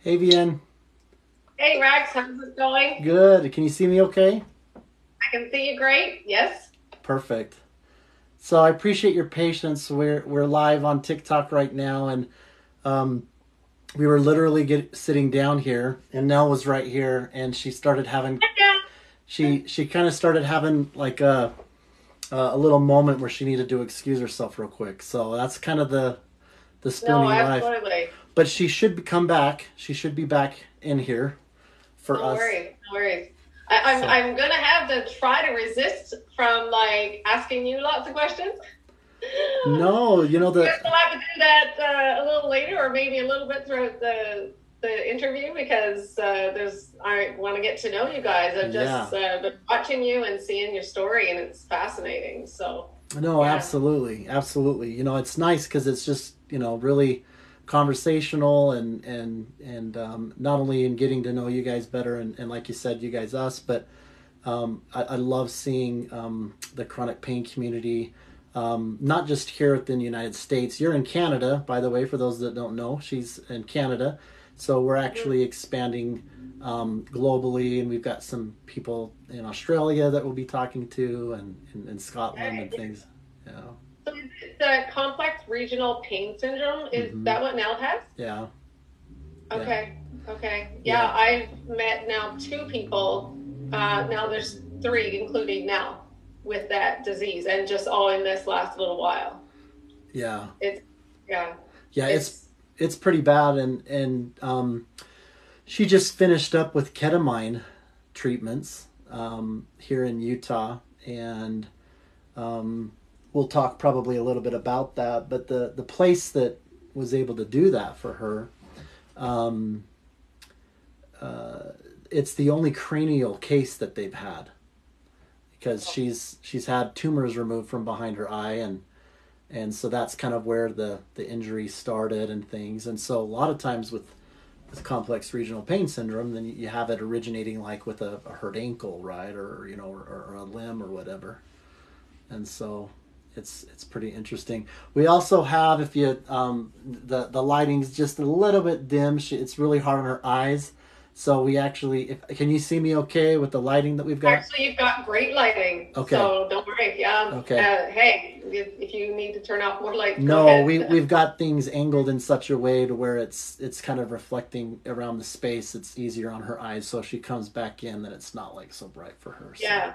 Hey, Vian. Hey Rex, how's it going? Good. Can you see me okay? I can see you great. Yes. Perfect. So I appreciate your patience. We're live on TikTok right now, and um, we were literally sitting down here, and Nell was right here, and she started having she kind of started having like a little moment where she needed to excuse herself real quick. So that's kind of the No, spooning life. absolutely. But she should come back. She should be back in here for No us. worries. No worries. I'm gonna have to try to resist from like asking you lots of questions. No, you know Guess the we'll have to do that a little later, or maybe a little bit throughout the interview because I want to get to know you guys. I've just yeah. been watching you and seeing your story, and it's fascinating. So, No, yeah. absolutely, absolutely. It's nice because it's just really conversational and not only in getting to know you guys better and like you said, you guys us, but I love seeing the chronic pain community, not just here within the United States. You're in Canada, by the way, for those that don't know. She's in Canada, so we're Mhm. actually expanding globally, and we've got some people in Australia that we'll be talking to, and in Scotland and Okay. things. Yeah. So is it the complex regional pain syndrome? Is Mm-hmm. that what Nell has? Yeah. Yeah. Okay. Okay. Yeah. Yeah, I've met now two people. Now there's three, including Nell, with that disease, and just all in this last little while. Yeah. It's yeah. Yeah. It's It's pretty bad, and she just finished up with ketamine treatments here in Utah, and um, we'll talk probably a little bit about that. But the place that was able to do that for her, um, uh, it's the only cranial case that they've had because she's had tumors removed from behind her eye, and so that's kind of where the injury started and things. And so a lot of times with complex regional pain syndrome, then you have it originating like with a hurt ankle, right, or a limb or whatever. And so it's pretty interesting. We also have, if you the lighting's just a little bit dim. It's really hard on her eyes. So we actually, can you see me okay with the lighting that we've got? actually you've got great lighting, Okay, so don't worry. Yeah. okay. Hey, if you need to turn off more lights, go No, ahead. we've got things angled in such a way to where it's kind of reflecting around the space. It's easier on her eyes, so if she comes back in, then it's not like so bright for her. So Yeah.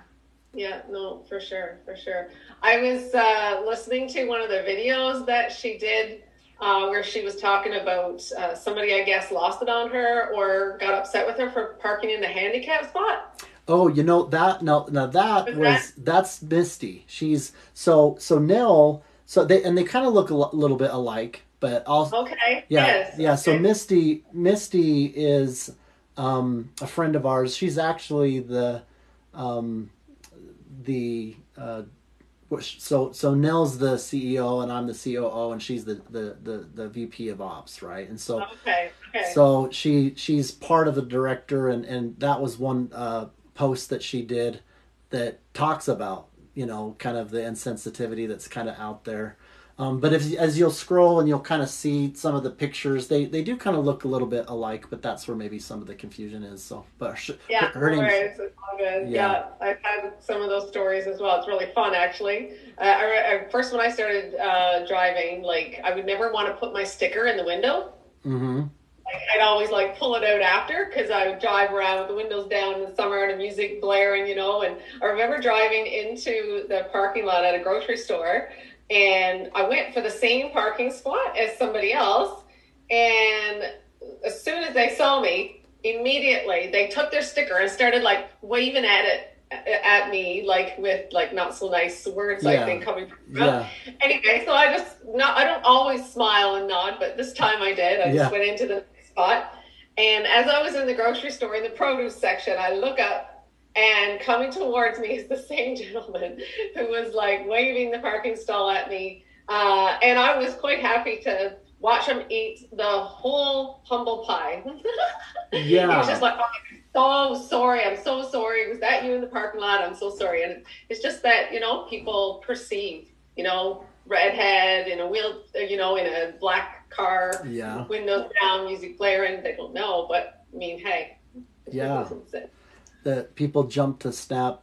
Yeah, no, for sure, for sure. I was listening to one of the videos that she did where she was talking about somebody, I guess, lost it on her or got upset with her for parking in the handicap spot. oh, that, no, now Was that that's Misty. She's so Nell. So they kind of look a little bit alike, but also okay? yeah, Yes. yeah. So Okay. Misty is a friend of ours. She's actually um, the so Nell's the CEO and I'm the COO and she's the VP of Ops, right? And so Okay. Okay. so she's part of the director, and that was one post that she did that talks about kind of the insensitivity that's kind of out there. But as you'll scroll and you'll kind of see some of the pictures, they do kind of look a little bit alike, but that's where maybe some of the confusion is. So, but Yeah, her no name's worries. It's all good. yeah. Yeah, I've had some of those stories as well. It's really fun, actually. First, when I started driving, like I would never want to put my sticker in the window. Mm-hmm. Like, I'd always like pull it out after because I would drive around with the windows down in the summer and the music blaring, you know. And I remember driving into the parking lot at a grocery store, and I went for the same parking spot as somebody else. And as soon as they saw me, immediately they took their sticker and started like waving at me like with like not so nice words I Yeah, think coming from their mouth. yeah, Anyway, so I just not I don't always smile and nod, but this time I did. I just yeah, went into the spot, and as I was in the grocery store in the produce section, I look up, and coming towards me is the same gentleman who was like waving the parking stall at me, and I was quite happy to watch him eat the whole humble pie. He was just yeah. like, "Oh, I'm so sorry. I'm so sorry. Was that you in the parking lot? I'm so sorry." And it's just that, people perceive. redhead in a wheel, in a black car, Yeah. windows down, music blaring. They don't know, but I mean, hey, Yeah. That people jump to snap,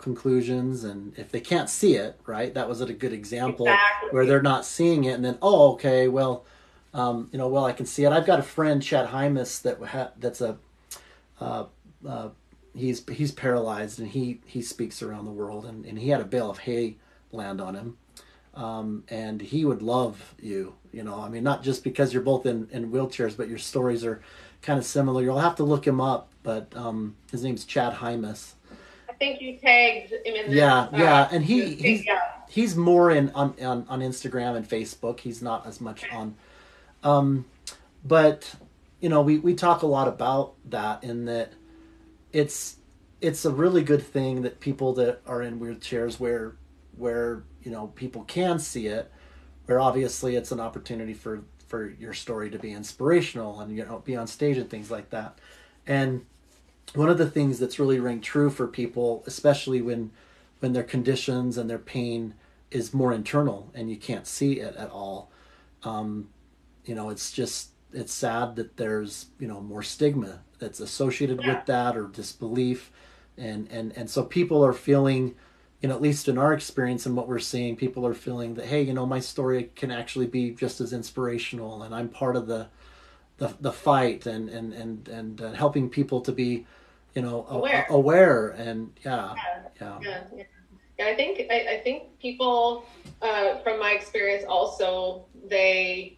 conclusions, and if they can't see it, right? That was a good example exactly. where they're not seeing it, and then, oh, okay, well, I can see it. I've got a friend, Chad Hymas, that's a he's paralyzed, and he speaks around the world, and he had a bale of hay land on him. And he would love you, I mean, not just because you're both in wheelchairs, but your stories are kind of similar. You'll have to look him up, but his name's Chad Hymas. I think you tagged him in yeah, and he's more on Instagram and Facebook. He's not as much on, but we talk a lot about that, in that it's a really good thing that people that are in wheelchairs where people can see it, where obviously it's an opportunity for your story to be inspirational and be on stage and things like that. And one of the things that's really ring true for people, especially when their conditions and their pain is more internal and you can't see it at all, it's sad that there's more stigma that's associated with that, or disbelief, and so people are feeling, at least in our experience and what we're seeing, people are feeling that, hey, my story can actually be just as inspirational, and I'm part of the fight, and helping people to be, aware, and yeah. I think people, from my experience, also they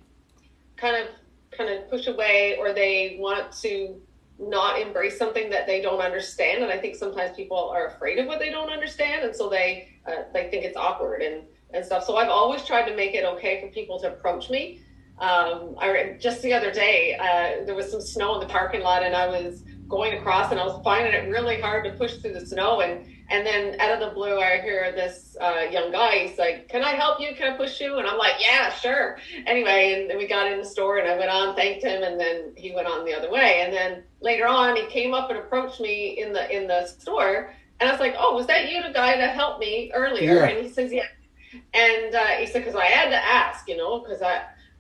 kind of push away, or they want to not embrace something that they don't understand. And I think sometimes people are afraid of what they don't understand, and so they think it's awkward and stuff. So I've always tried to make it okay for people to approach me. Just the other day, there was some snow in the parking lot, and I was going across, and I was finding it really hard to push through the snow. And then out of the blue, I hear this young guy. He's like, "Can I help you? Can I push you?" And I'm like, "Yeah, sure." Anyway, and we got in the store, and I went on, thanked him, and then he went on the other way. And then later on, he came up and approached me in the store, and I was like, "Oh, was that you, the guy that helped me earlier?" Yeah. And he says, "Yeah." And he said, "Because I had to ask, because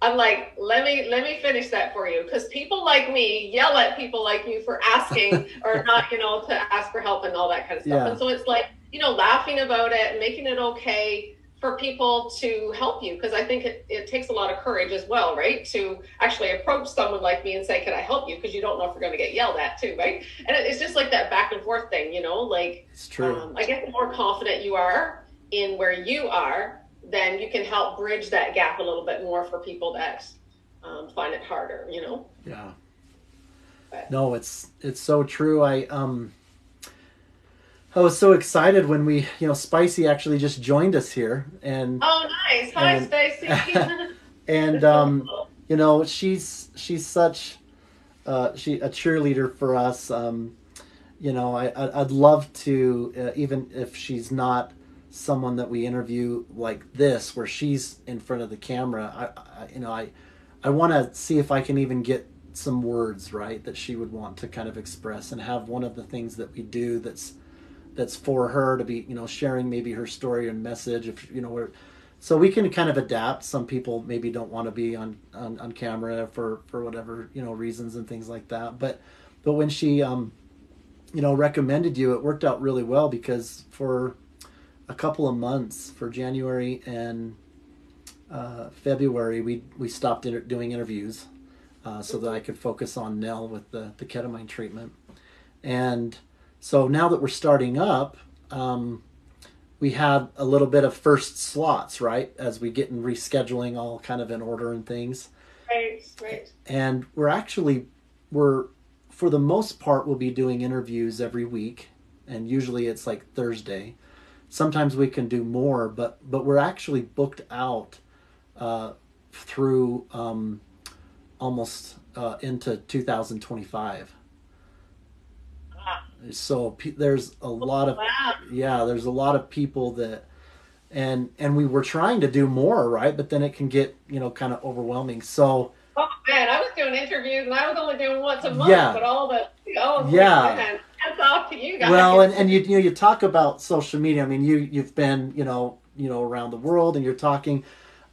I'm like, let me finish that for you, because people like me yell at people like you for asking or not, to ask for help and all that kind of stuff." Yeah. And so it's like, laughing about it and making it okay for people to help you, because I think it takes a lot of courage as well, right? To actually approach someone like me and say, "Can I help you?" Because you don't know if you're going to get yelled at too, right? And it's just like that back and forth thing, like, it's true. I guess the more confident you are in where you are, then you can help bridge that gap a little bit more for people that find it harder, Yeah. But. No, it's so true. I was so excited when we, Spicy actually just joined us here, and oh, nice. Hi, Stacy. And she's such a cheerleader for us. I'd love to, even if she's not someone that we interview like this, where she's in front of the camera, I want to see if I can even get some words, right, that she would want to kind of express, and have one of the things that we do that's for her to be, sharing maybe her story and message, if so we can kind of adapt. Some people maybe don't want to be on camera for whatever reasons and things like that, but when she recommended you, it worked out really well, because for a couple of months, for January and February, we stopped doing interviews, so that I could focus on Nell with the ketamine treatment. And so now that we're starting up, we had a little bit of first slots, right, as we get in rescheduling all kind of in order and things. Right. And we're for the most part, we'll be doing interviews every week, and usually it's like Thursday. Sometimes we can do more, but we're actually booked out through almost into 2025. So there's a lot of there's a lot of people that, and we were trying to do more, right? But then it can get kind of overwhelming. So oh man, I was doing interviews and I was only doing once a month, but all the man, hats off to you guys. Well, and you talk about social media. I mean, you've been around the world, and you're talking.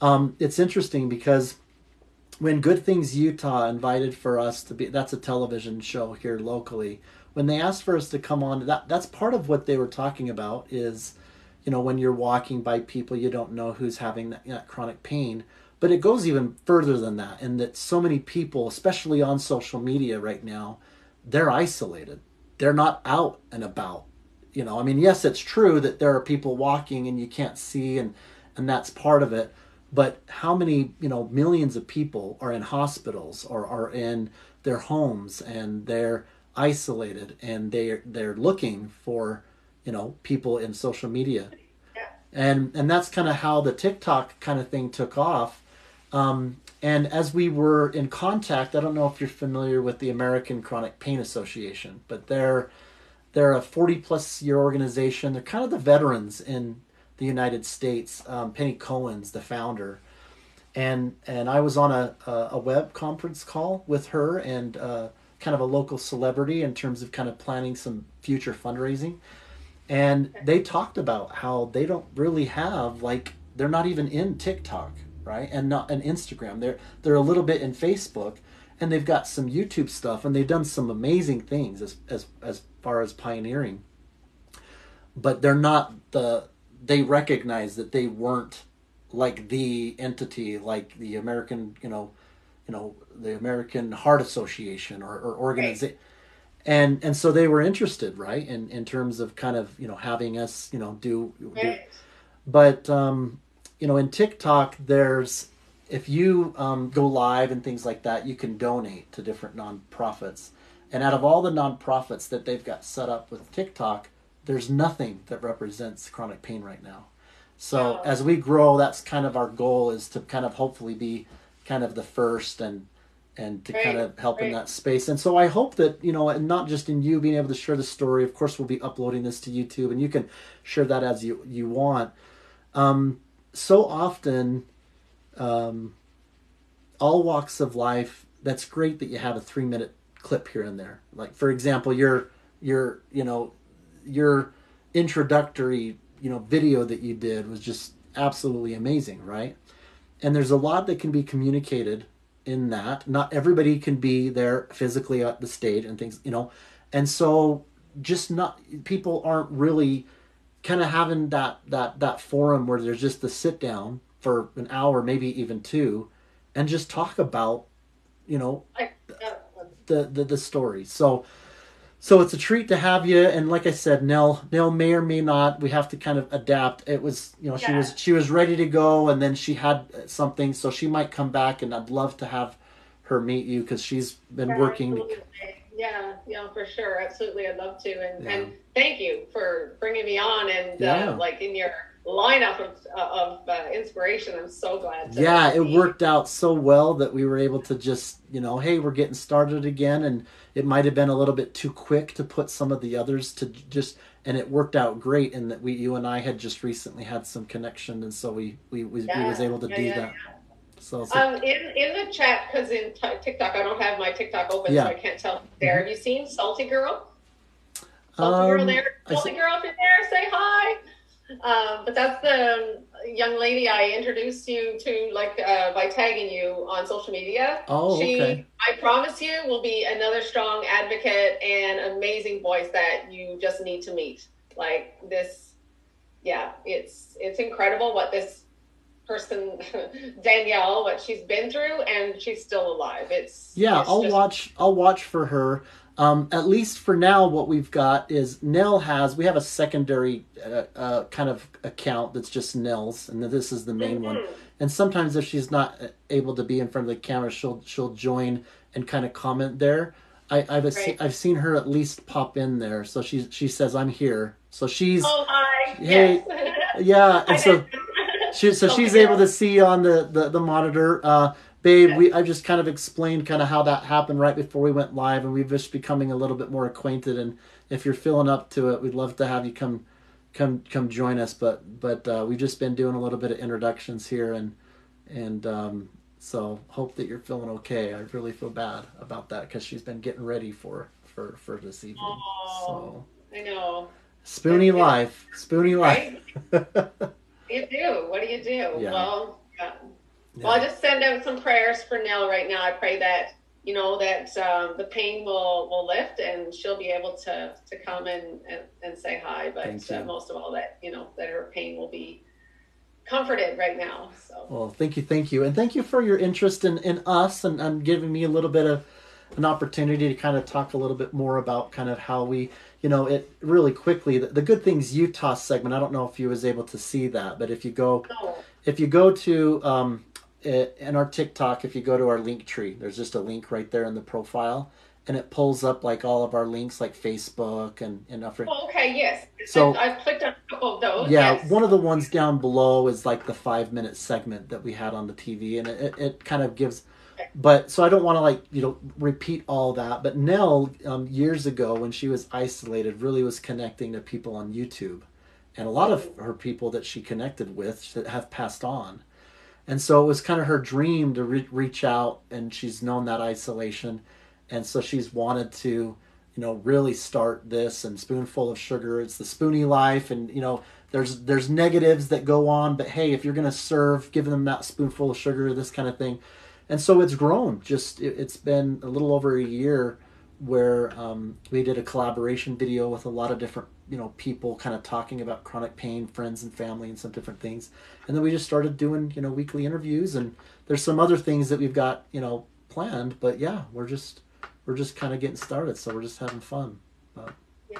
It's interesting because when Good Things Utah invited for us to be, that's a television show here locally. When they asked for us to come on, that's part of what they were talking about is, when you're walking by people, you don't know who's having that chronic pain. But it goes even further than that, in that so many people, especially on social media right now, they're isolated. They're not out and about. Yes, it's true that there are people walking and you can't see, and that's part of it. But how many, millions of people are in hospitals or are in their homes, and they're isolated, and they're looking for, people in social media. And that's kind of how the TikTok kind of thing took off. And as we were in contact, I don't know if you're familiar with the American Chronic Pain Association, but they're a 40 plus year organization. They're kind of the veterans in the United States. Penny Cohen's the founder, and I was on a web conference call with her and kind of a local celebrity in terms of kind of planning some future fundraising. And they talked about how they don't really have, they're not even in TikTok, right? And not in Instagram. They're a little bit in Facebook, and they've got some YouTube stuff, and they've done some amazing things as far as pioneering. But they're not they recognize that they weren't like the entity, like the American, the American Heart Association or organization. Right. And so they were interested, right, in terms of kind of, having us, do. But, in TikTok, if you go live and things like that, you can donate to different nonprofits. And out of all the nonprofits that they've got set up with TikTok, there's nothing that represents chronic pain right now. So as we grow, that's kind of our goal, is to kind of hopefully be kind of the first and to kind of help in that space. And so I hope that, and not just in you being able to share the story, of course we'll be uploading this to YouTube, and you can share that as you want. So often, all walks of life, that's great that you have a 3-minute clip here and there. Like, for example, your introductory, video that you did was just absolutely amazing, right? And there's a lot that can be communicated in that. Not everybody can be there physically at the stage and things, and so people aren't really kind of having that forum where there's just the sit down for an hour, maybe even 2, and just talk about, the story. So it's a treat to have you. And like I said, Nell may or may not, we have to kind of adapt. It was, she was ready to go, and then she had something, so she might come back, and I'd love to have her meet you, because she's been working. Absolutely. Yeah, for sure. Absolutely. I'd love to. And thank you for bringing me on, and in your lineup of inspiration. I'm so glad. It worked out so well that we were able to just, hey, we're getting started again, and it might have been a little bit too quick to put some of the others to just, and it worked out great, and that you and I had just recently had some connection, and so we was able to do that. So in the chat, because in TikTok I don't have my TikTok open, so I can't tell there. Have you seen Salty Girl? Salty Girl there. Salty Girl, if you're there, say hi. But that's the young lady I introduced you to, by tagging you on social media. Okay. I promise you, will be another strong advocate and amazing voice that you just need to meet. Like this, it's incredible what this person, Danielle, what she's been through, and she's still alive. I'll watch for her. At least for now, what we've got is we have a secondary kind of account that's just Nell's, and this is the main one. And sometimes if she's not able to be in front of the camera, she'll join and kind of comment there. I've seen her at least pop in there, so she says I'm here. So she's hi. Hey, yes. And so she's able to see on the monitor. Babe, I've just kind of explained kind of how that happened right before we went live, and we've just becoming a little bit more acquainted. And if you're feeling up to it, we'd love to have you come join us. But we've just been doing a little bit of introductions here, and so hope that you're feeling okay. I really feel bad about that, because she's been getting ready for this evening. Oh, so I know. Spoony life. Right? You do. What do you do? Yeah. Well, yeah. Well, I Yeah. just send out some prayers for Nell right now. I pray that the pain will lift and she'll be able to come and say hi. But Thank you. most of all, that that her pain will be comforted right now. So. Well, thank you, and thank you for your interest in us and giving me a little bit of an opportunity to kind of talk a little bit more about kind of how we, it really quickly. The Good Things Utah segment. I don't know if you was able to see that, but No. if you go to in our TikTok, if you go to our link tree, there's just a link right there in the profile, and it pulls up like all of our links, like Facebook and Oh, okay. Yes. so I've clicked on a couple of those. yeah, Yes. one of the ones down below is like the 5 minute segment that we had on the TV, and it kind of gives. But so I don't want to repeat all that. But Nell, years ago when she was isolated, really was connecting to people on YouTube, and a lot of her people that she connected with have passed on, and so it was kind of her dream to reach out, and she's known that isolation, and so she's wanted to really start this. And Spoonful of Sugar, it's the Spoony life, and there's negatives that go on, but hey, if you're going to serve, give them that spoonful of sugar, this kind of thing. And so it's grown. Just it's been a little over a year where we did a collaboration video with a lot of different people kind of talking about chronic pain, friends and family, and some different things. And then we just started doing weekly interviews, and there's some other things that we've got planned. But yeah, we're just kind of getting started, so we're just having fun. But, Yeah.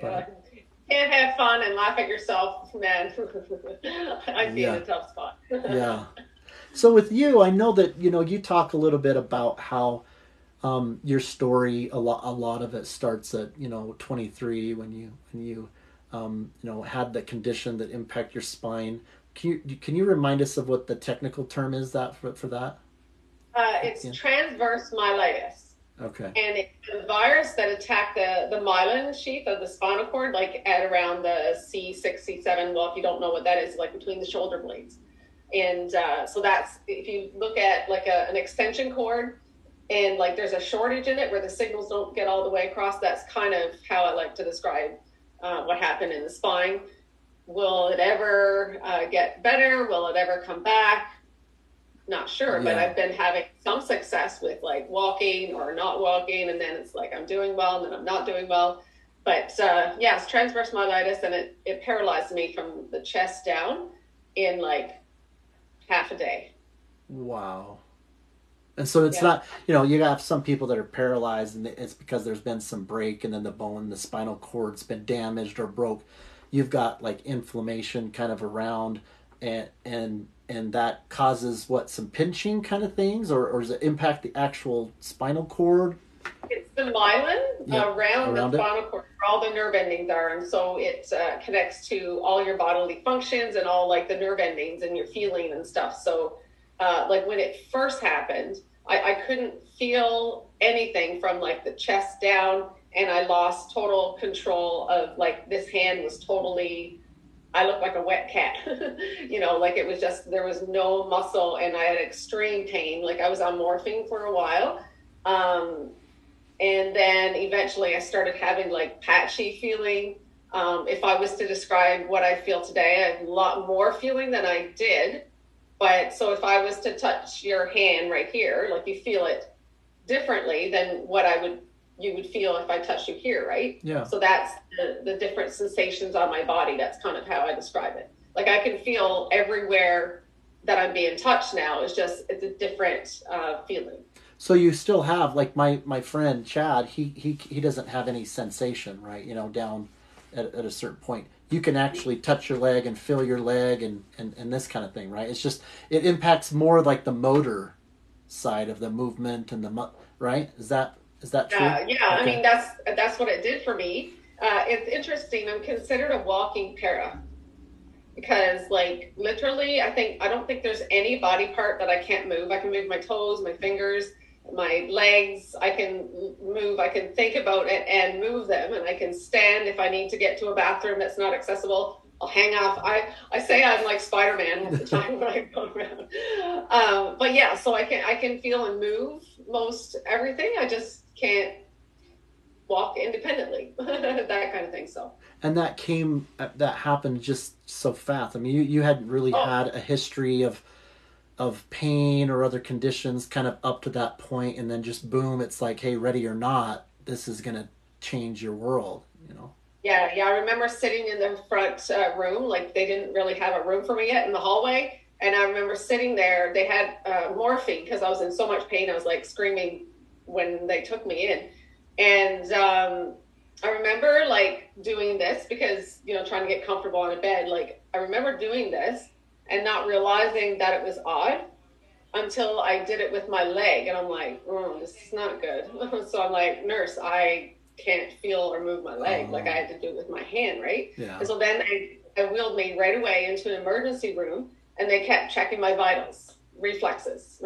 but Can't have fun and laugh at yourself, man. I'd be in yeah, a tough spot. yeah. So with you, I know that you talk a little bit about how your story, a lot of it starts at 23 when you had the condition that impact your spine. Can you remind us of what the technical term is that for that? It's Yeah. transverse myelitis. Okay. And it's a virus that attacked the myelin sheath of the spinal cord, like at around the C6, C7. Well, if you don't know what that is, like between the shoulder blades. And so that's, if you look at like an extension cord and like there's a shortage in it where the signals don't get all the way across, that's kind of how I like to describe what happened in the spine. Will it ever get better? Will it ever come back? Not sure, but Yeah. I've been having some success with like walking or not walking, and then it's like I'm doing well and then I'm not doing well. But yeah, it's transverse myelitis, and it paralyzed me from the chest down in like half a day. Wow. And so it's Yeah. not, you have some people that are paralyzed, and it's because there's been some break, and then the spinal cord's been damaged or broke. You've got like inflammation kind of around, and that causes some pinching kind of things, or does it impact the actual spinal cord? It's the myelin around the Around it? spinal cord where all the nerve endings are. And so it connects to all your bodily functions and all like the nerve endings and your feeling and stuff. So like when it first happened, I couldn't feel anything from like the chest down, and I lost total control of like this hand was totally, I looked like a wet cat, like it was just, there was no muscle, and I had extreme pain. Like I was on morphine for a while. And then eventually I started having like patchy feeling. If I was to describe what I feel today, I have a lot more feeling than I did. But so if I was to touch your hand right here, like you feel it differently than what you would feel if I touched you here, right? Yeah. So that's the different sensations on my body. That's kind of how I describe it. Like I can feel everywhere that I'm being touched now. It's a different feeling. So you still have like my friend Chad. He doesn't have any sensation, right? Down at a certain point. You can actually touch your leg and feel your leg and this kind of thing, right? It's just it impacts more like the motor side of the movement and right? Is that true? Yeah, Okay. I mean that's what it did for me. It's interesting. I'm considered a walking para because like literally I don't think there's any body part that I can't move. I can move my toes, my fingers, my legs. I can move. I can think about it and move them, and I can stand if I need to get to a bathroom that's not accessible. I'll hang off. I say I'm like Spider-Man all the time when I go around. But yeah, so I can feel and move most everything. I just can't walk independently, that kind of thing. So. And that happened just so fast. I mean, you hadn't really had a history of pain or other conditions kind of up to that point, and then just boom, it's like, hey, ready or not, this is going to change your world, you know? Yeah. I remember sitting in the front room, like they didn't really have a room for me yet in the hallway. And I remember sitting there, they had morphine because I was in so much pain. I was like screaming when they took me in. And I remember like doing this because, you know, trying to get comfortable on a bed. Like I remember doing this and not realizing that it was odd until I did it with my leg. And I'm like, this is not good. So I'm like, nurse, I can't feel or move my leg. Like I had to do it with my hand, right? Yeah. And so then they wheeled me right away into an emergency room, and they kept checking my vitals, reflexes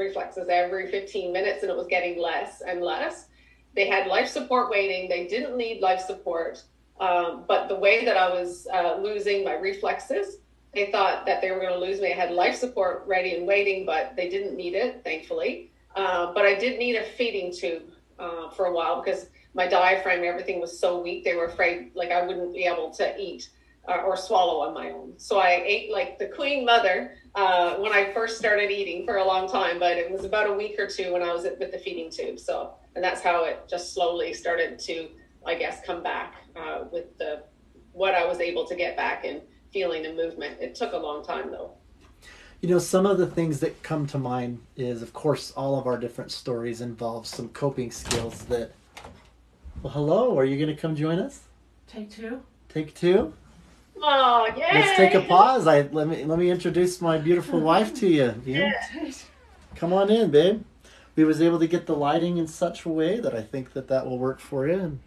every 15 minutes, and it was getting less and less. They had life support waiting. They didn't need life support. But the way that I was losing my reflexes, they thought that they were going to lose me. I had life support ready and waiting, but they didn't need it, thankfully. But I did need a feeding tube for a while because my diaphragm, everything was so weak. They were afraid like I wouldn't be able to eat or swallow on my own. So I ate like the queen mother when I first started eating for a long time, but it was about a week or two when I was with the feeding tube. So, and that's how it just slowly started to, I guess, come back with what I was able to get back and feeling and movement. It took a long time though. You know, some of the things that come to mind is, of course, all of our different stories involve some coping skills that, well, hello, are you going to come join us? Take two. Take two? Oh, yay! Let's take a pause. Let me introduce my beautiful wife to you. Yeah. Come on in, babe. We was able to get the lighting in such a way that I think that will work for you. And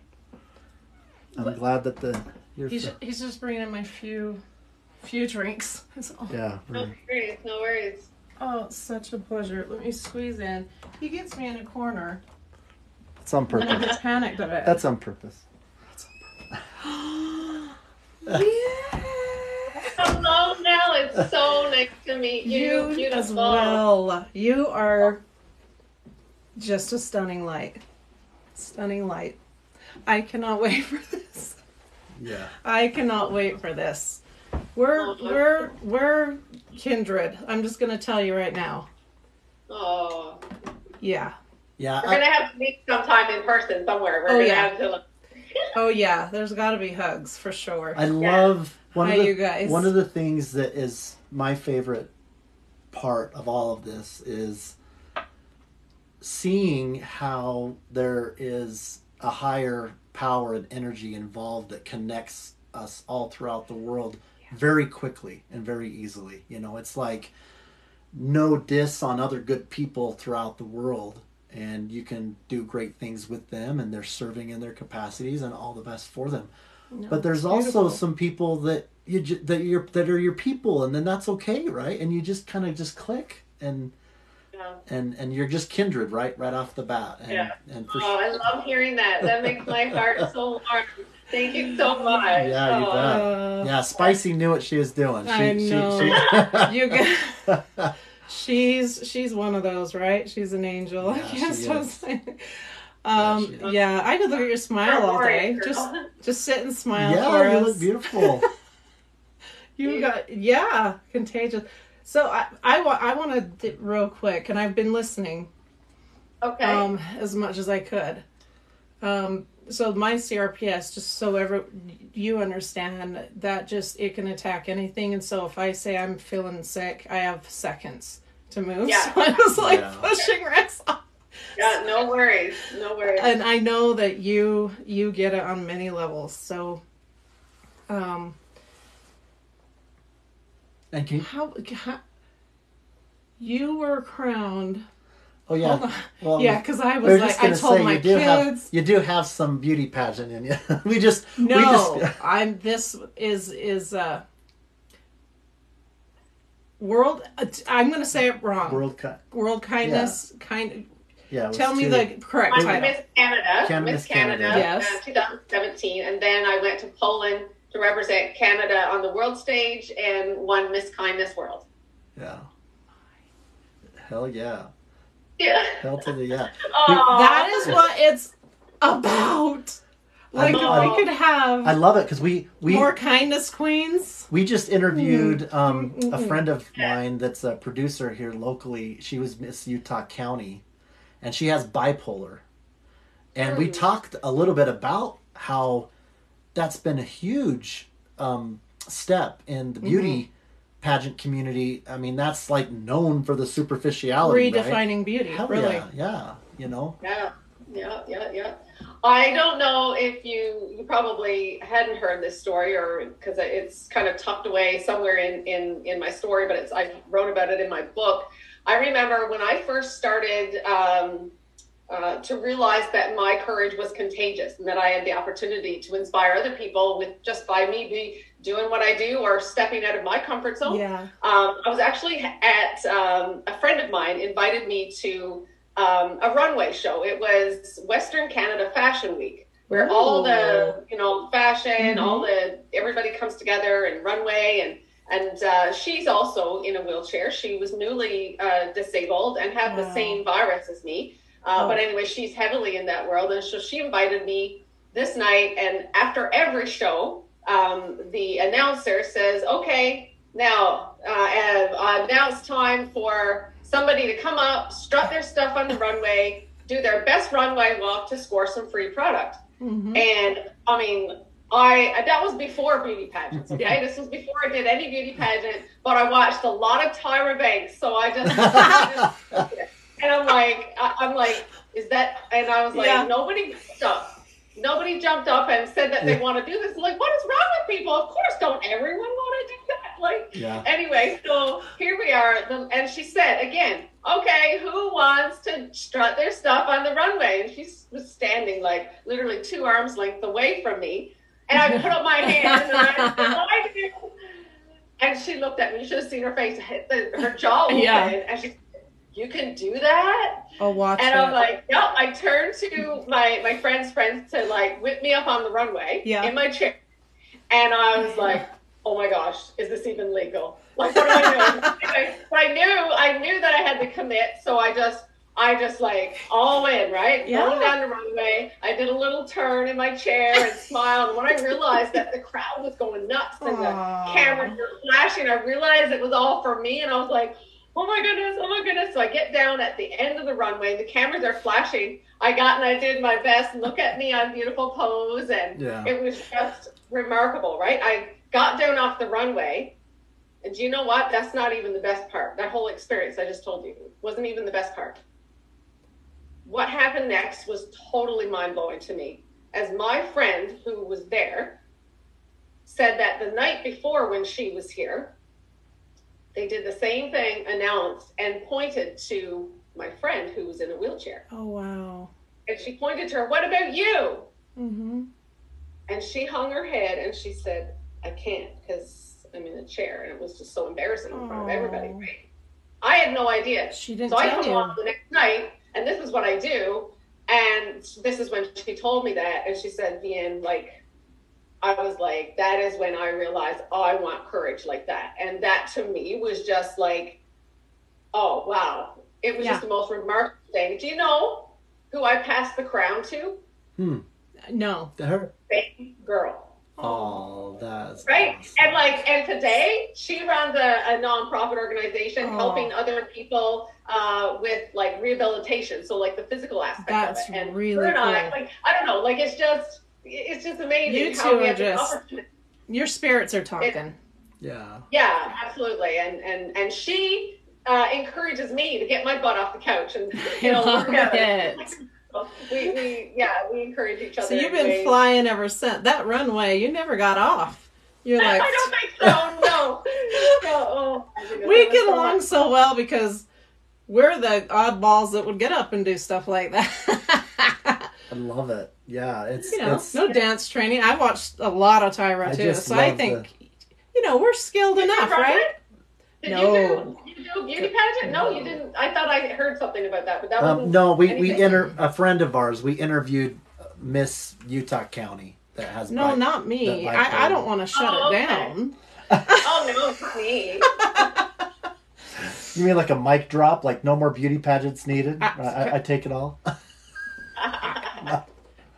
I'm glad that he's just bringing in my few drinks. Yeah. No worries. Oh, it's such a pleasure. Let me squeeze in. He gets me in a corner. It's on purpose. I panicked a bit. That's on purpose. Hello, Nell. It's so nice to meet you. Beautiful. As well. You are just a stunning light. Stunning light. I cannot wait for this. Yeah. I cannot wait for this. We're kindred. I'm just gonna tell you right now. Oh. Yeah. Yeah. We're gonna have to meet sometime in person somewhere. We're gonna have to. Oh yeah, there's got to be hugs for sure. I love you guys. One of the things that is my favorite part of all of this is seeing how there is a higher power and energy involved that connects us all throughout the world very quickly and very easily. You know, it's like no diss on other good people throughout the world, and you can do great things with them, and they're serving in their capacities, and all the best for them. No, but there's also some people that that are your people, and then that's okay, right? And you just kind of just click, and you're just kindred right off the bat. And, I love hearing that. That makes my heart so warm. Thank you so much. Yeah, you bet. Yeah, Spicy knew what she was doing. I know. You get. She's one of those, right? She's an angel. Yeah, I guess she I was saying. I could look at your smile all day. Just sit and smile for us. Yeah, you look beautiful. You got contagious. So I want to real quick, and I've been listening. Okay. As much as I could. So my CRPS, just so you understand that it can attack anything. And so if I say I'm feeling sick, I have seconds to move. Yeah. So I was pushing Rex off. Yeah, no worries. And I know that you get it on many levels. So, and how you were crowned. Oh yeah. Hold on. Well, yeah, because I was like, I told my kids. You do have some beauty pageant in you. This is world. I'm going to say it wrong. World kindness Yeah. Tell me the correct title. Miss Canada. Yes. 2017, and then I went to Poland to represent Canada on the world stage and won Miss Kindness World. Yeah. Hell yeah. Yeah. Hell to the yeah. That is what it's about. Like if we could have I love it because we more kindness queens. We just interviewed a friend of mine that's a producer here locally. She was Miss Utah County, and she has bipolar. And we talked a little bit about how that's been a huge step in the beauty pageant community. I mean, that's like known for the superficiality, redefining right? beauty, Hell really. Yeah, you know? Yeah. I don't know if you probably hadn't heard this story, or because it's kind of tucked away somewhere in my story, but I wrote about it in my book. I remember when I first started to realize that my courage was contagious and that I had the opportunity to inspire other people with just by me be doing what I do or stepping out of my comfort zone. Yeah. I was actually at a friend of mine invited me to a runway show. It was Western Canada Fashion Week, where all the fashion, everybody comes together and runway, and she's also in a wheelchair. She was newly disabled and had the same virus as me. But anyway, she's heavily in that world. And so she invited me this night. And after every show, the announcer says, okay, now now it's time for somebody to come up, strut their stuff on the runway, do their best runway walk to score some free product. And I mean, that was before beauty pageants, okay? This was before I did any beauty pageant, but I watched a lot of Tyra Banks. So I just and I'm like, is that, and I was like, nobody jumped up and said that they want to do this. Like, what is wrong with people? Of course, don't everyone want to do that? Like, anyway, so here we are. And she said again, okay, who wants to strut their stuff on the runway? And she was standing like literally 2 arms length away from me. And I put up my hand and I said, I do. And she looked at me. You should have seen her face, her jaw open. And she said, you can do that? I'll watch and I'm like, no. I turned to my friends to like whip me up on the runway in my chair. And I was like, oh my gosh, is this even legal? Like, what am I doing? But I knew that I had to commit. So I just like all in, right? Going down the runway. I did a little turn in my chair and smiled. And when I realized that the crowd was going nuts and the cameras were flashing, I realized it was all for me. And I was like, oh my goodness. So I get down at the end of the runway. The cameras are flashing. I did my best. Look at me on beautiful pose. And it was just remarkable, right? I got down off the runway. And do you know what? That's not even the best part. That whole experience I just told you wasn't even the best part. What happened next was totally mind-blowing to me. As my friend who was there said that the night before when she was here, they did the same thing, announced, and pointed to my friend who was in a wheelchair. Oh, wow. And she pointed to her, what about you? And she hung her head and she said, I can't because I'm in a chair. And it was just so embarrassing in front of everybody. Right? I had no idea. She didn't so tell I come you. on the next night, and this is what I do. And this is when she told me that. And she said, Vahen, like, I was like, that is when I realized, I want courage like that. And that to me was just like, oh, wow. It was just the most remarkable thing. Do you know who I passed the crown to? No. Her? Baby girl. Oh, that's right. Awesome. And today she runs a nonprofit organization helping other people with like rehabilitation. So like the physical aspect that's of it. And really cool. I don't know, like it's just amazing. You two how we are have just, your spirits are talking. Yeah, absolutely. And she encourages me to get my butt off the couch and work out. We encourage each other. So you've been flying ever since that runway. You never got off. You're like, I don't think so. No. We get along so well because we're the oddballs that would get up and do stuff like that. I love it. Yeah, it's no dance training. I watched a lot of Tyra too, so I think we're skilled enough, right? Did you do beauty pageant? No, you didn't. I thought I heard something about that, but that wasn't. No, a friend of ours. We interviewed Miss Utah County that has. No, not me. I don't want to shut it down. Oh no, not me. You mean like a mic drop? Like no more beauty pageants needed? I take it all.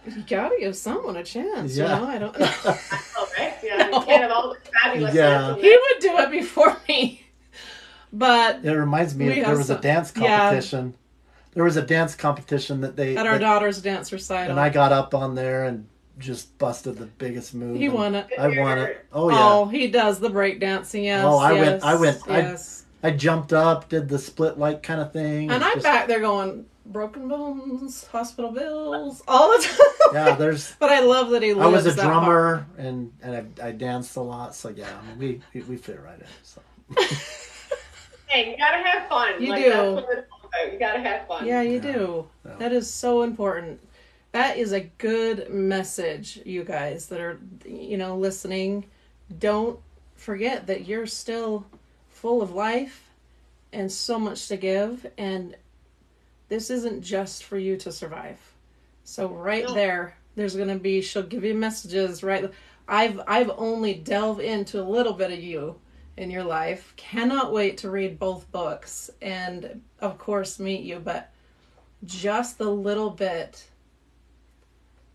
You gotta give someone a chance, you Yeah. know? I don't know. Oh, right? Yeah, you can't have all the fabulous Yeah. dancing. He would do it before me. But It reminds me We of there have was a some- dance competition. There was a dance competition that at our daughter's dance recital. and I got up on there and just busted the biggest move. He and won it. I won it. Oh yeah. Oh, he does the break dancing, yes. Oh, I yes, went. Yes. I jumped up, did the split like kind of thing. And It's I'm just- back there going, broken bones, hospital bills, all the time. Yeah, there's. But I love that he lives I was a that drummer and I danced a lot, so yeah, I mean, we fit right in. So Hey, you gotta have fun. You like, do. That's what it's all about. You gotta have fun. Yeah, you Yeah. do. Yeah. That is so important. That is a good message, you guys that are, listening. Don't forget that you're still full of life and so much to give, and this isn't just for you to survive. So No. there's going to be, she'll give you messages, right? I've only delved into a little bit of you in your life. Cannot wait to read both books and of course meet you, but just the little bit.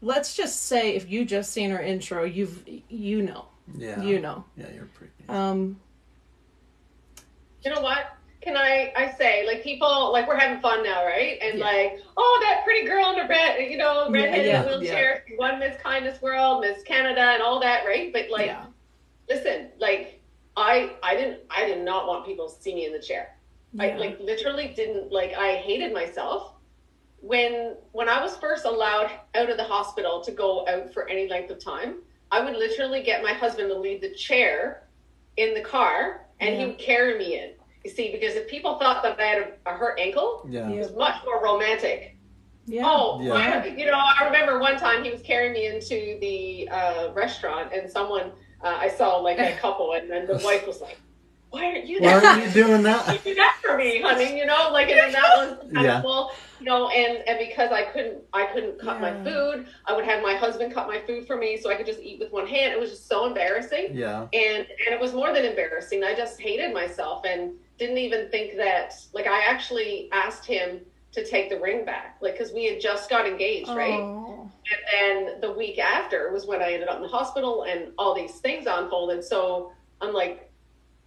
Let's just say if you just seen her intro, you know. yeah, You know. yeah, you're pretty. You know what? Can I say, like, people, like, we're having fun now, right? And Yeah. like, oh, that pretty girl in the redheaded yeah, wheelchair, she won Miss Kindness World, Miss Canada, and all that, right? But like, Yeah. listen, like, I did not want people to see me in the chair. I Yeah. like literally didn't, like, I hated myself when I was first allowed out of the hospital to go out for any length of time. I would literally get my husband to leave the chair in the car and he Yeah. would carry me in. You see, because if people thought that I had a hurt ankle, Yeah. it was much more romantic. Yeah. Oh, Yeah. I remember one time he was carrying me into the restaurant and someone, I saw like a couple and then the wife was like, why aren't you Why there? are you doing that? You do that for me, honey, like, and then that was kind Yeah. of cool, and because I couldn't cut my Yeah. food, I would have my husband cut my food for me so I could just eat with one hand. It was just so embarrassing. Yeah. And it was more than embarrassing. I just hated myself and didn't even think that, like, I actually asked him to take the ring back, like, because we had just got engaged, right? Oh. And then the week after was when I ended up in the hospital and all these things unfolded. So I'm like,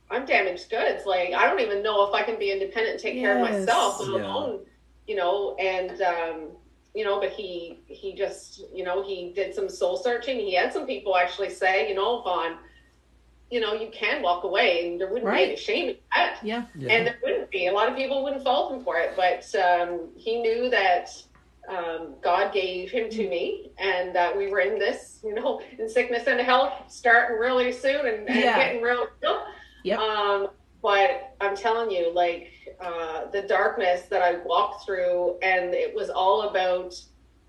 I'm damaged goods. Like, I don't even know if I can be independent and take care of Yes. myself, let Yeah. alone, but he just, he did some soul searching. He had some people actually say, Vahen, you can walk away and there wouldn't be any Right. shame in that. Yeah. Yeah. And there wouldn't be. A lot of people wouldn't fault him for it, but he knew that God gave him to me, and that we were in this, in sickness and health, starting really soon and Yeah. getting real. Yep. But I'm telling you, like, the darkness that I walked through, and it was all about,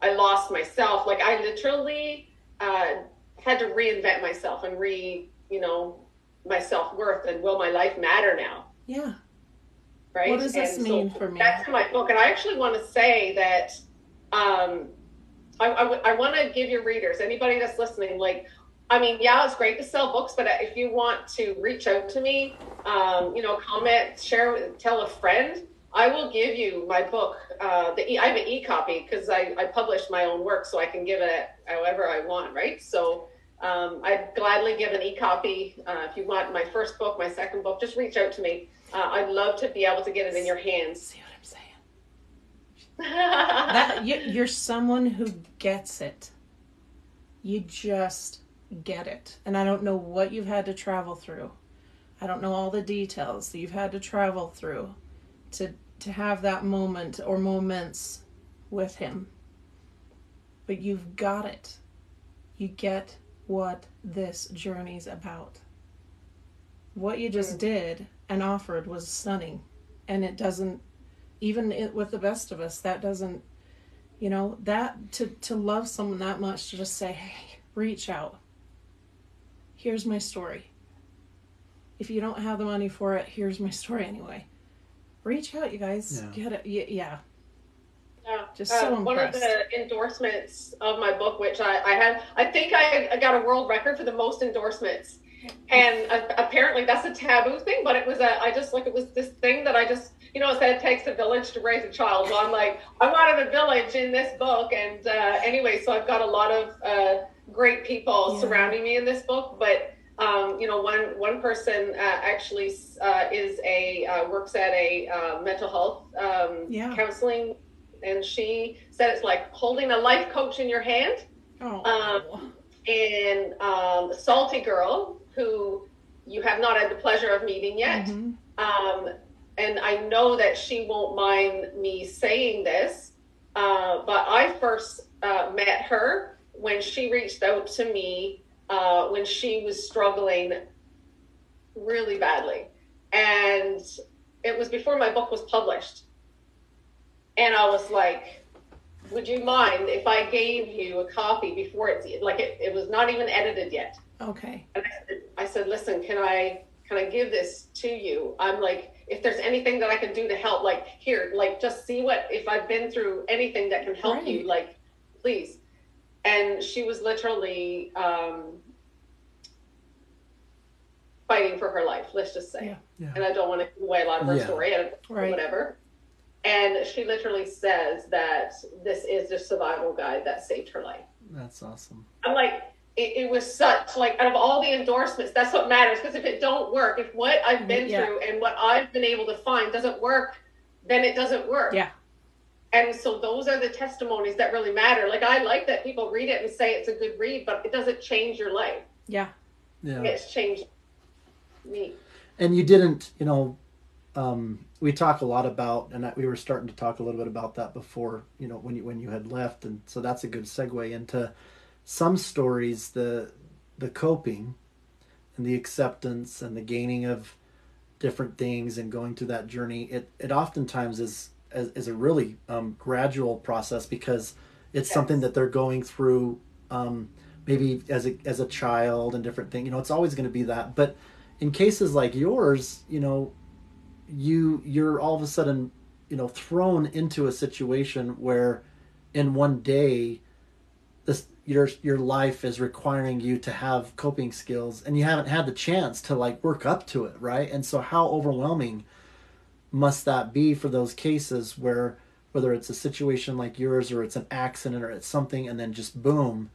I lost myself. Like, I literally had to reinvent myself and my self-worth and will my life matter now, Yeah. right? What does this And mean for me? That's in my book, and I actually want to say that I want to give your readers, anybody that's listening, like, I mean, yeah, it's great to sell books, but if you want to reach out to me, comment, share, tell a friend, I will give you my book. I have an e-copy because I publish my own work, so I can give it however I want, right? So I'd gladly give an e-copy. If you want my first book, my second book, just reach out to me. I'd love to be able to get it in your hands. See what I'm saying? You're someone who gets it. You just get it. And I don't know what you've had to travel through. I don't know all the details that you've had to travel through to have that moment or moments with him. But you've got it. You get what this journey's about. What you just did and offered was stunning. And it doesn't, even with the best of us, that doesn't, that to love someone that much, to just say, hey, reach out. Here's my story. If you don't have the money for it, here's my story anyway. Reach out, you guys. Yeah. Get it. Yeah. Yeah. Just so one of impressed. the endorsements of my book, which I think I got a world record for the most endorsements And apparently that's a taboo thing, but it was it was this thing that I just, it said it takes a village to raise a child. So I'm like, I'm out of the village in this book. And anyway, so I've got a lot of great people surrounding me in this book. But, one person actually is works at a mental health counseling. And she said it's like holding a life coach in your hand. Oh. And Salty Girl, who you have not had the pleasure of meeting yet. Mm-hmm. And I know that she won't mind me saying this, but I first met her when she reached out to me when she was struggling really badly. And it was before my book was published. And I was like, would you mind if I gave you a copy before it was not even edited yet? Okay. And I said, listen, can I give this to you? I'm like, if there's anything that I can do to help, like here, like just see if I've been through anything that can help you, like, please. And she was literally fighting for her life, let's just say. Yeah. And I don't want to give away a lot of her story or whatever. And she literally says that this is the survival guide that saved her life. That's awesome. I'm like, it was such, like, out of all the endorsements, that's what matters. Because if it don't work, if what I've been through and what I've been able to find doesn't work, then it doesn't work. Yeah. And so those are the testimonies that really matter. Like, I like that people read it and say it's a good read, but it doesn't change your life. Yeah. It's changed me. And you didn't, we talk a lot about, and we were starting to talk a little bit about that before, when you had left. And so that's a good segue into some stories, the coping and the acceptance and the gaining of different things and going through that journey. It oftentimes is a really gradual process, because it's something that they're going through maybe as a child and different things. It's always going to be that. But in cases like yours, you're all of a sudden, thrown into a situation where in one day your life is requiring you to have coping skills, and you haven't had the chance to like work up to it, right? And so how overwhelming must that be for those cases where, whether it's a situation like yours or it's an accident or it's something, and then just boom,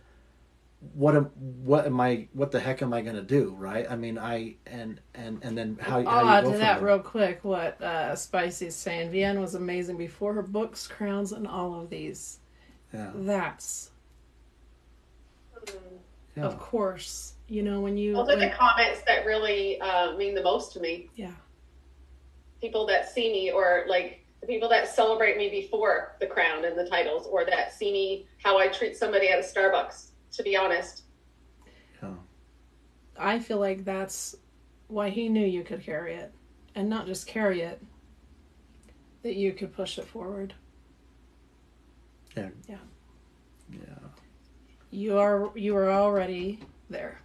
what the heck am I going to do, right? I mean, and then how you I'll go add to from that there. real quick what Spicy's saying. Vahen was amazing before her books, crowns, and all of these. Yeah. That's of course, when you... Those are the comments that really mean the most to me. Yeah. People that see me, or like the people that celebrate me before the crown and the titles, or that see me how I treat somebody at a Starbucks, to be honest. Yeah. I feel like that's why he knew you could carry it. And not just carry it, that you could push it forward. Yeah. Yeah. Yeah. You are already there.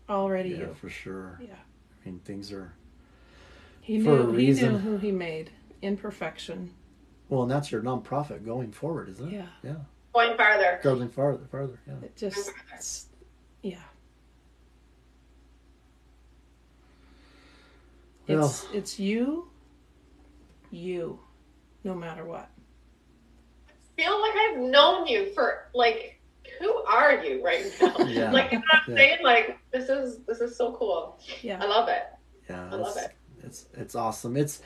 Already Yeah, you. for sure. Yeah. I mean, things are He for a knew reason. who he made. Imperfection. Well, and that's your nonprofit going forward, isn't it? Yeah. Yeah. Going farther. Going farther. Yeah. It just, yeah. Well, It's you, no matter what. I feel like I've known you for, like, who are you right now? Yeah. Like, you know what I'm saying? Like, this is so cool. Yeah. I love it. Yeah. I love it. It's awesome. It's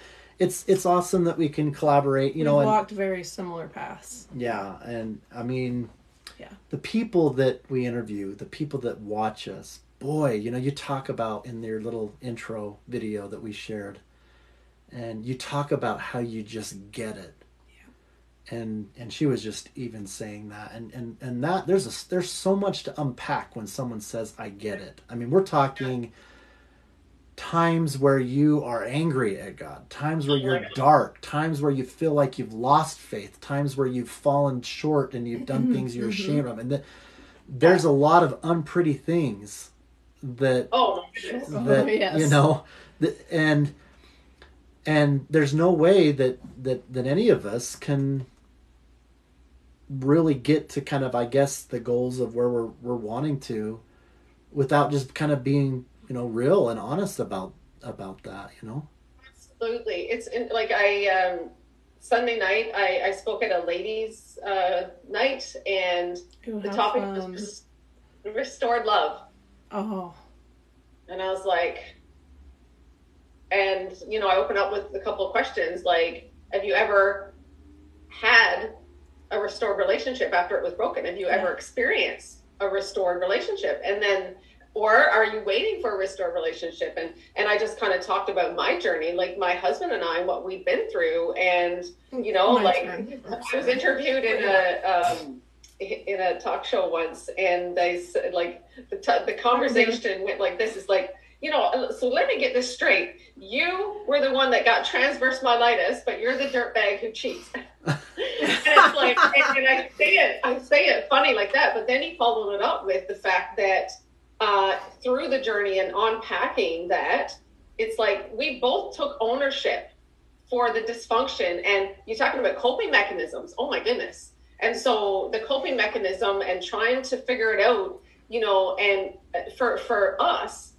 awesome that we can collaborate. We've walked very similar paths. Yeah, and I mean, yeah, the people that we interview, the people that watch us, boy, you talk about in their little intro video that we shared, and you talk about how you just get it. Yeah. And she was just even saying that, and that there's so much to unpack when someone says I get it. I mean, we're talking times where you are angry at God, times where you're dark, times where you feel like you've lost faith, times where you've fallen short and you've done things you're ashamed of, and there's a lot of unpretty things that and there's no way that any of us can really get to kind of, I guess, the goals of where we're wanting to without just kind of being, real and honest about that, Absolutely. It's like Sunday night, I spoke at a ladies' night, and the topic was restored love. Oh. And I was like, and, I opened up with a couple of questions, like, have you ever had a restored relationship after it was broken? Have you ever experienced a restored relationship? And then, or are you waiting for a restored relationship? And I just kind of talked about my journey, like my husband and I, and what we've been through. And, I was interviewed in a talk show once, and they said, like, the conversation went like this, is like, so let me get this straight. You were the one that got transverse myelitis, but you're the dirtbag who cheats. And it's like, and I say it funny like that, but then he followed it up with the fact that through the journey and unpacking that, it's like we both took ownership for the dysfunction. And you're talking about coping mechanisms. Oh my goodness. And so the coping mechanism and trying to figure it out, and for us,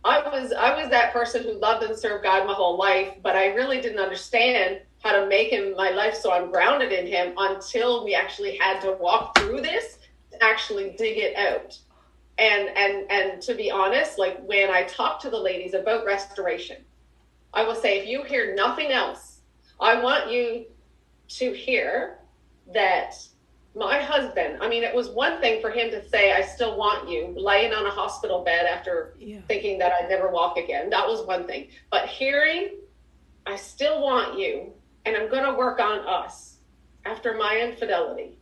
I was that person who loved and served God my whole life, but I really didn't understand how to make him my life so I'm grounded in him until we actually had to walk through this to actually dig it out. And to be honest, like when I talk to the ladies about restoration, I will say, if you hear nothing else, I want you to hear that my husband, it was one thing for him to say, I still want you, laying on a hospital bed after thinking that I'd never walk again. That was one thing. But hearing, I still want you, and I'm going to work on us after my infidelity.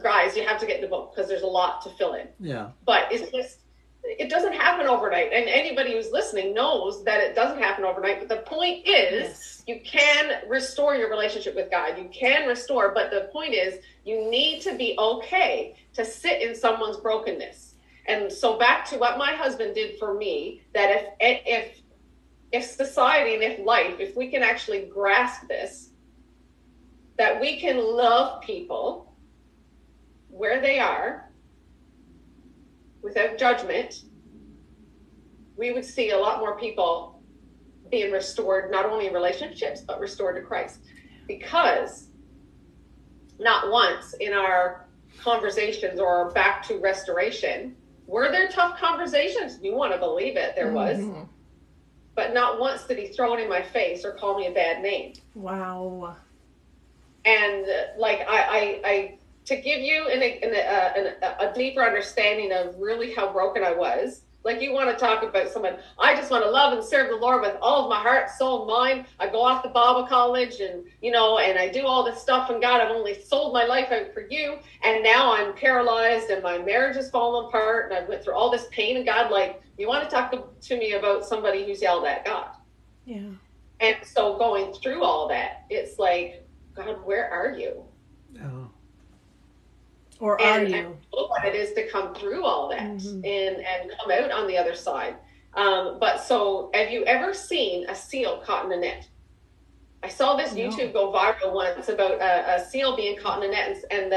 Guys, you have to get the book because there's a lot to fill in. Yeah. But it doesn't happen overnight. And anybody who's listening knows that it doesn't happen overnight. But the point is, you can restore your relationship with God. You can restore. But the point is, you need to be okay to sit in someone's brokenness. And so back to what my husband did for me, that if society and if life, if we can actually grasp this, that we can love people where they are, without judgment, we would see a lot more people being restored, not only in relationships, but restored to Christ. Because not once in our conversations or back to restoration, were there tough conversations? You want to believe it, there was. But not once did he throw it in my face or call me a bad name. Wow. And like, I to give you a deeper understanding of really how broken I was. Like, you want to talk about someone, I just want to love and serve the Lord with all of my heart, soul, and mind. I go off to Bible college and, and I do all this stuff. And God, I've only sold my life out for you. And now I'm paralyzed and my marriage has fallen apart. And I went through all this pain. And God, like, you want to talk to me about somebody who's yelled at God. Yeah. And so going through all that, it's like, God, where are you? Oh. Or are you? And what it is to come through all that and come out on the other side. But so, have you ever seen a seal caught in a net? I saw this YouTube go viral once about a seal being caught in a net, and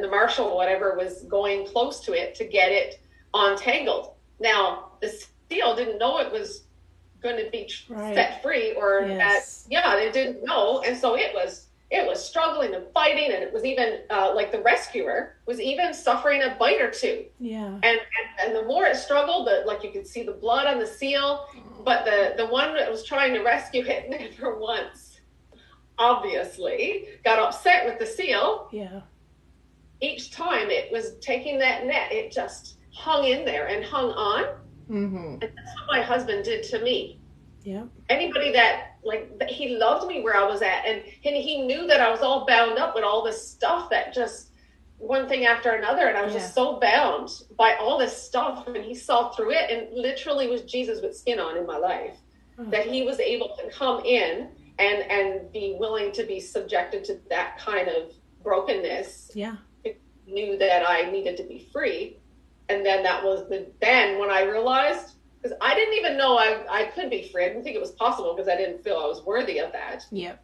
the marshal or whatever was going close to it to get it untangled. Now, the seal didn't know it was going to be set free, or it didn't know, and so it was struggling and fighting, and it was even like the rescuer was even suffering a bite or two. Yeah. And the more it struggled, like you could see the blood on the seal, but the one that was trying to rescue it never once, obviously, got upset with the seal. Yeah. Each time it was taking that net, it just hung in there and hung on. And that's what my husband did to me. Yeah. Anybody that, he loved me where I was at, and he knew that I was all bound up with all this stuff, that just one thing after another, and I was just so bound by all this stuff, and he saw through it, and literally was Jesus with skin on in my life, that he was able to come in and be willing to be subjected to that kind of brokenness. Yeah. He knew that I needed to be free, and then that was then when I realized, because I didn't even know I could be free. I didn't think it was possible because I didn't feel I was worthy of that. Yep.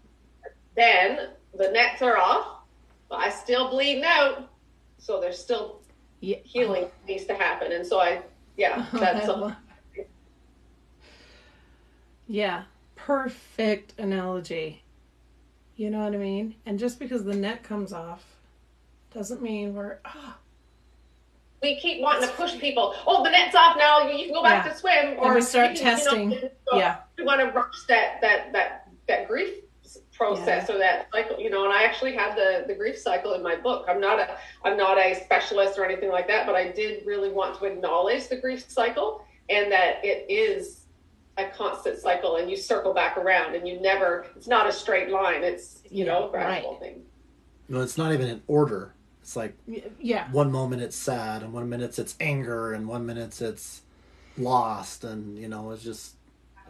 Then the nets are off, but I still bleeding out. So there's still healing needs to happen. And so I Yeah, that's yeah, perfect analogy. You know what I mean? And just because the net comes off doesn't mean we're we keep wanting to push people. Oh, the net's off now. You can go back to swim, or and we start you can, testing. We want to rush that grief process or that cycle. And I actually had the grief cycle in my book. I'm not a specialist or anything like that, but I did really want to acknowledge the grief cycle and that it is a constant cycle, and you circle back around, and it's not a straight line. It's a gradual thing. No, it's not even in order. It's like one moment it's sad, and 1 minute it's anger, and 1 minute it's lost, and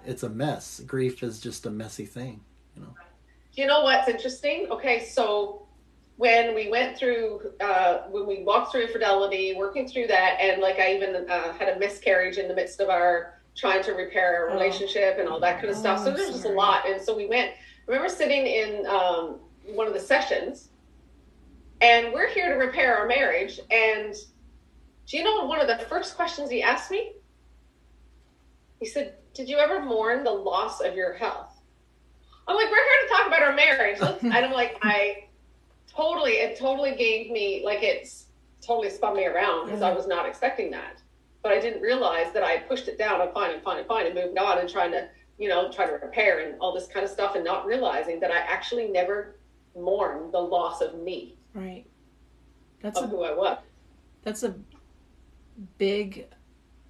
it's a mess. Grief is just a messy thing. Do you know what's interesting? Okay, so when we went through, when we walked through infidelity, working through that, and like I even had a miscarriage in the midst of our trying to repair our relationship and all that kind of stuff. So there's just a lot. And so I remember sitting in one of the sessions, and we're here to repair our marriage. And do you know one of the first questions he asked me? He said, "Did you ever mourn the loss of your health?" I'm like, "We're here to talk about our marriage." And I'm like, it totally gave me, like, it's totally spun me around because I was not expecting that. But I didn't realize that I pushed it down and fine and moved on and trying to repair and all this kind of stuff, and not realizing that I actually never mourned the loss of me. Right. Who I was. That's a big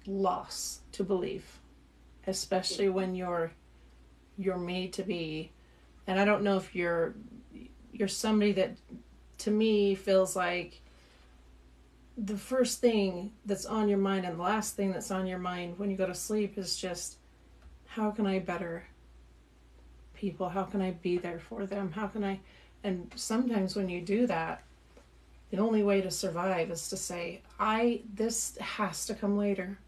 loss to believe, especially when you're made to be. And I don't know if you're somebody that, to me, feels like the first thing that's on your mind and the last thing that's on your mind when you go to sleep is just, how can I better people? How can I be there for them? How can I? And sometimes when you do that, the only way to survive is to say, this has to come later.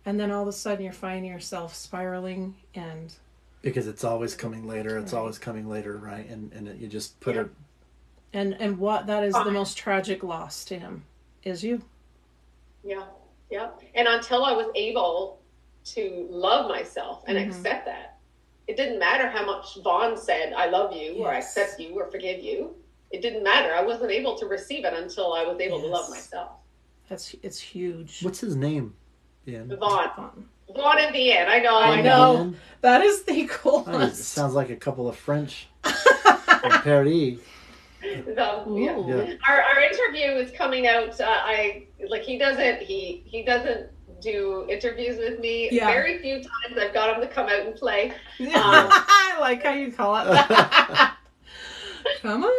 And then all of a sudden you're finding yourself spiraling, and because it's always coming later, it's always coming later, right? And you just put it. And what that is the most tragic loss to him is you. Yeah. And until I was able to love myself and accept that, it didn't matter how much Vahen said, "I love you," or "I accept you," or "forgive you." It didn't matter. I wasn't able to receive it until I was able to love myself. It's huge. What's his name? Vahen and Vahen. I know. That is the coolest. It sounds like a couple of French from Paris. Our interview is coming out. He doesn't do interviews with me. Very few times I've got him to come out and play. I like how you call it. Come on.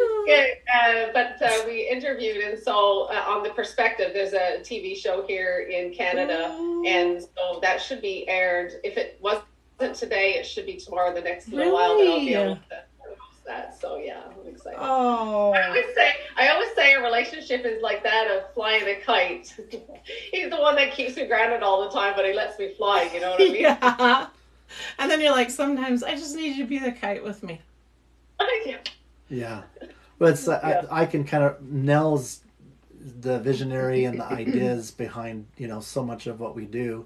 But we interviewed, and so on The Perspective, there's a TV show here in Canada, and so that should be aired. If it wasn't today, it should be tomorrow, the next little while, that I'll be able to post that. So yeah, I'm excited. Oh. I always say a relationship is like that of flying a kite. He's the one that keeps me grounded all the time, but he lets me fly, you know what I mean? Yeah. And then you're like, sometimes I just need you to be the kite with me. Yeah. But it's, I can kind of, Nell's the visionary and the ideas behind, so much of what we do.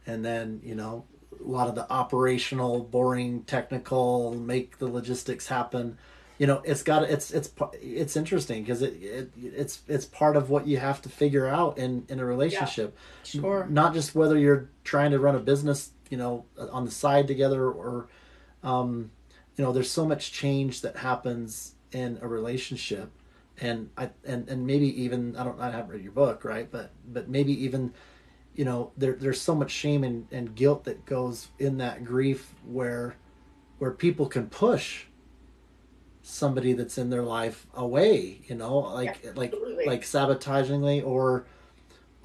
And then, a lot of the operational, boring, technical, make the logistics happen. It's interesting because it's part of what you have to figure out in a relationship. Yeah, sure. Not just whether you're trying to run a business, on the side together, or there's so much change that happens in a relationship, and maybe even I haven't read your book, right? But maybe even there's so much shame and guilt that goes in that grief where people can push somebody that's in their life away, like sabotagingly or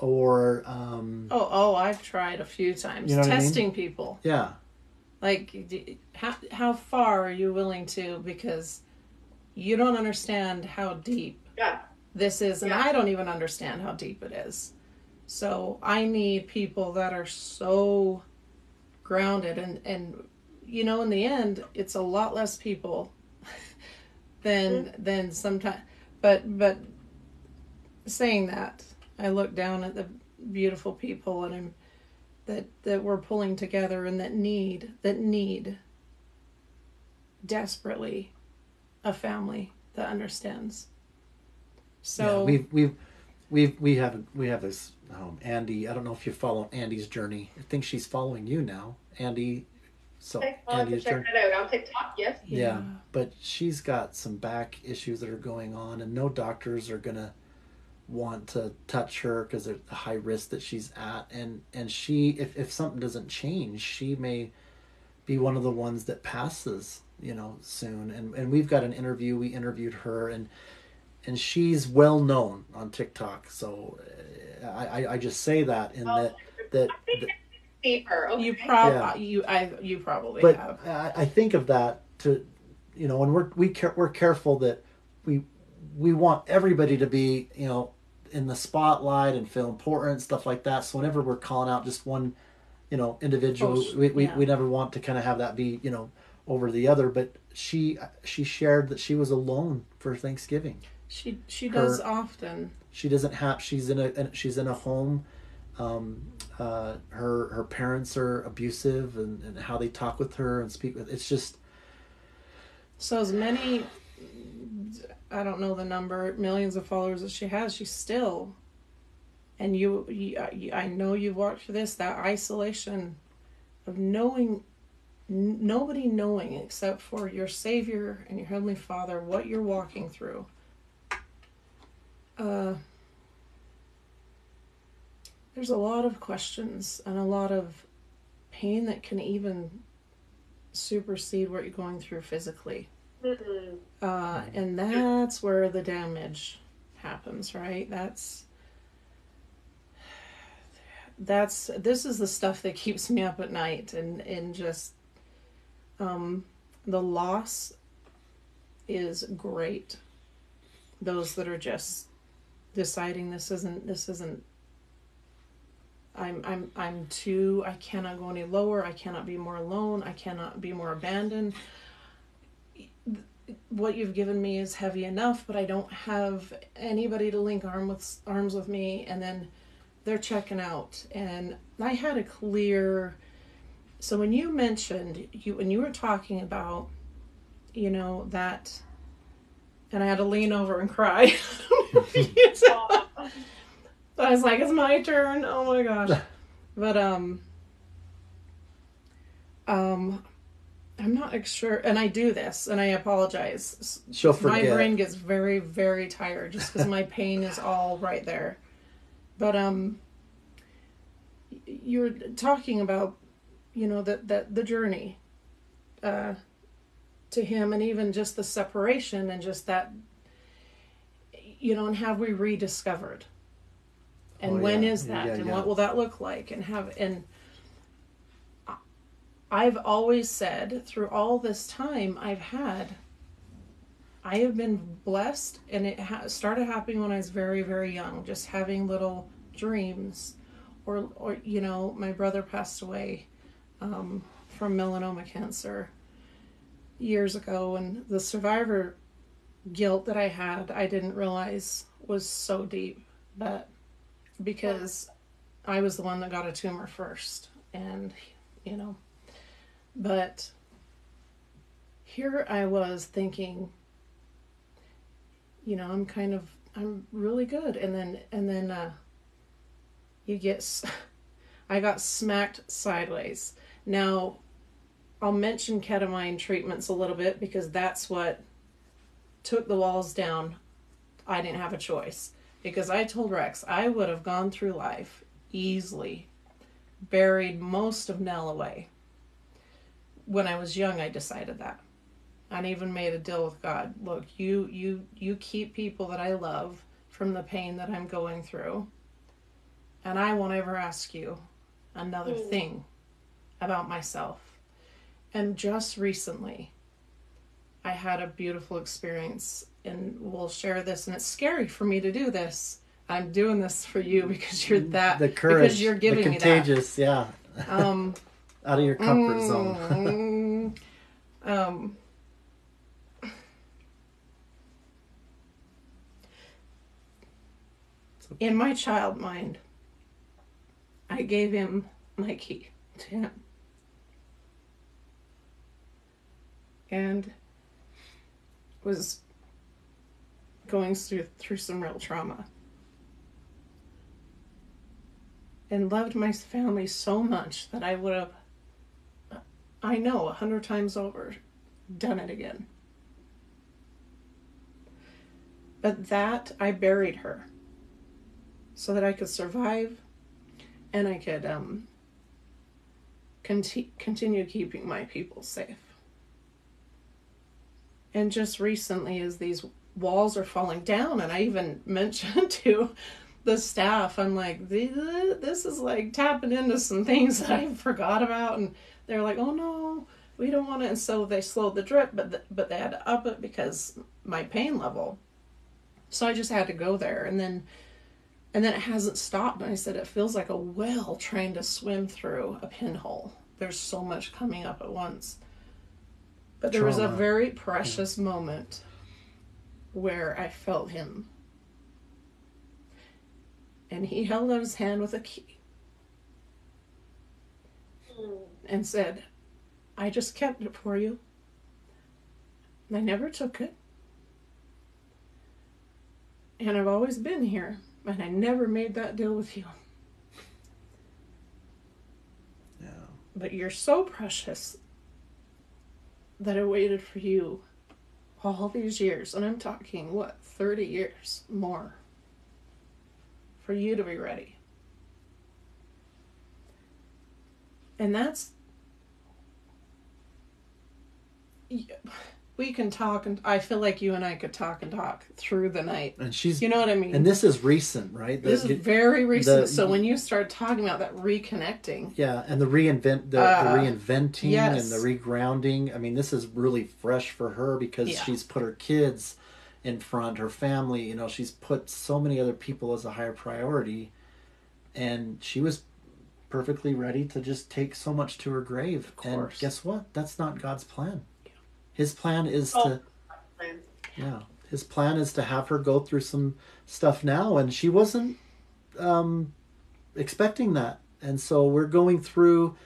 I've tried a few times testing people. Yeah. Like, how far are you willing to, because you don't understand how deep this is, and I don't even understand how deep it is. So I need people that are so grounded, and in the end, it's a lot less people than sometimes. But saying that, I look down at the beautiful people, and that we're pulling together and that need desperately a family that understands. So we have this Andy. I don't know if you follow Andy's journey. I think she's following you now, Andy. So I'll have to check that out on TikTok. Yes. Yeah, but she's got some back issues that are going on, and no doctors are gonna want to touch her because of the high risk that she's at, and she, if something doesn't change, she may be one of the ones that passes, soon. And we've got an interview. We interviewed her, and she's well known on TikTok. So I just say that in that her. Okay. You probably but have. I think of that to, and we're careful that we want everybody to be, in the spotlight and feel important, stuff like that. So whenever we're calling out just one, individual, we never want to kind of have that be, over the other. But she shared that she was alone for Thanksgiving. She does often. She doesn't have. She's in a home. Her parents are abusive, and how they talk with her and speak with. It's just. So as many, I don't know the number, millions of followers that she has, she's still, and I know you've walked through this, that isolation of nobody knowing except for your Savior and your Heavenly Father what you're walking through. There's a lot of questions and a lot of pain that can even supersede what you're going through physically. Mm-hmm. And that's where the damage happens, right? This is the stuff that keeps me up at night, and just the loss is great. Those that are just deciding this isn't I cannot go any lower, I cannot be more alone, I cannot be more abandoned. What you've given me is heavy enough, but I don't have anybody to link arms with me, and then they're checking out. And I had a clear, so when you mentioned, when you were talking about, that, and I had to lean over and cry. I was like, it's my turn. Oh my gosh. But I'm not sure, and I do this, and I apologize. She'll forget. My brain gets very, very tired just because my pain is all right there. But you're talking about, that the journey to him, and even just the separation, and just that, and have we rediscovered? And when is that? And what will that look like? And I've always said through all this time I have been blessed, and it started happening when I was very, very young, just having little dreams, or my brother passed away from melanoma cancer years ago, and the survivor guilt that I had, I didn't realize was so deep, but because I was the one that got a tumor first, and but here I was thinking, I'm really good. And then I got smacked sideways. Now, I'll mention ketamine treatments a little bit because that's what took the walls down. I didn't have a choice, because I told Rex I would have gone through life easily, buried most of Nell away. When I was young, I decided that. I even made a deal with God. Look, you keep people that I love from the pain that I'm going through, and I won't ever ask you another thing about myself. And just recently, I had a beautiful experience, and we'll share this, and it's scary for me to do this. I'm doing this for you because you're the courage, because you're giving the contagious, me that. Yeah. Out of your comfort zone. In my child mind, I gave him my key to him. And was going through some real trauma. And loved my family so much that I would have, I know, 100 times over, done it again. But that, I buried her so that I could survive and I could continue keeping my people safe. And just recently, as these walls are falling down, and I even mentioned to the staff, I'm like, this is like tapping into some things that I forgot about, and they're like, oh no, we don't want it. And so they slowed the drip, but they had to up it because my pain level. So I just had to go there, and then it hasn't stopped. And I said, it feels like a whale trying to swim through a pinhole. There's so much coming up at once. But there was a very precious moment where I felt him. And he held out his hand with a key. And said, I just kept it for you. And I never took it. And I've always been here. And I never made that deal with you. Yeah. But you're so precious that I waited for you all these years. And I'm talking, 30 years more. For you to be ready. And that's, we can talk, and I feel like you and I could talk and talk through the night. And she's, you know what I mean? And this is recent, right? This is very recent. So when you start talking about that reconnecting. Yeah, and the reinventing yes. and the regrounding. I mean, this is really fresh for her because she's put her kids in front, her family, you know, she's put so many other people as a higher priority, and she was perfectly ready to just take so much to her grave. Of course. And guess what? That's not God's plan. Yeah. His plan is his plan is to have her go through some stuff now, and she wasn't expecting that. And so we're going through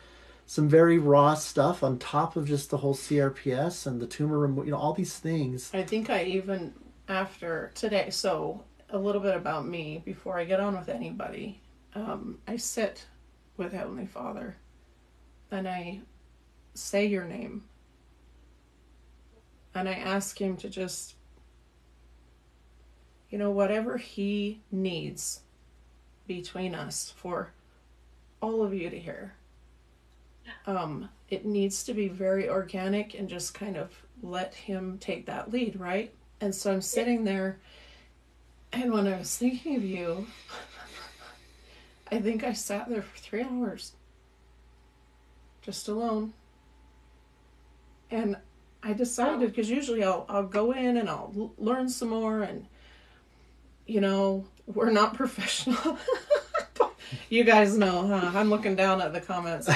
some very raw stuff on top of just the whole CRPS and the tumor removal, you know, all these things. I think I even, after today, so a little bit about me before I get on with anybody. I sit with Heavenly Father and I say your name and I ask him to just, you know, whatever he needs between us for all of you to hear. It needs to be very organic and just kind of let him take that lead, right? And so I'm sitting there, and when I was thinking of you, I think I sat there for 3 hours, just alone. And I decided, because usually I'll go in and I'll learn some more, and, you know, we're not professional. You guys know, huh? I'm looking down at the comments.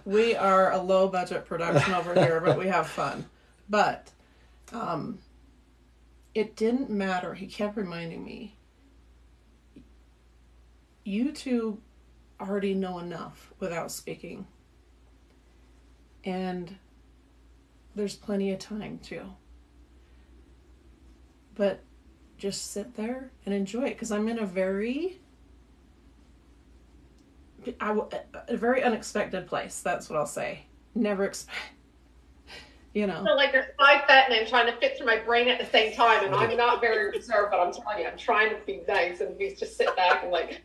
We are a low budget production over here, but we have fun. But it didn't matter. He kept reminding me, you two already know enough without speaking. And there's plenty of time too. But just sit there and enjoy it, because I'm in a very unexpected place. That's what I'll say. Never expect, you know. So like there's 5 fat men trying to fit through my brain at the same time, and I'm not very reserved, but I'm telling you, I'm trying to be nice and just sit back and like,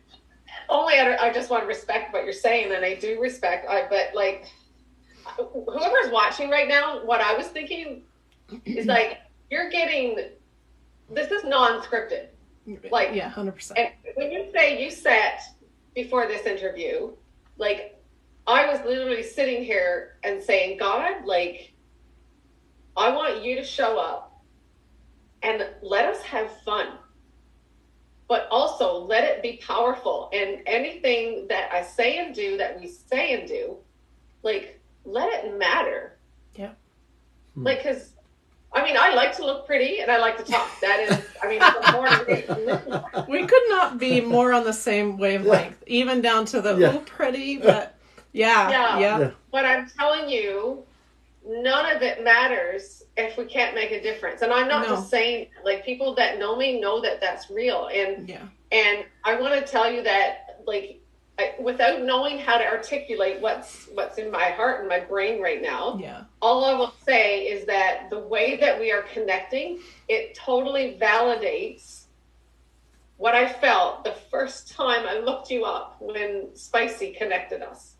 only I just want to respect what you're saying, and I do respect. But like, whoever's watching right now, what I was thinking is like, you're getting, this is non-scripted. Like, yeah, 100%. And when you say you sat before this interview, like, I was literally sitting here and saying, God, like, I want you to show up and let us have fun, but also let it be powerful. And anything that I say and do, that we say and do, like, let it matter. Yeah. Like, because, I mean, I like to look pretty and I like to talk. That is, I mean, we could not be more on the same wavelength, even down to the pretty, but Yeah. Yeah. But I'm telling you, none of it matters if we can't make a difference. And I'm not just saying, like, people that know me know that that's real. And I want to tell you that, like, without knowing how to articulate what's in my heart and my brain right now, all I will say is that the way that we are connecting, it totally validates what I felt the first time I looked you up when Spicy connected us,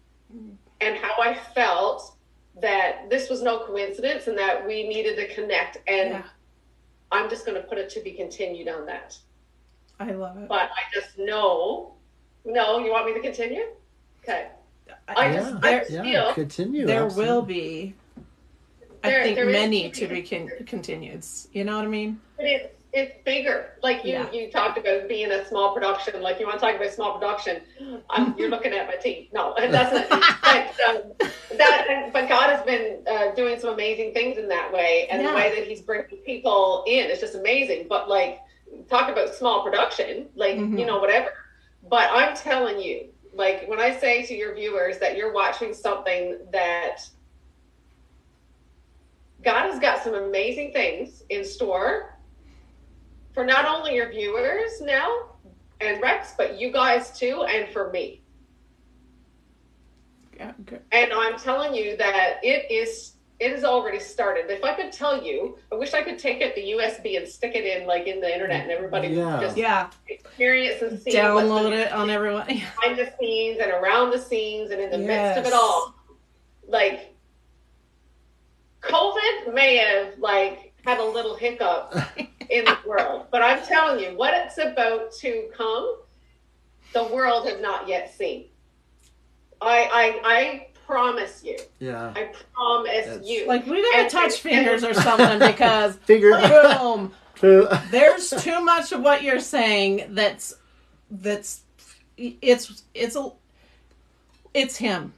and how I felt that this was no coincidence and that we needed to connect. And I'm just going to put it to be continued on that. I love it. But I just know. No, you want me to continue? Okay. I just feel continue. There absolutely. will be, I think, many to be continued. You know what I mean? It's bigger. Like you talked about being a small production. Like, you want to talk about small production? You're looking at my teeth. No, that's not. But God has been doing some amazing things in that way, and the way that He's bringing people in is just amazing. But, like, talk about small production, like, you know, whatever. But I'm telling you, like, when I say to your viewers that you're watching something that God has got some amazing things in store for not only your viewers now and Rex, but you guys too, and for me. Yeah, good. And I'm telling you that it has already started. If I could tell you, I wish I could take it, the USB, and stick it in, like, in the internet, and everybody just experience and see. Download it on everyone. Behind the scenes and around the scenes and in the midst of it all. Like, COVID may have, like, had a little hiccup in the world, but I'm telling you, what it's about to come, the world has not yet seen. I promise you. Yeah. I promise you. Like, we gotta touch fingers or something, because boom, there's too much of what you're saying that's it's him.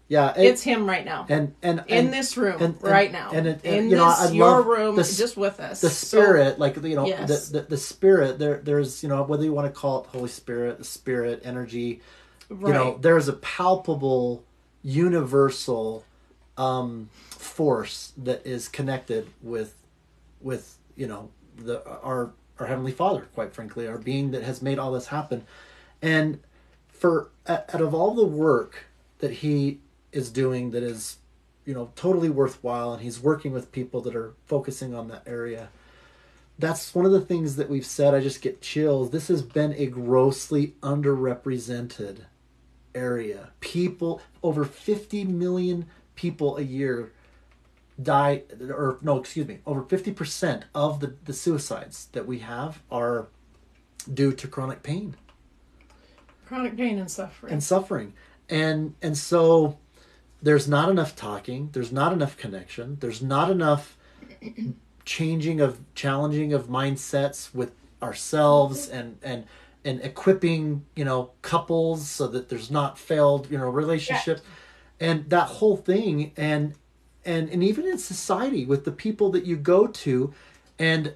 Yeah, it's him right now, and in this room right now, and in you know, this your room, just with us. The spirit, like, you know, the spirit. There's, you know, whether you want to call it Holy Spirit, the spirit, energy. Right. You know, there's a palpable, universal force that is connected with you know, our Heavenly Father. Quite frankly, our being that has made all this happen, and out of all the work that He is doing, that is, you know, totally worthwhile, and He's working with people that are focusing on that area. That's one of the things that we've said. I just get chills. This has been a grossly underrepresented area. People, over 50 million people a year die, or no, excuse me, over 50% of the suicides that we have are due to chronic pain. Chronic pain and suffering. And so there's not enough talking, there's not enough connection, there's not enough challenging of mindsets with ourselves, and equipping, you know, couples so that there's not failed, you know, relationships, and that whole thing, and even in society with the people that you go to. And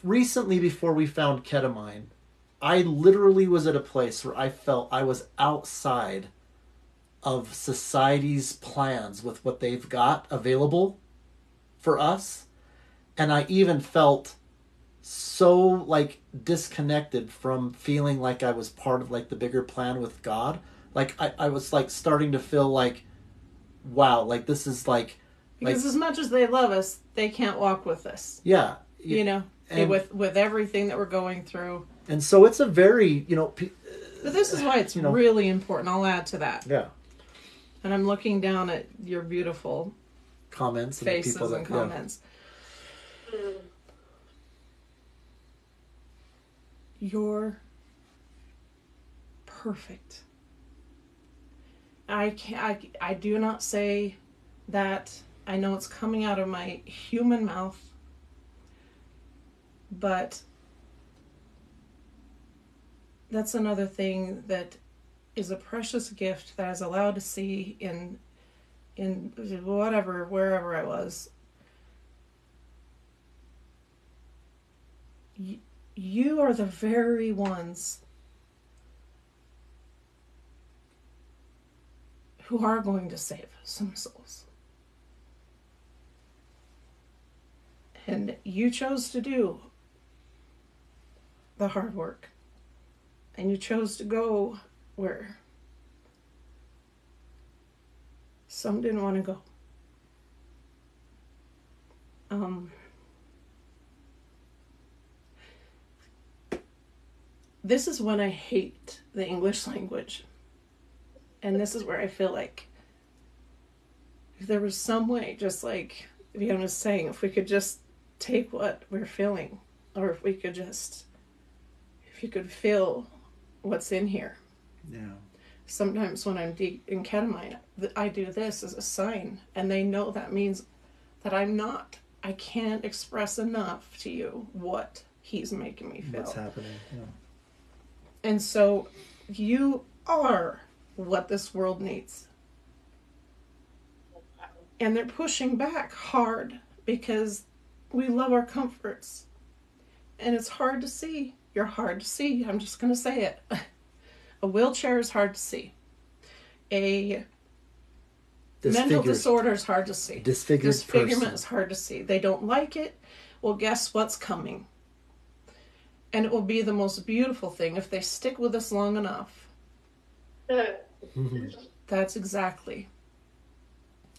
recently, before we found ketamine, I literally was at a place where I felt I was outside of society's plans with what they've got available for us. And I even felt so, like, disconnected from feeling like I was part of, like, the bigger plan with God. Like, I was, like, starting to feel like, wow, like, this is like... Because as much as they love us, they can't walk with us. Yeah. You know, and with everything that we're going through. And so it's a very, you know... But this is why it's really important. I'll add to that. Yeah. And I'm looking down at your beautiful comments faces and comments. Yeah. You're perfect. I do not say that. I know it's coming out of my human mouth, but that's another thing that is a precious gift that I was allowed to see in wherever I was. You are the very ones who are going to save some souls. And you chose to do the hard work. And you chose to go where some didn't want to go. This is when I hate the English language. And this is where I feel like if there was some way, just like Vahen was saying, if we could just take what we're feeling, or if we could just, if you could feel what's in here. Yeah. Sometimes when I'm deep in ketamine, I do this as a sign, and they know that means that I can't express enough to you what he's making me feel. What's happening, yeah. And so you are what this world needs. And they're pushing back hard because we love our comforts. And it's hard to see. You're hard to see. I'm just going to say it. A wheelchair is hard to see. A mental disorder is hard to see. Disfigurement is hard to see. They don't like it. Well, guess what's coming? And it will be the most beautiful thing if they stick with us long enough. That's exactly.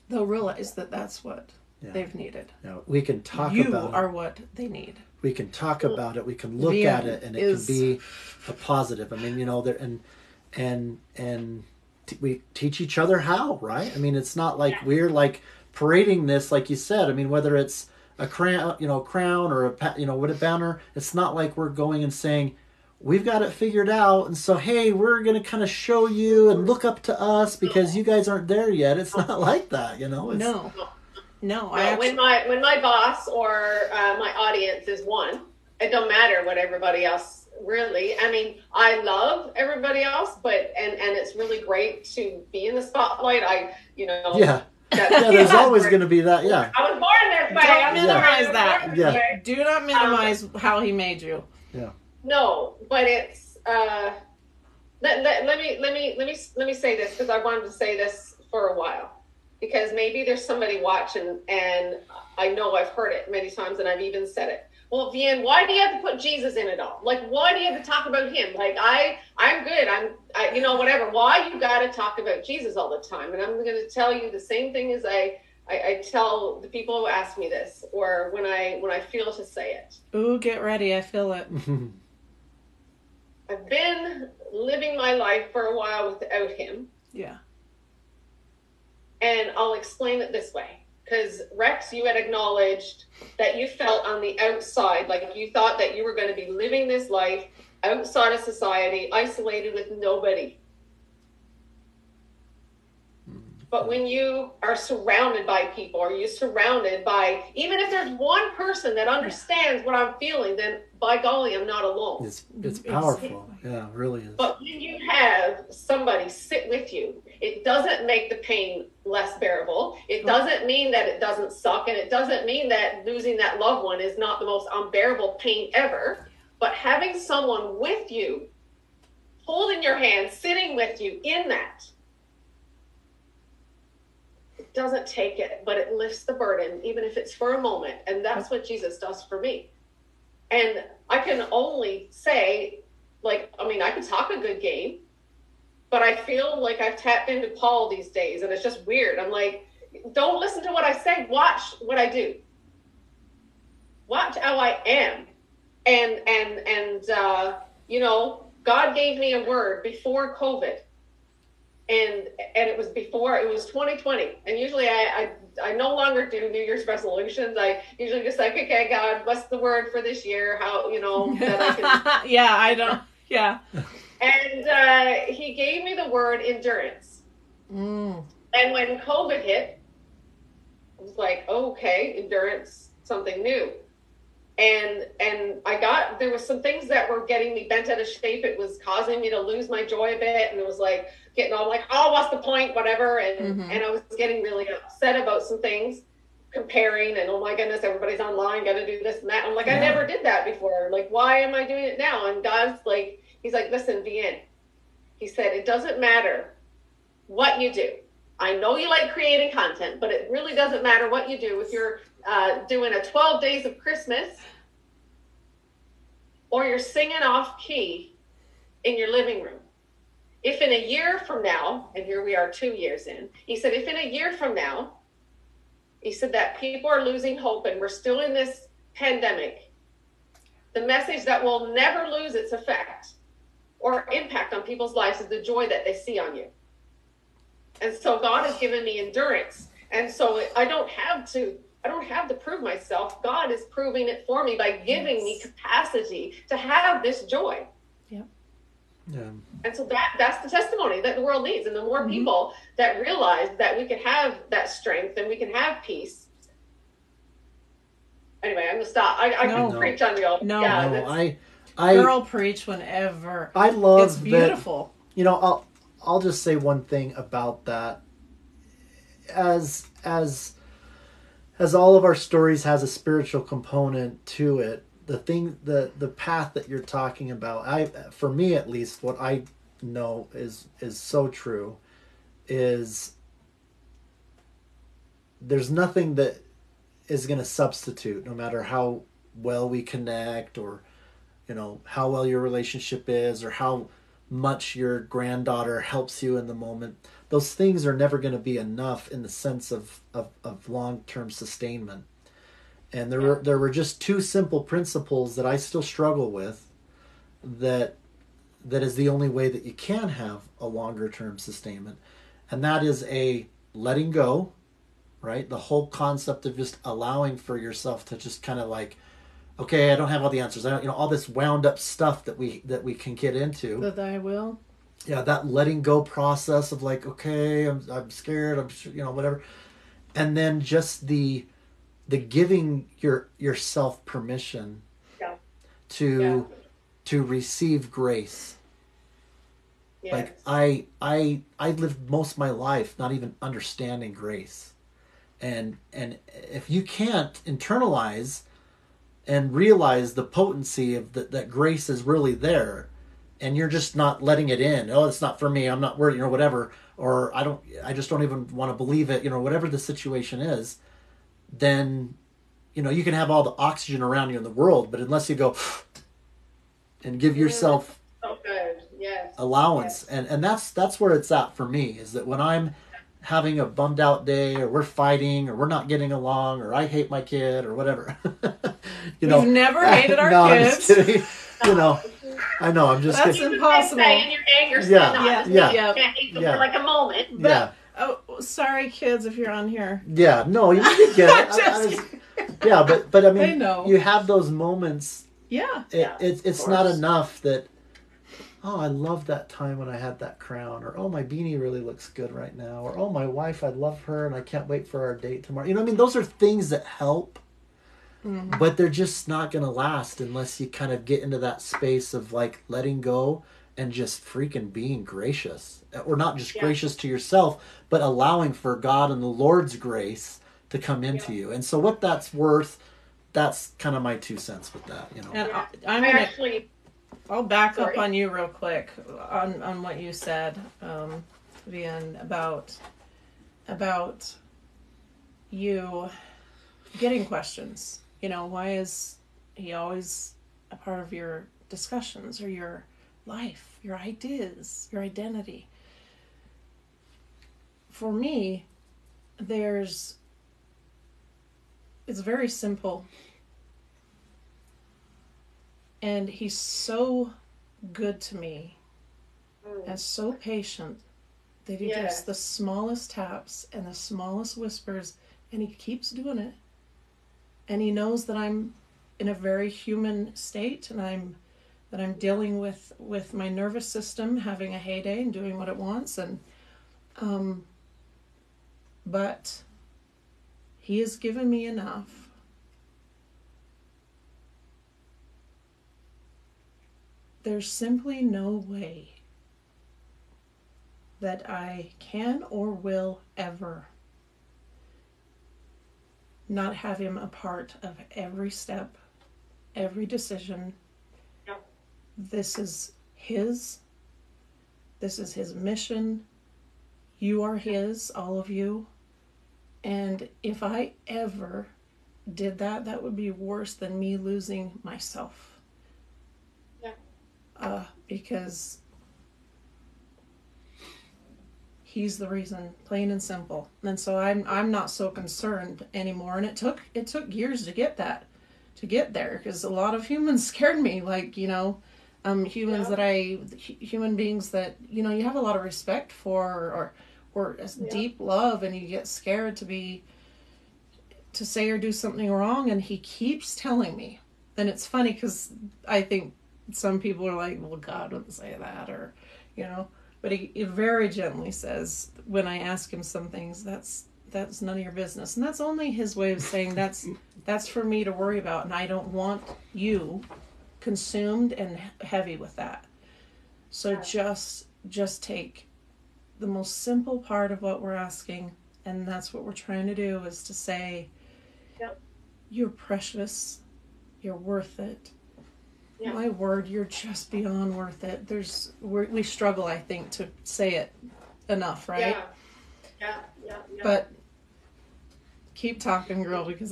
They'll realize that that's what they've needed. Now, we can talk about it. You are what they need. We can talk about it. We can look at it, and it can be a positive. I mean, there we teach each other how, right? I mean, it's not like we're like parading this, like you said. I mean, whether it's a crown, or a banner, it's not like we're going and saying, we've got it figured out, and so, hey, we're going to kind of show you and look up to us because you guys aren't there yet. It's not like that, It's, No. When my boss or my audience is one, it don't matter what everybody else really. I mean, I love everybody else, but and it's really great to be in the spotlight. There's always going to be that. Yeah, I was born this way. Don't minimize that. Yeah, do not minimize how he made you. Yeah. No, but it's let me say this, because I wanted to say this for a while. Because maybe there's somebody watching, and I know I've heard it many times, and I've even said it. Well, Vahen, why do you have to put Jesus in it all? Like, why do you have to talk about him? Like, I'm good. Whatever. Why you got to talk about Jesus all the time? And I'm going to tell you the same thing as I tell the people who ask me this, or when I feel to say it. Ooh, get ready. I feel it. I've been living my life for a while without him. Yeah. And I'll explain it this way. Because, Rex, you had acknowledged that you felt on the outside, like you thought that you were going to be living this life outside of society, isolated with nobody. But when you are surrounded by people, or you're surrounded by, even if there's one person that understands what I'm feeling, then by golly, I'm not alone. It's powerful. Yeah, it really is. But when you have somebody sit with you, it doesn't make the pain less bearable. It doesn't mean that it doesn't suck, and it doesn't mean that losing that loved one is not the most unbearable pain ever. But having someone with you, holding your hand, sitting with you in that, it doesn't take it, but it lifts the burden, even if it's for a moment. And that's what Jesus does for me. And I can only say, I can talk a good game, but I feel like I've tapped into Paul these days, and it's just weird. I'm like, don't listen to what I say. Watch what I do. Watch how I am. And God gave me a word before COVID. And it was 2020. And usually I no longer do New Year's resolutions. I usually just like, okay, God, what's the word for this year? How, that I can. Yeah, I don't. Yeah. And he gave me the word endurance. Mm. And when COVID hit, I was like, oh, okay, endurance, something new. And there was some things that were getting me bent out of shape. It was causing me to lose my joy a bit. And it was like getting all like, oh, what's the point? Whatever. And I was getting really upset about some things, comparing, and oh my goodness, everybody's online, got to do this and that. I'm like, I never did that before. Like, why am I doing it now? And God's like, he's like, listen, Vahen. He said, it doesn't matter what you do. I know you like creating content, but it really doesn't matter what you do. If you're doing a 12 days of Christmas, or you're singing off key in your living room. If in a year from now, and here we are 2 years in, he said, if in a year from now, he said that people are losing hope and we're still in this pandemic, the message that will never lose its effect or impact on people's lives is the joy that they see on you. And so God has given me endurance. And so I don't have to prove myself. God is proving it for me by giving me capacity to have this joy. Yeah. Yeah. And so that's the testimony that the world needs. And the more people that realize that we can have that strength and we can have peace. Anyway, I'm gonna stop. I can preach on you all. No, yeah, I girl, preach whenever. I love it's beautiful. That, you know, I'll just say one thing about that. As all of our stories has a spiritual component to it, the path that you're talking about, for me at least, what I know is so true, is there's nothing that is going to substitute, no matter how well we connect, or how well your relationship is, or how much your granddaughter helps you in the moment. Those things are never going to be enough in the sense of long-term sustainment. And there were just two simple principles that I still struggle with, that is the only way that you can have a longer-term sustainment. And that is a letting go, right? The whole concept of just allowing for yourself to just kind of like, okay, I don't have all the answers. I don't, all this wound up stuff that we can get into. That I will. Yeah, that letting go process of like, okay, I'm scared, whatever. And then just the giving yourself permission to receive grace. Yes. Like I lived most of my life not even understanding grace. And if you can't internalize and realize the potency of that grace is really there, and you're just not letting it in. Oh, it's not for me. I'm not worthy, whatever. Or I just don't even want to believe it, whatever the situation is, then, you can have all the oxygen around you in the world, but unless you go and give yourself allowance. Yes. And that's where it's at for me, is that when I'm having a bummed out day, or we're fighting, or we're not getting along, or I hate my kid, or whatever. We've never hated our kids. I'm just kidding. I know. I'm just That's kidding. impossible. In your anger, yeah. You can't hate them for like a moment. But, oh, sorry, kids, if you're on here. Yeah, no, you get it. But I mean, you have those moments. Yeah. It's not enough that, oh, I love that time when I had that crown, or oh, my beanie really looks good right now, or oh, my wife, I love her and I can't wait for our date tomorrow. Those are things that help, but they're just not going to last unless you kind of get into that space of like letting go and just freaking being gracious, or not just gracious to yourself, but allowing for God and the Lord's grace to come into you. And so what that's worth, that's kind of my 2 cents with that, And I'll back up on you real quick on what you said, Vahen, about you getting questions. Why is he always a part of your discussions, or your life, your ideas, your identity? For me, it's very simple. And he's so good to me and so patient that he does the smallest taps and the smallest whispers, and he keeps doing it. And he knows that I'm in a very human state, and I'm dealing with my nervous system having a heyday and doing what it wants, and but he has given me enough there's simply no way that I can or will ever not have him a part of every step, every decision. Yep. This is his mission. You are his, all of you. And if I ever did that, that would be worse than me losing myself. Yeah. Because he's the reason, plain and simple. And so I'm not so concerned anymore. And it took years to get there, because a lot of humans scared me. Like, you know, human beings that, you know, you have a lot of respect for, or deep love, and you get scared to say or do something wrong. And he keeps telling me, and it's funny because I think some people are like, well, God wouldn't say that, or, you know, but he very gently says, when I ask him some things, that's none of your business. And that's only his way of saying that's for me to worry about, and I don't want you consumed and heavy with that. So just take the most simple part of what we're asking, and that's what we're trying to do, is to say, you're precious, you're worth it. Yeah. My word, you're just beyond worth it. We struggle, I think, to say it enough, right? Yeah. But keep talking, girl, because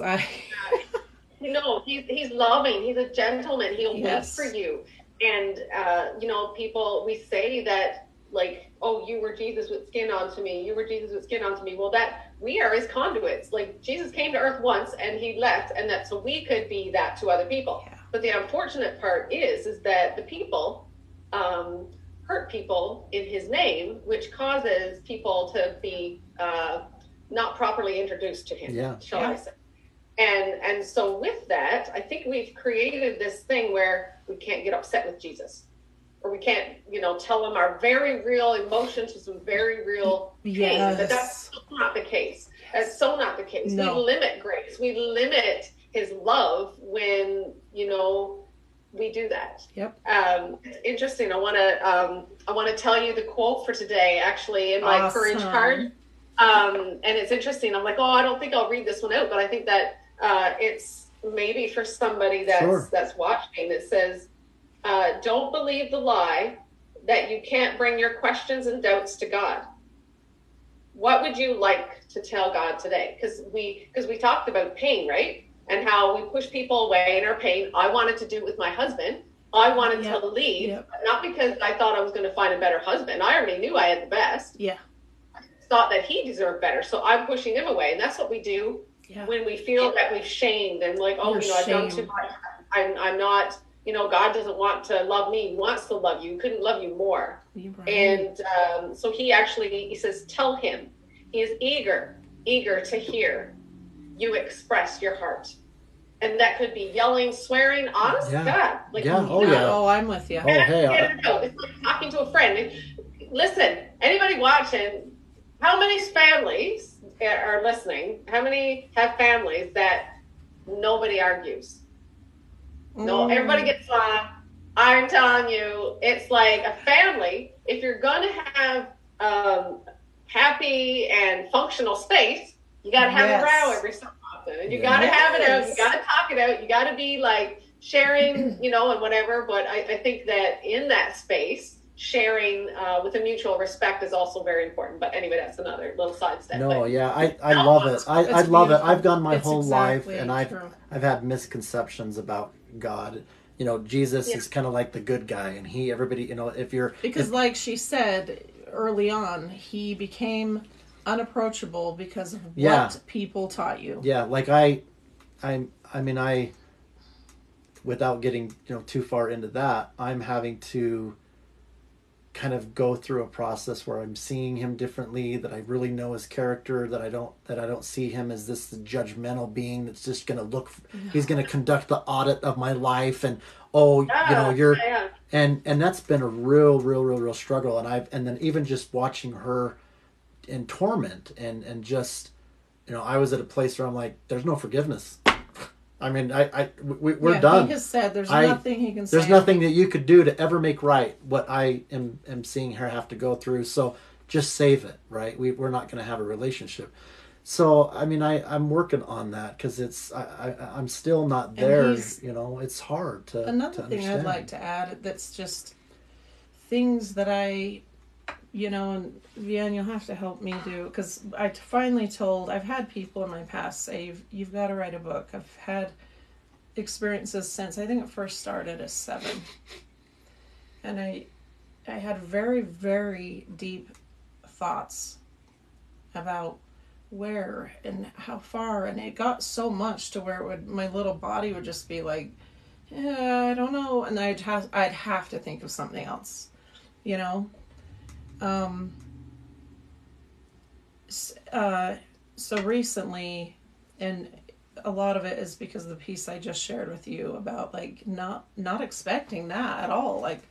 You know, he's loving. He's a gentleman. He'll wait for you. And, you know, we say that, like, oh, you were Jesus with skin onto me. You were Jesus with skin onto me. Well, that we are his conduits. Like, Jesus came to earth once and he left, and that so we could be that to other people. Yeah. But the unfortunate part is that the people hurt people in his name, which causes people to be not properly introduced to him, shall I say. And so with that, I think we've created this thing where we can't get upset with Jesus, or we can't, you know, tell him our very real emotions with some very real pain. But that's not the case. That's so not the case. No. We limit grace. We limit his love when, you know, we do that. Yep. It's interesting. I want to tell you the quote for today, actually, in my courage card. And it's interesting. I'm like, I don't think I'll read this one out, but I think that it's maybe for somebody that's watching. It says, don't believe the lie that you can't bring your questions and doubts to God. What would you like to tell God today? Because we talked about pain, right? And how we push people away in our pain. I wanted to do it with my husband. I wanted to leave, not because I thought I was going to find a better husband. I already knew I had the best. Yeah. Thought that he deserved better, so I'm pushing him away. And that's what we do when we feel that we've shamed and like, I've done too much. I'm not, you know, God doesn't want to love me. He wants to love you. He couldn't love you more. Right. And so he says, tell him. He is eager to hear you express your heart. And that could be yelling, swearing, honest to God. Like, Oh, I'm with you. It's like talking to a friend. Listen, anybody watching, how many families are listening? How many have families that nobody argues? No, everybody gets along. I'm telling you, it's like a family. If you're going to have happy and functional space, you got to have a row every so often. And you got to have it out. You got to talk it out. You got to be like sharing, you know, and whatever. But I think that in that space, sharing with a mutual respect is also very important. But anyway, that's another little sidestep. No, I love it. I love it. I've gone my whole life, and I've had misconceptions about God. You know, Jesus is kind of like the good guy, and everybody, you know, because like she said early on, he became unapproachable because of what people taught you. Yeah, like I mean, without getting, you know, too far into that, I'm having to kind of go through a process where I'm seeing him differently, that I really know his character, that I don't see him as this judgmental being that's just going to look, he's going to conduct the audit of my life, and and that's been a real struggle. And then even just watching her in torment and just, you know, I was at a place where I'm like, there's no forgiveness. I mean, we're done. He has said there's nothing he can say. There's nothing that you could do to ever make right what I am seeing her have to go through. So just save it, right? We're not going to have a relationship. So, I mean, I'm working on that because I'm still not there. You know, it's hard to Another thing understand. I'd like to add that's just things that I you know, and Vahen, you'll have to help me do, because I finally told, I've had people in my past say, you've got to write a book. I've had experiences since, I think it first started as 7. And I had very, very deep thoughts about where and how far, and it got so much to where it would, my little body would just be like, yeah, I don't know, and I'd have to think of something else, you know. So recently, and a lot of it is because of the piece I just shared with you about like not expecting that at all, like,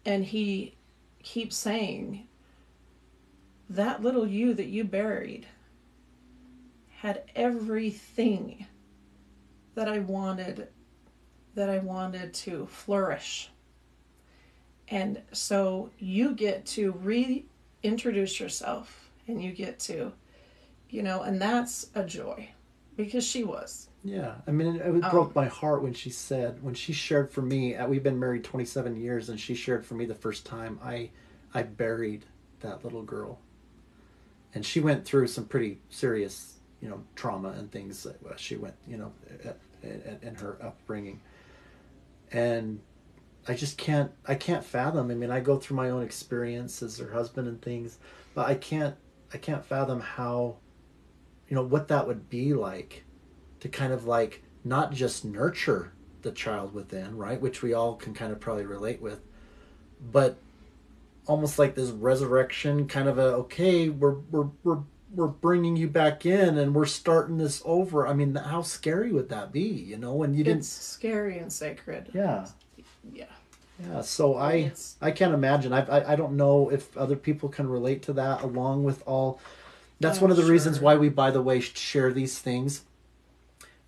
and he keeps saying that little you that you buried had everything that I wanted to flourish. And so you get to reintroduce yourself, and you get to, you know, and that's a joy, because she was. Yeah, I mean, it broke my heart when she shared for me, we've been married 27 years, and she shared for me the first time I buried that little girl. And she went through some pretty serious, you know, trauma and things that she went, you know, in her upbringing. And I can't fathom. I mean, I go through my own experience as her husband and things, but I can't fathom how, you know, what that would be like to kind of like not just nurture the child within, right, which we all can kind of probably relate with, but almost like this resurrection kind of okay, we're bringing you back in and we're starting this over. I mean, how scary would that be, you know, when you didn't... It's scary and sacred. Yeah. Yeah. Yeah, so I can't imagine. I don't know if other people can relate to that, along with all... That's one of the reasons why we, by the way, share these things,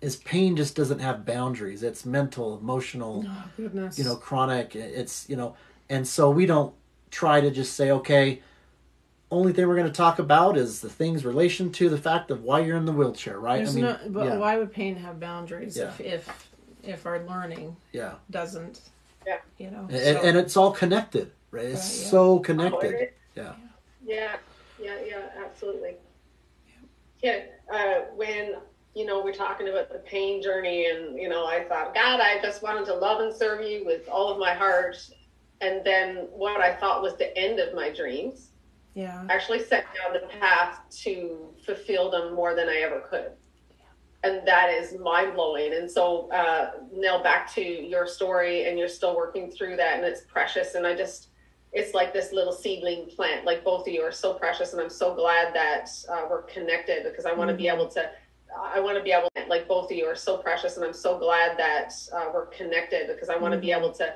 is pain just doesn't have boundaries. It's mental, emotional, you know, chronic. It's, you know, and so we don't try to just say, okay, only thing we're going to talk about is the things relation to the fact of why you're in the wheelchair, right? There's why would pain have boundaries if our learning doesn't, you know? And it's all connected, right? It's so connected. Yeah, absolutely. Yeah, when, you know, we're talking about the pain journey, and, you know, I thought, God, I just wanted to love and serve you with all of my heart. And then what I thought was the end of my dreams actually set down the path to fulfill them more than I ever could. And that is mind-blowing. And so, Nell, back to your story, and you're still working through that, and it's precious. And it's like this little seedling plant, like both of you are so precious. And I'm so glad that we're connected, because I want to be able to, like both of you are so precious. And I'm so glad that we're connected, because I want to be able to,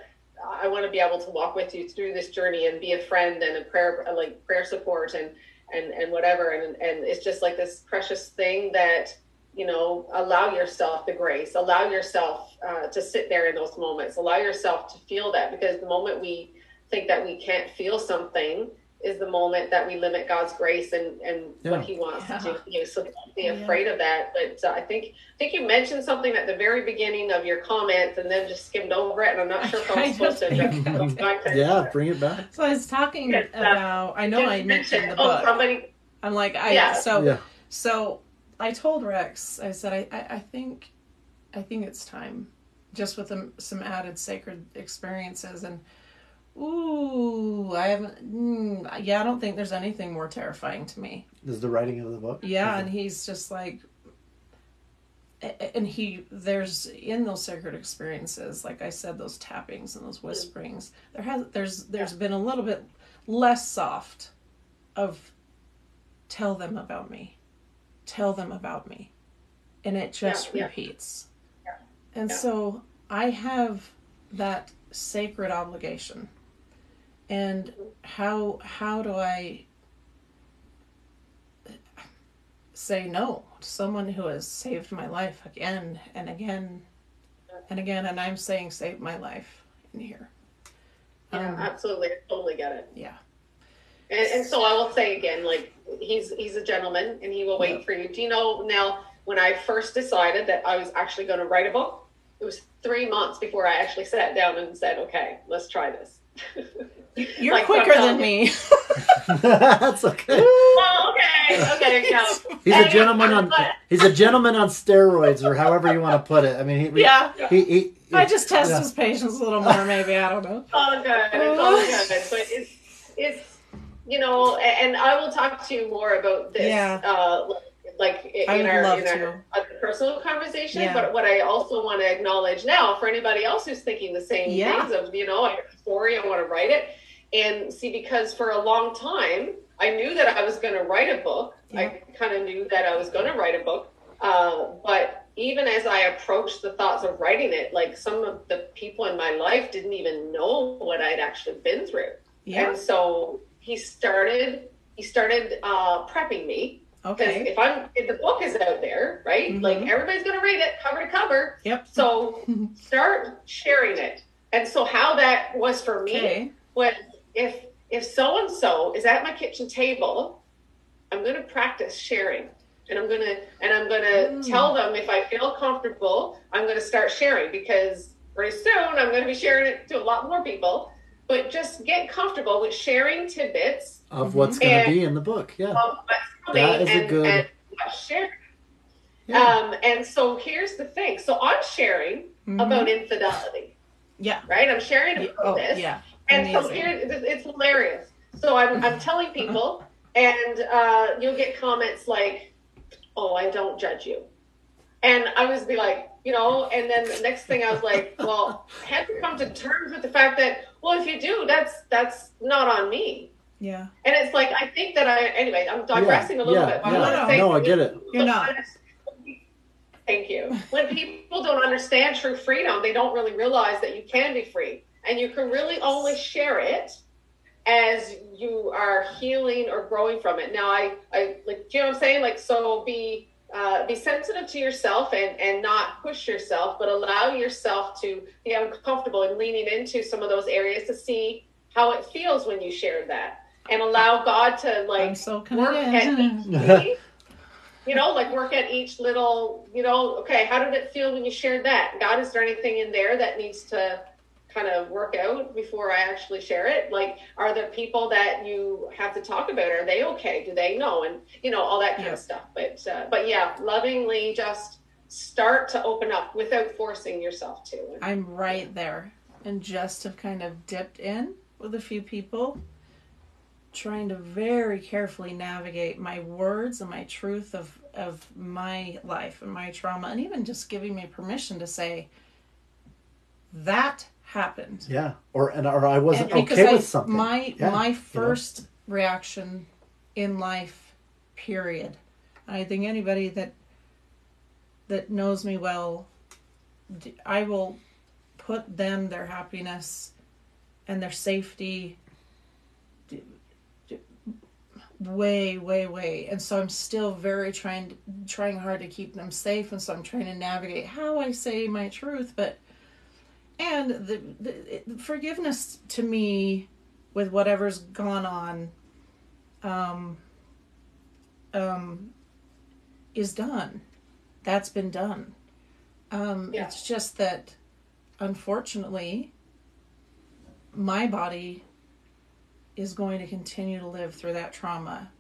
walk with you through this journey and be a friend and a prayer support and whatever. And it's just like this precious thing that, you know, allow yourself the grace, allow yourself to sit there in those moments, allow yourself to feel that, because the moment we think that we can't feel something is the moment that we limit God's grace and what he wants to do. So don't be afraid of that. But I think you mentioned something at the very beginning of your comments and then just skimmed over it. And I'm not sure if I'm supposed to address it. Yeah, bring it back. So I was talking about, I know I mentioned the book. I'm like, So I told Rex, I said, I think it's time, just with some added sacred experiences. And I don't think there's anything more terrifying to me. Is the writing of the book? Yeah, and he's just like, and there's in those sacred experiences, like I said, those tappings and those whisperings, there's been a little bit less soft of tell them about me, and it just repeats. And so I have that sacred obligation. And how do I say no to someone who has saved my life again and again and again? And I'm saying save my life in here. Absolutely. I totally get it. Yeah. And so I will say again, like, he's a gentleman and he will wait for you. Do you know, now, when I first decided that I was actually going to write a book, it was 3 months before I actually sat down and said, okay, let's try this. You're Like, quicker than me. That's okay. Oh, okay, no. He's a gentleman on steroids, or however you want to put it. I mean, I just test his patience a little more, maybe. I don't know. All good. It's all good. But it's you know, and I will talk to you more about this. Yeah. Like in our personal conversation. Yeah. But what I also want to acknowledge now for anybody else who's thinking the same things of, you know, I have a story, I want to write it. And see, because for a long time, I knew that I was going to write a book. Yeah. I kind of knew that I was going to write a book. But even as I approached the thoughts of writing it, like some of the people in my life didn't even know what I'd actually been through. Yeah. And so he started prepping me. Okay. Because if the book is out there, right? Mm-hmm. Like everybody's going to read it cover to cover. Yep. So start sharing it. And so how that was for me was if so-and-so is at my kitchen table, I'm going to practice sharing. And I'm going to tell them if I feel comfortable, I'm going to start sharing, because pretty soon I'm going to be sharing it to a lot more people. But just get comfortable with sharing tidbits of what's going to be in the book. Yeah. That is a good. And sharing. Yeah. And so here's the thing. So I'm sharing about infidelity. Yeah. Right? I'm sharing about this. Yeah. And amazing. So here, it's hilarious. So I'm telling people, and you'll get comments like, "Oh, I don't judge you," and I was be like, you know, and then the next thing I was like, well, I had to come to terms with the fact that, well, if you do, that's not on me. Yeah. And it's like, I think that anyway, I'm digressing a little bit. But I get it. You're not. Thank you. When people don't understand true freedom, they don't really realize that you can be free. And you can really only share it as you are healing or growing from it. Now, I like, do you know what I'm saying? Like, so be sensitive to yourself and not push yourself, but allow yourself to be uncomfortable and leaning into some of those areas to see how it feels when you share that, and allow God to work at each, you know, like work at each little, you know, okay, how did it feel when you shared that? God, is there anything in there that needs to kind of work out before I actually share it? Like, are there people that you have to talk about? Are they okay? Do they know? And, you know, all that kind of stuff. But yeah, lovingly just start to open up without forcing yourself to. I'm right there, and just have kind of dipped in with a few people, trying to very carefully navigate my words and my truth of my life and my trauma, and even just giving me permission to say that happened. Yeah. Or I wasn't okay with something. My first reaction in life, period. I think anybody that knows me well, I will put them, their happiness and their safety way. And so I'm still very trying hard to keep them safe. And so I'm trying to navigate how I say my truth, and the forgiveness to me with whatever's gone on, is done. That's been done. It's just that, unfortunately, my body is going to continue to live through that trauma.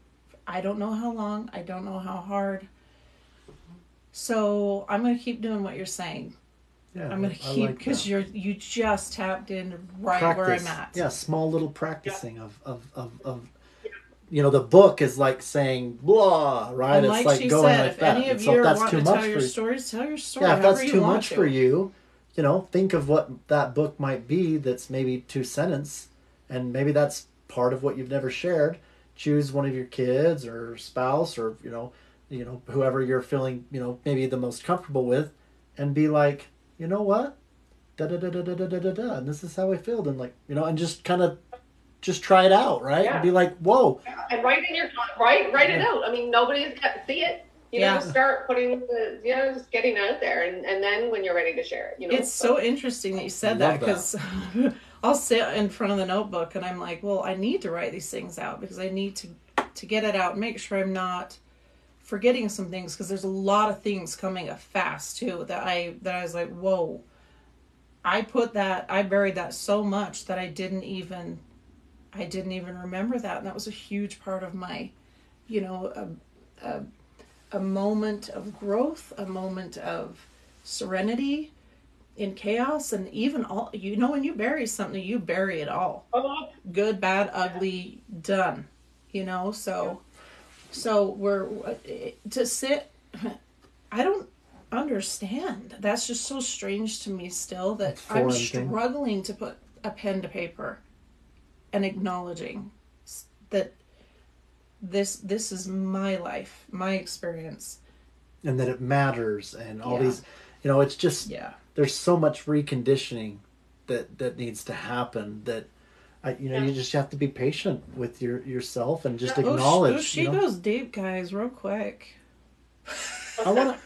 I don't know how long. I don't know how hard. So I'm going to keep doing what you're saying. Yeah, I'm going to keep, because you just tapped in right where I'm at. Yeah, small little practicing of you know, the book is like saying blah, right? And it's like going said, like that. Any of you want to tell your stories, tell your story. Yeah, if that's too much for you, you know, think of what that book might be. That's maybe 2 sentences, and maybe that's part of what you've never shared. Choose one of your kids or spouse, or you know whoever you're feeling, you know, maybe the most comfortable with, and be like, you know what, da da da da da da da da, and this is how I feel, and like, you know, and just kind of just try it out, right? Yeah. And be like, whoa. And write it out. I mean, nobody's got to see it. You know, start putting just getting out there, and then when you're ready to share it, you know. It's so interesting that you said that, because I'll sit in front of the notebook and I'm like, well, I need to write these things out, because I need to get it out and make sure I'm not forgetting some things, because there's a lot of things coming up fast too that I was like, whoa, I buried that so much that I didn't even remember that. And that was a huge part of my, a moment of growth, a moment of serenity in chaos. And even all, when you bury something, you bury it all. Good, bad, ugly, done. So we're to sit. I don't understand. That's just so strange to me still, that I'm struggling to put a pen to paper and acknowledging that this is my life, my experience, and that it matters, and all these, it's just there's so much reconditioning that needs to happen, that you just have to be patient with yourself and just acknowledge. She goes deep, guys, real quick. I want to.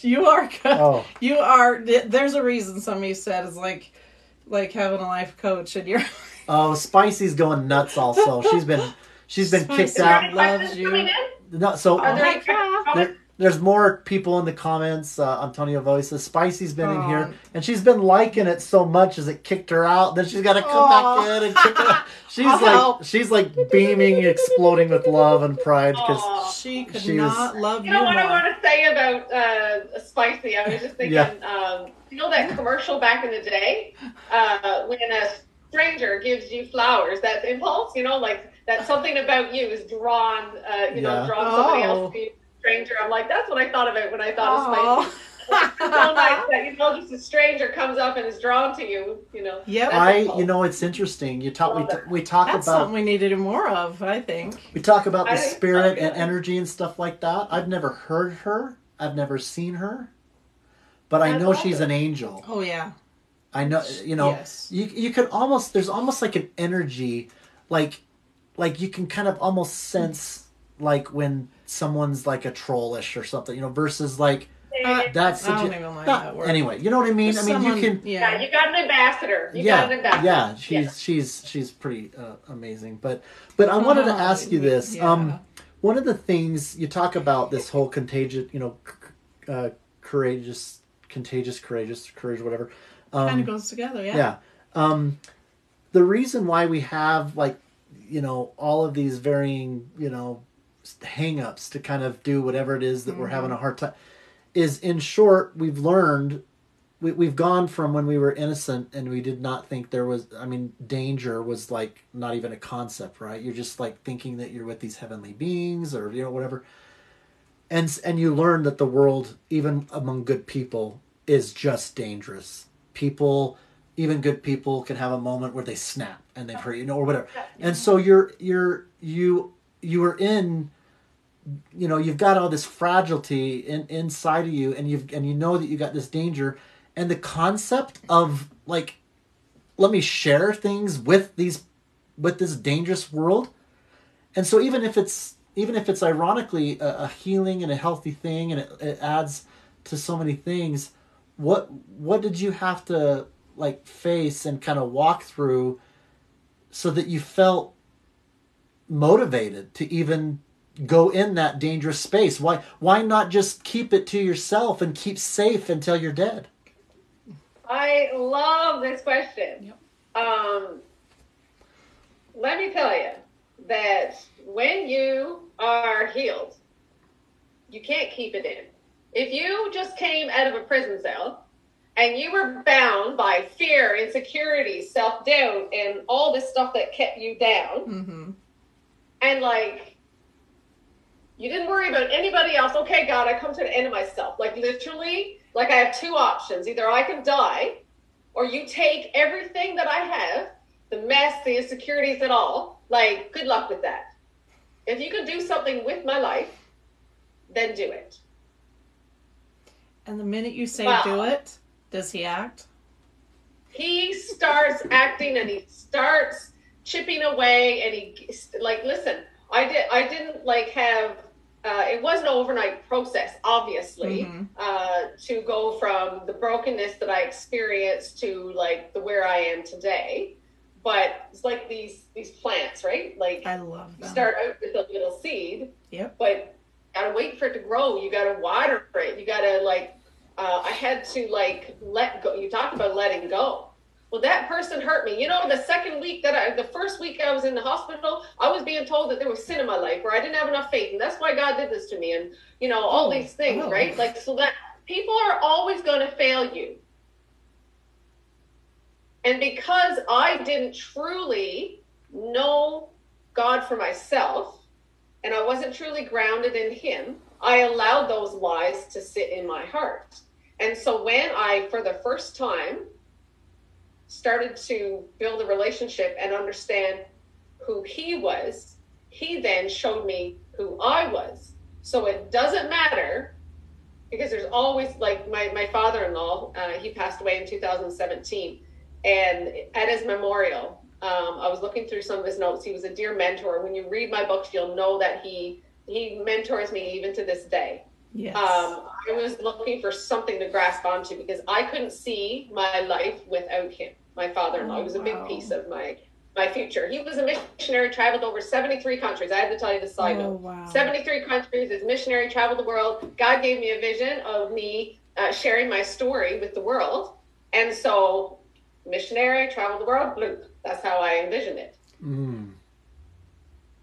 You are good. Oh. You are. There's a reason somebody said it's like having a life coach, and you're. Oh, Spicy's going nuts. Also, she's been kicked out. Loves you. No, so there's more people in the comments. Antonio Voice says Spicy's been in here, and she's been liking it so much as it kicked her out. Then she's got to come back in and kick her out. She's like beaming, exploding with love and pride because she could not love you. You know what I want to say about Spicy? I was just thinking, that commercial back in the day when a stranger gives you flowers, that's impulse. That something about you is drawn. Drawn somebody else to you. Stranger. I'm like, that's what I thought of it when I thought of Spicy. It's so nice that just a stranger comes up and is drawn to you. Yep. It's interesting. We talk that's about something we needed more of. I think we talk about the spirit and energy and stuff like that. I've never heard her. I've never seen her, but I know she's an angel. Oh yeah. I know. Yes. You can almost. There's almost like an energy, like you can kind of almost sense when someone's like a trollish or something, I versus don't even like that word. Anyway, you know what I mean? You can. Yeah, you got an ambassador. Yeah, she's pretty amazing. But I wanted to ask you this. Yeah. One of the things you talk about, this whole contagious, courageous, courage, whatever. Kind of goes together, yeah. Yeah. The reason why we have all of these varying, hang-ups to kind of do whatever it is that we're having a hard time is, in short, we've learned, we've gone from when we were innocent and we did not think there was, danger was not even a concept, right? You're just thinking that you're with these heavenly beings or, whatever. And you learn that the world, even among good people, is just dangerous. People, even good people, can have a moment where they snap and they've hurt or whatever. And so you were in, you've got all this fragility inside of you, and you know that you got this danger, and the concept of let me share things with this dangerous world. And so even if it's ironically a healing and a healthy thing, and it adds to so many things, what did you have to face and kind of walk through so that you felt motivated to even go in that dangerous space? Why not just keep it to yourself and keep safe until you're dead? I love this question. Yep. Let me tell you that when you are healed, you can't keep it in. If you just came out of a prison cell and you were bound by fear, insecurity, self-doubt, and all this stuff that kept you down, and you didn't worry about anybody else. Okay, God, I come to the end of myself. Literally, I have two options. Either I can die, or you take everything that I have, the mess, the insecurities, and all. Good luck with that. If you can do something with my life, then do it. And the minute you say do it, does he act? He starts acting, and he starts chipping away, and he listen. I didn't have. It was an overnight process, obviously, to go from the brokenness that I experienced to the where I am today. But it's these plants, right? I love them. You start out with a little seed. Yep. But you gotta wait for it to grow. You gotta water it. You gotta I had to like let go. You talked about letting go. Well, that person hurt me. You know, the first week I was in the hospital, I was being told that there was sin in my life, where I didn't have enough faith, and that's why God did this to me, and you know, all these things, right? Like, so that people are always going to fail you. And because I didn't truly know God for myself, and I wasn't truly grounded in him, I allowed those lies to sit in my heart. And so when I, for the first time, started to build a relationship and understand who he was, he then showed me who I was. So it doesn't matter, because there's always, like, my father-in-law, he passed away in 2017. And at his memorial, I was looking through some of his notes. He was a dear mentor. When you read my books, you'll know that he mentors me even to this day. Yes. I was looking for something to grasp onto, because I couldn't see my life without him. My father-in-law, he was a big piece of my future. He was a missionary, traveled over 73 countries. I had to tell you the side note. Wow. 73 countries, as missionary, traveled the world. God gave me a vision of me sharing my story with the world. And so, missionary, traveled the world, bloop. That's how I envisioned it. Mm.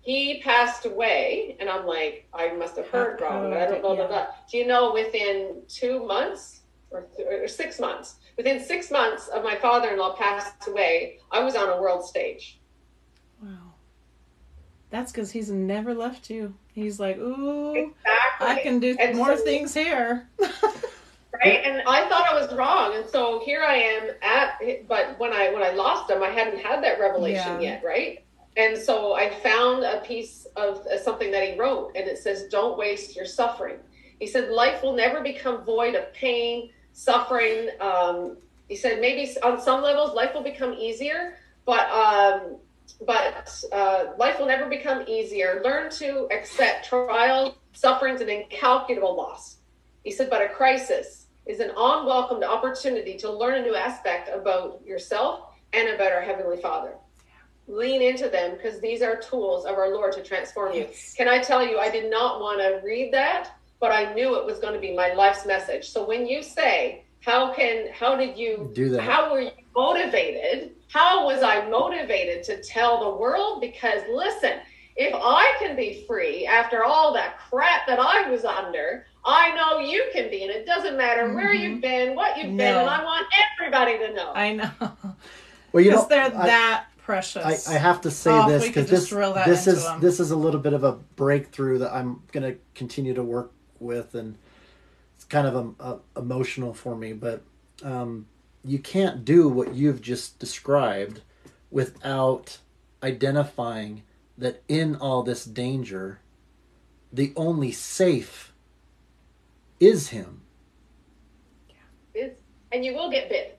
He passed away, and I'm like, I must have heard wrong, but I don't know. Yeah. Do you know, within 2 months or 6 months, within 6 months of my father-in-law passed away, I was on a world stage. Wow. That's because he's never left you. He's like, ooh, exactly. I can do more things here. Right, and I thought I was wrong, and so here I am but when I lost him, I hadn't had that revelation yet, right? And so I found a piece of something that he wrote, and it says, "Don't waste your suffering." He said, "Life will never become void of pain, suffering." He said, maybe on some levels, life will become easier, but life will never become easier. Learn to accept trials, sufferings, and incalculable loss. He said, but a crisis is an unwelcomed opportunity to learn a new aspect about yourself and about our Heavenly Father. Lean into them, because these are tools of our Lord to transform you. Can I tell you, I did not want to read that, but I knew it was going to be my life's message. So when you say, how did you do that? How were you motivated? How was I motivated to tell the world? Because listen, if I can be free after all that crap that I was under, I know you can be, and it doesn't matter where you've been, what you've been, and I want everybody to know. I know. Well, because they're that precious. I have to say this, because this is a little bit of a breakthrough that I'm going to continue to work with, and it's kind of emotional for me. But you can't do what you've just described without identifying that in all this danger, the only safe is him. Yeah. And you will get bit.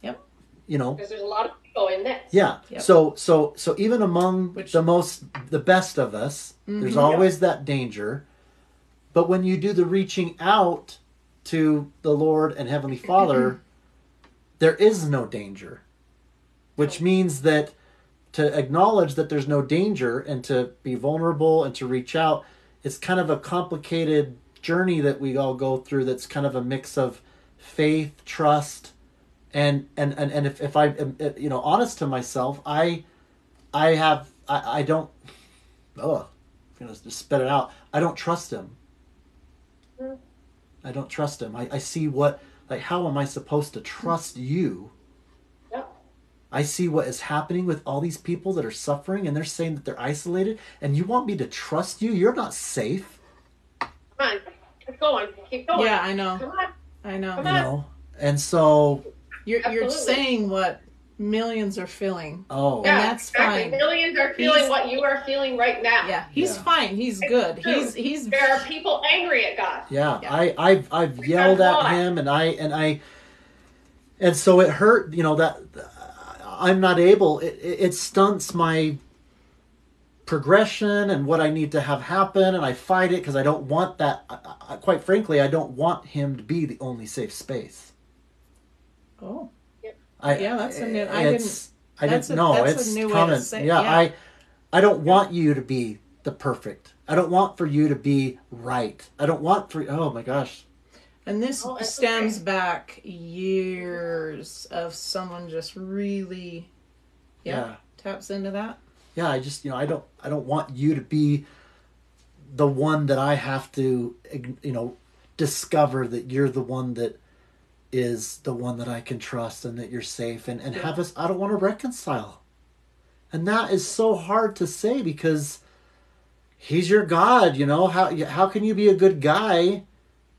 Yep. You know, because there's a lot of people in this. Yeah. Yep. So even among the best of us, there's always that danger. But when you do the reaching out to the Lord and Heavenly Father, there is no danger, which means that to acknowledge that there's no danger and to be vulnerable and to reach out, it's kind of a complicated journey that we all go through. That's kind of a mix of faith, trust, and if I am, honest to myself, I don't. I'm gonna just spit it out. I don't trust him. I don't trust him. I see how am I supposed to trust you? I see what is happening with all these people that are suffering, and they're saying that they're isolated, and you want me to trust you? You're not safe. Come on. Keep going. Yeah, I know. Come on. I know. Come on. And so... You're saying what millions are feeling. Oh. Yeah, and that's fine. Millions are feeling what you are feeling right now. Yeah, he's fine. He's good. He's. There are people angry at God. Yeah. I've yelled at him, and so it hurt, that... I'm not able, it stunts my progression and what I need to have happen, and I fight it because I don't want that. Quite frankly, I don't want him to be the only safe space. Oh. That's a new, that's a new way to say, I don't want you to be the perfect. I don't want for you to be right. I don't want for, oh my gosh. And this Oh, it's stems okay. back years of someone just really, Yeah. taps into that. Yeah, I just, I don't want you to be the one that I have to, discover that you're the one that is the one that I can trust and that you're safe, and have us, I don't want to reconcile. And that is so hard to say because he's your God, how can you be a good guy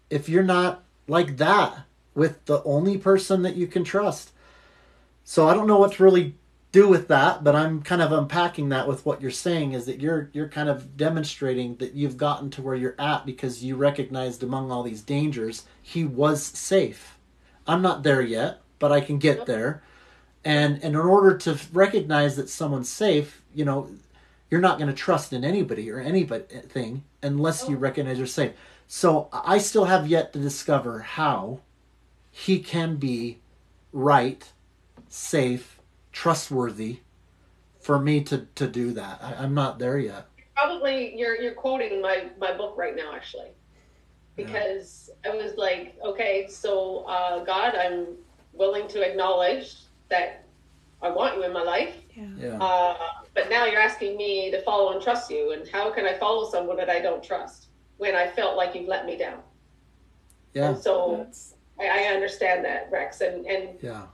if you're not like that with the only person that you can trust? So I don't know what to really do with that, but I'm kind of unpacking that with what you're saying is that you're kind of demonstrating that you've gotten to where you're at because you recognized among all these dangers he was safe. I'm not there yet, but I can get there. And in order to recognize that someone's safe, you're not going to trust in anybody or anything unless you recognize they're safe. So I still have yet to discover how he can be right, safe, trustworthy for me to do that. I'm not there yet. Probably you're quoting my book right now, actually, because I was like, okay, so God, I'm willing to acknowledge that I want you in my life. But now you're asking me to follow and trust you, and how can I follow someone that I don't trust when I felt like you've let me down? Yeah. And so I understand that, Rex, and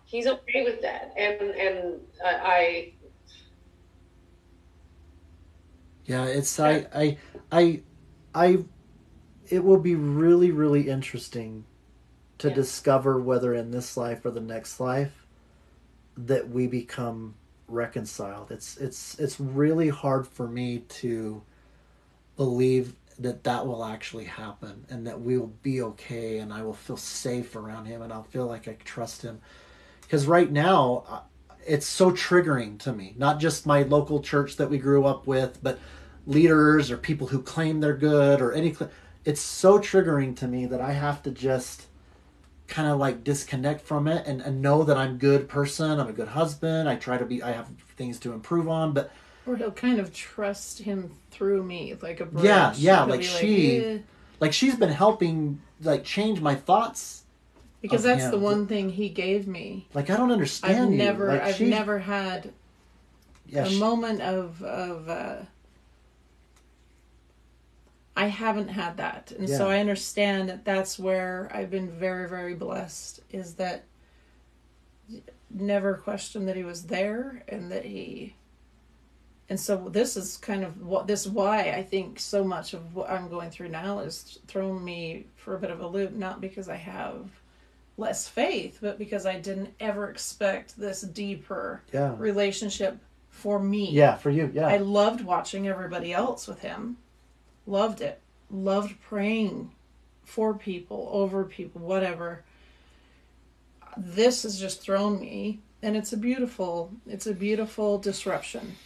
he's okay with that, and I. Yeah, it's I it will be really, really interesting to discover whether in this life or the next life that we become reconciled. It's really hard for me to believe that will actually happen and that we'll be okay and I will feel safe around him and I'll feel like I can trust him. Because right now, it's so triggering to me. Not just my local church that we grew up with, but leaders or people who claim they're good or any. It's so triggering to me that I have to just kind of like disconnect from it and know that I'm a good person. I'm a good husband. I have things to improve on, but. Or he'll kind of trust him through me, like a bridge. Yeah, He'll like she's been helping like change my thoughts. Because that's the one thing he gave me. Like I don't understand. I've never had a moment of I haven't had that, and so I understand that that's where I've been very, very blessed. Is that never questioned that he was there and that he. And so this is kind of why I think so much of what I'm going through now is throwing me for a bit of a loop, not because I have less faith, but because I didn't ever expect this deeper relationship for me. Yeah, for you, yeah. I loved watching everybody else with him. Loved it. Loved praying for people, over people, whatever. This has just thrown me, and it's a beautiful disruption.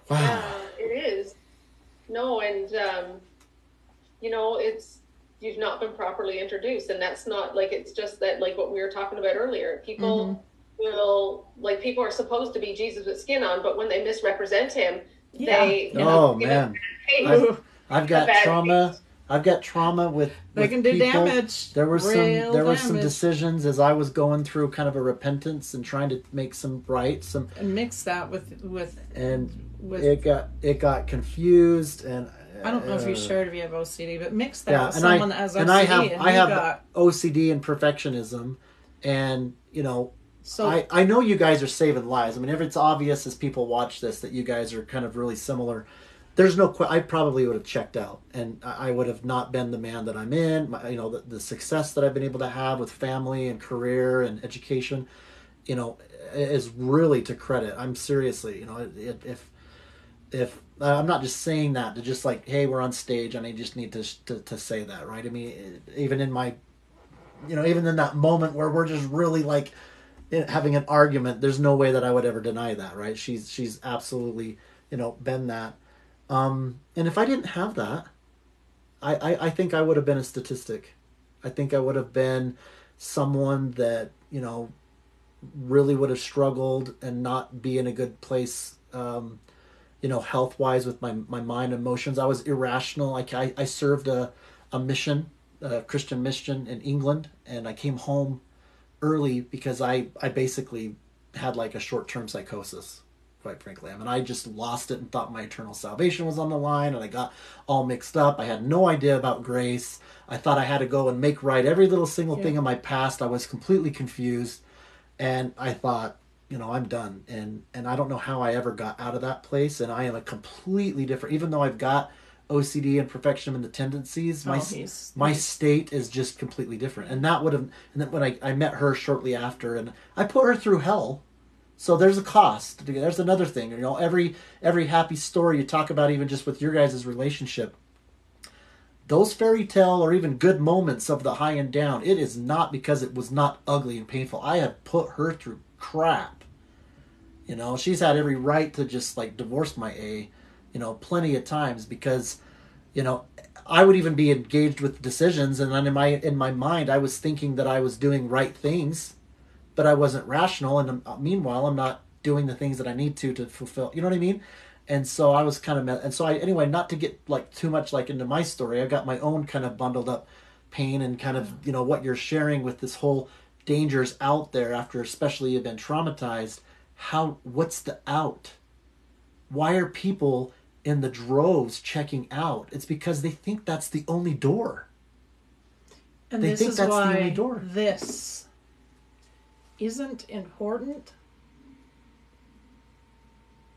Wow. Yeah, it is. No, and it's you've not been properly introduced, and that's not like it's just that like what we were talking about earlier. People people are supposed to be Jesus with skin on, but when they misrepresent him, they man, I've got trauma. I've got trauma with they can do people. Damage. There were some decisions as I was going through kind of a repentance and trying to make some right and mix that with it got confused and I don't know if you shared if you have OCD, but mix that with someone that has OCD. And I have OCD and perfectionism, and so I know you guys are saving lives. I mean, if it's obvious as people watch this that you guys are kind of really similar. There's no I probably would have checked out, and I would have not been the man that I'm in. The success that I've been able to have with family and career and education, is really to credit. I'm seriously, if I'm not just saying that to just like, hey, we're on stage and I just need to say that, right? I mean, even in my, even in that moment where we're just really like having an argument, there's no way that I would ever deny that, right? She's absolutely, been that. And if I didn't have that, I think I would have been a statistic. I think I would have been someone that, really would have struggled and not be in a good place, health-wise with my mind and emotions. I was irrational. I served a mission a Christian mission in England, and I came home early because I basically had like a short-term psychosis, quite frankly. I mean, I just lost it and thought my eternal salvation was on the line, and I got all mixed up. I had no idea about grace. I thought I had to go and make right every little single thing in my past. I was completely confused, and I thought, I'm done. And I don't know how I ever got out of that place, and I am a completely different, even though I've got OCD and perfectionism and the tendencies, my state is just completely different. And that would have, and then when I met her shortly after, and I put her through hell. So there's a cost. There's another thing. Every happy story you talk about, even just with your guys' relationship, those fairy tale or even good moments of the high and down, it is not because it was not ugly and painful. I have put her through crap. She's had every right to just like divorce my A, plenty of times, because, I would even be engaged with decisions, and then in my mind I was thinking that I was doing right things, but I wasn't rational, and meanwhile I'm not doing the things that I need to fulfill. You know what I mean? And so I was kind of, and so anyway, not to get like too much like into my story, I got my own kind of bundled up pain and kind of, what you're sharing with this whole dangers out there after, especially you've been traumatized. What's the out? Why are people in the droves checking out? It's because they think that's the only door. And they think that's the only door. This isn't important.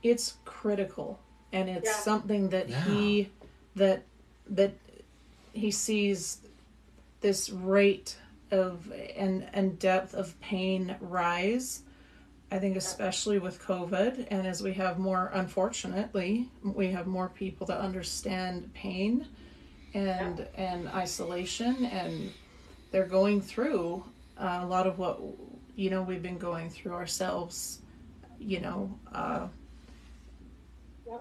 It's critical, and it's something that he sees this rate of and depth of pain rise. I think especially with COVID, and as we have more, unfortunately, we have more people that understand pain and isolation, and they're going through a lot of what we've been going through ourselves,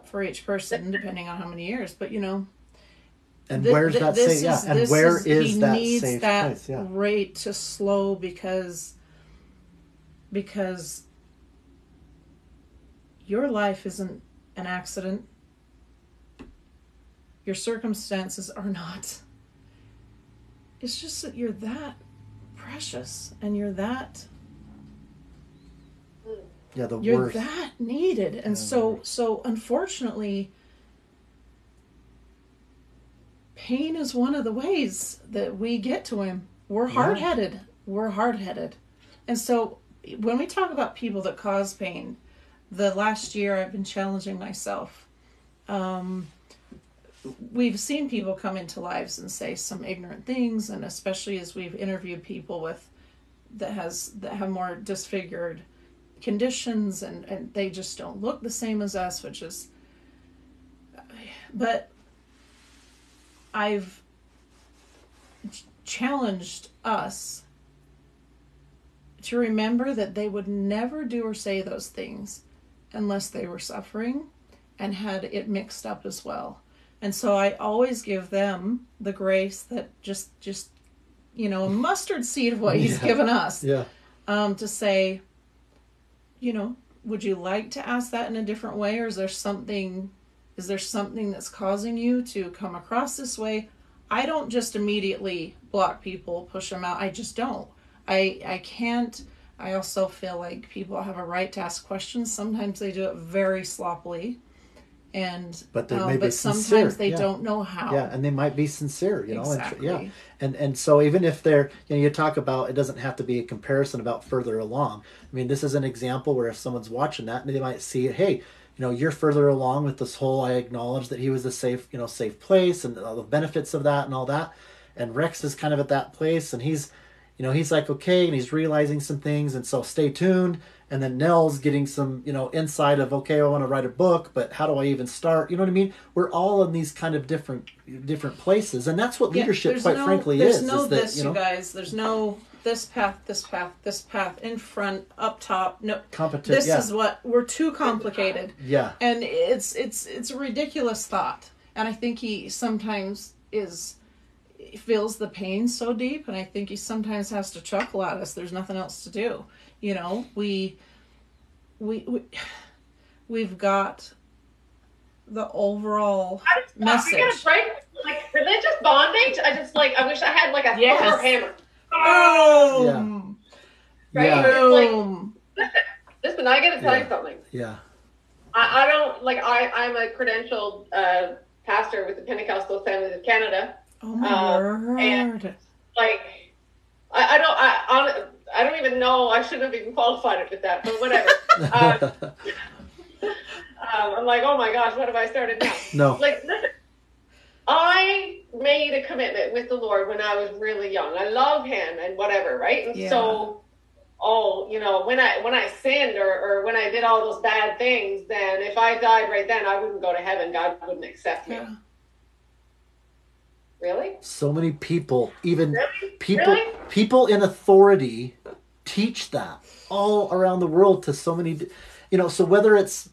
for each person, depending on how many years, but and where's that safe? Yeah, and where is that safe place? Yeah, rate to slow because your life isn't an accident. Your circumstances are not. It's just that you're that precious, and you're that. Yeah, you're that needed, and so unfortunately, pain is one of the ways that we get to him. We're hard-headed. We're hard-headed, and so when we talk about people that cause pain, the last year I've been challenging myself. We've seen people come into lives and say some ignorant things, and especially as we've interviewed people that have more disfigured conditions, and they just don't look the same as us, but I've challenged us to remember that they would never do or say those things unless they were suffering and had it mixed up as well. And so I always give them the grace that just a mustard seed of what he's given us. Yeah. To say, would you like to ask that in a different way, or is there something that's causing you to come across this way? I don't just immediately block people, push them out. I just don't. I can't. I also feel like people have a right to ask questions. Sometimes they do it very sloppily, but sometimes they don't know how. Yeah, and they might be sincere, Exactly. And so even if they're, you talk about, it doesn't have to be a comparison about further along. I mean, this is an example where if someone's watching that, they might see, hey, you're further along with this whole. I acknowledge that he was a safe place, and all the benefits of that and all that. And Rex is kind of at that place, and he's like, okay, and he's realizing some things, and so stay tuned. And then Nell's getting some, insight of, okay, I want to write a book, but how do I even start? You know what I mean? We're all in these kind of different places, and that's what leadership, frankly, is. There's no this, you guys. There's no this path, in front, up top. No competition. This is what we're too complicated. Yeah, and it's a ridiculous thought, and I think he sometimes feels the pain so deep, and I think he sometimes has to chuckle at us. There's nothing else to do. We've got the overall message. We gotta break like the religious bondage. I wish I had like a Thor hammer. Boom. Right? Yeah. Boom. Listen, I got to tell you something. Yeah. I don't like. I'm a credentialed pastor with the Pentecostal Assemblies of Canada. Oh my word! And like, I don't even know. I shouldn't have even qualified it with that, but whatever. I'm like, oh my gosh, what have I started now? No. Like, listen, I made a commitment with the Lord when I was really young. I love Him and whatever, right? And so, when I sinned or when I did all those bad things, then if I died right then, I wouldn't go to heaven. God wouldn't accept me. Yeah. Really? So many people, even Really? people in authority teach that all around the world to so many, so whether it's,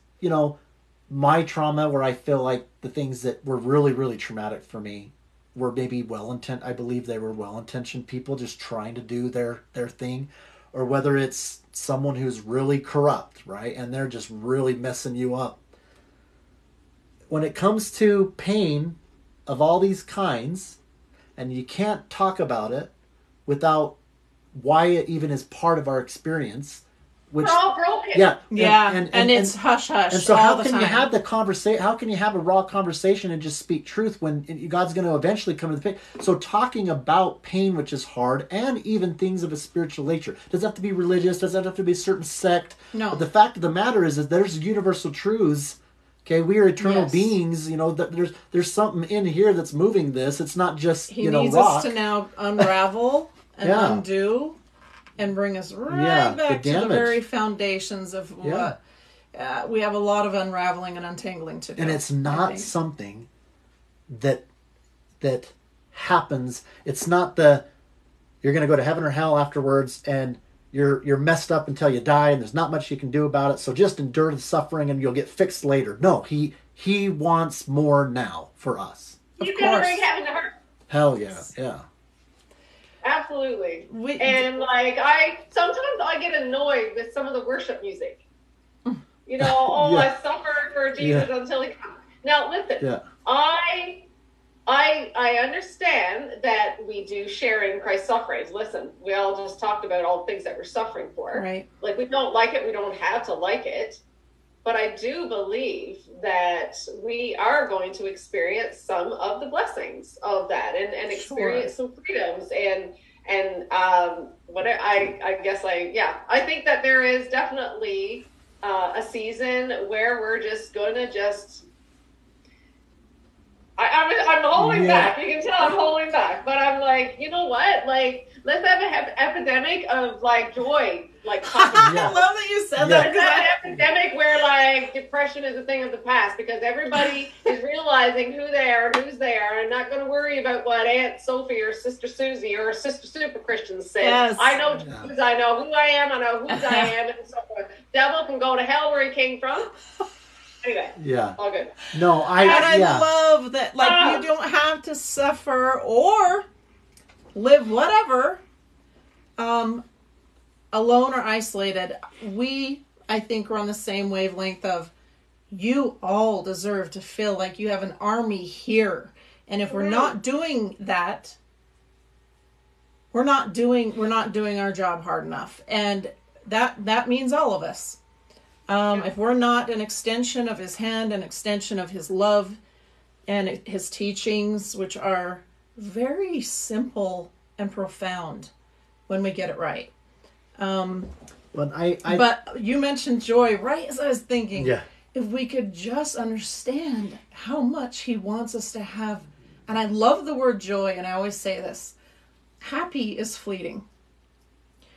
my trauma where I feel like the things that were really, really traumatic for me were maybe I believe they were well-intentioned people just trying to do their thing, or whether it's someone who's really corrupt, right? And they're just really messing you up. When it comes to pain of all these kinds, and you can't talk about it without why it even is part of our experience, which we're all broken. Yeah. And it's hush hush. And so all how the can time. you have the conversation? How can you have a raw conversation and just speak truth when God's going to eventually come to the pain? So talking about pain, which is hard, and even things of a spiritual nature. Does it have to be religious? Does it have to be a certain sect? No. But the fact of the matter is that there's universal truths. Okay, we are eternal beings. That there's something in here that's moving this. It's not just He needs rock. us to now unravel and undo and bring us back to the very foundations of what we have a lot of unraveling and untangling to do. And it's not something that happens. It's not you're going to go to heaven or hell afterwards, and you're messed up until you die, and there's not much you can do about it. So just endure the suffering, and you'll get fixed later. No, he wants more now for us. He's going to bring heaven to earth. Hell yeah, yeah. Absolutely. I sometimes get annoyed with some of the worship music. I suffered for Jesus until He comes. Now listen, I understand that we do share in Christ's sufferings. Listen, we all just talked about all the things that we're suffering for. Right. Like, we don't like it, we don't have to like it. But I do believe that we are going to experience some of the blessings of that and experience some freedoms and I think that there is definitely a season where we're just gonna I'm holding back. You can tell I'm holding back, but I'm like, you know what? Like, let's have an epidemic of joy. I love that you said that. Let's have an epidemic where depression is a thing of the past, because everybody is realizing who they are and who's they are, and not going to worry about what Aunt Sophie or Sister Susie or Sister Super Christian said. Yes. I know Jesus. I know who I am. I know whose I am, and so the devil can go to hell where he came from. Anyway, all good. No, I love that. You don't have to suffer or live whatever, alone or isolated. I think, we're on the same wavelength of, you all deserve to feel like you have an army here, and if we're not doing that, we're not doing our job hard enough, and that means all of us. If we're not an extension of His hand, an extension of His love and His teachings, which are very simple and profound when we get it right. But you mentioned joy right as I was thinking. Yeah. If we could just understand how much He wants us to have, and I love the word joy, and I always say this, happy is fleeting.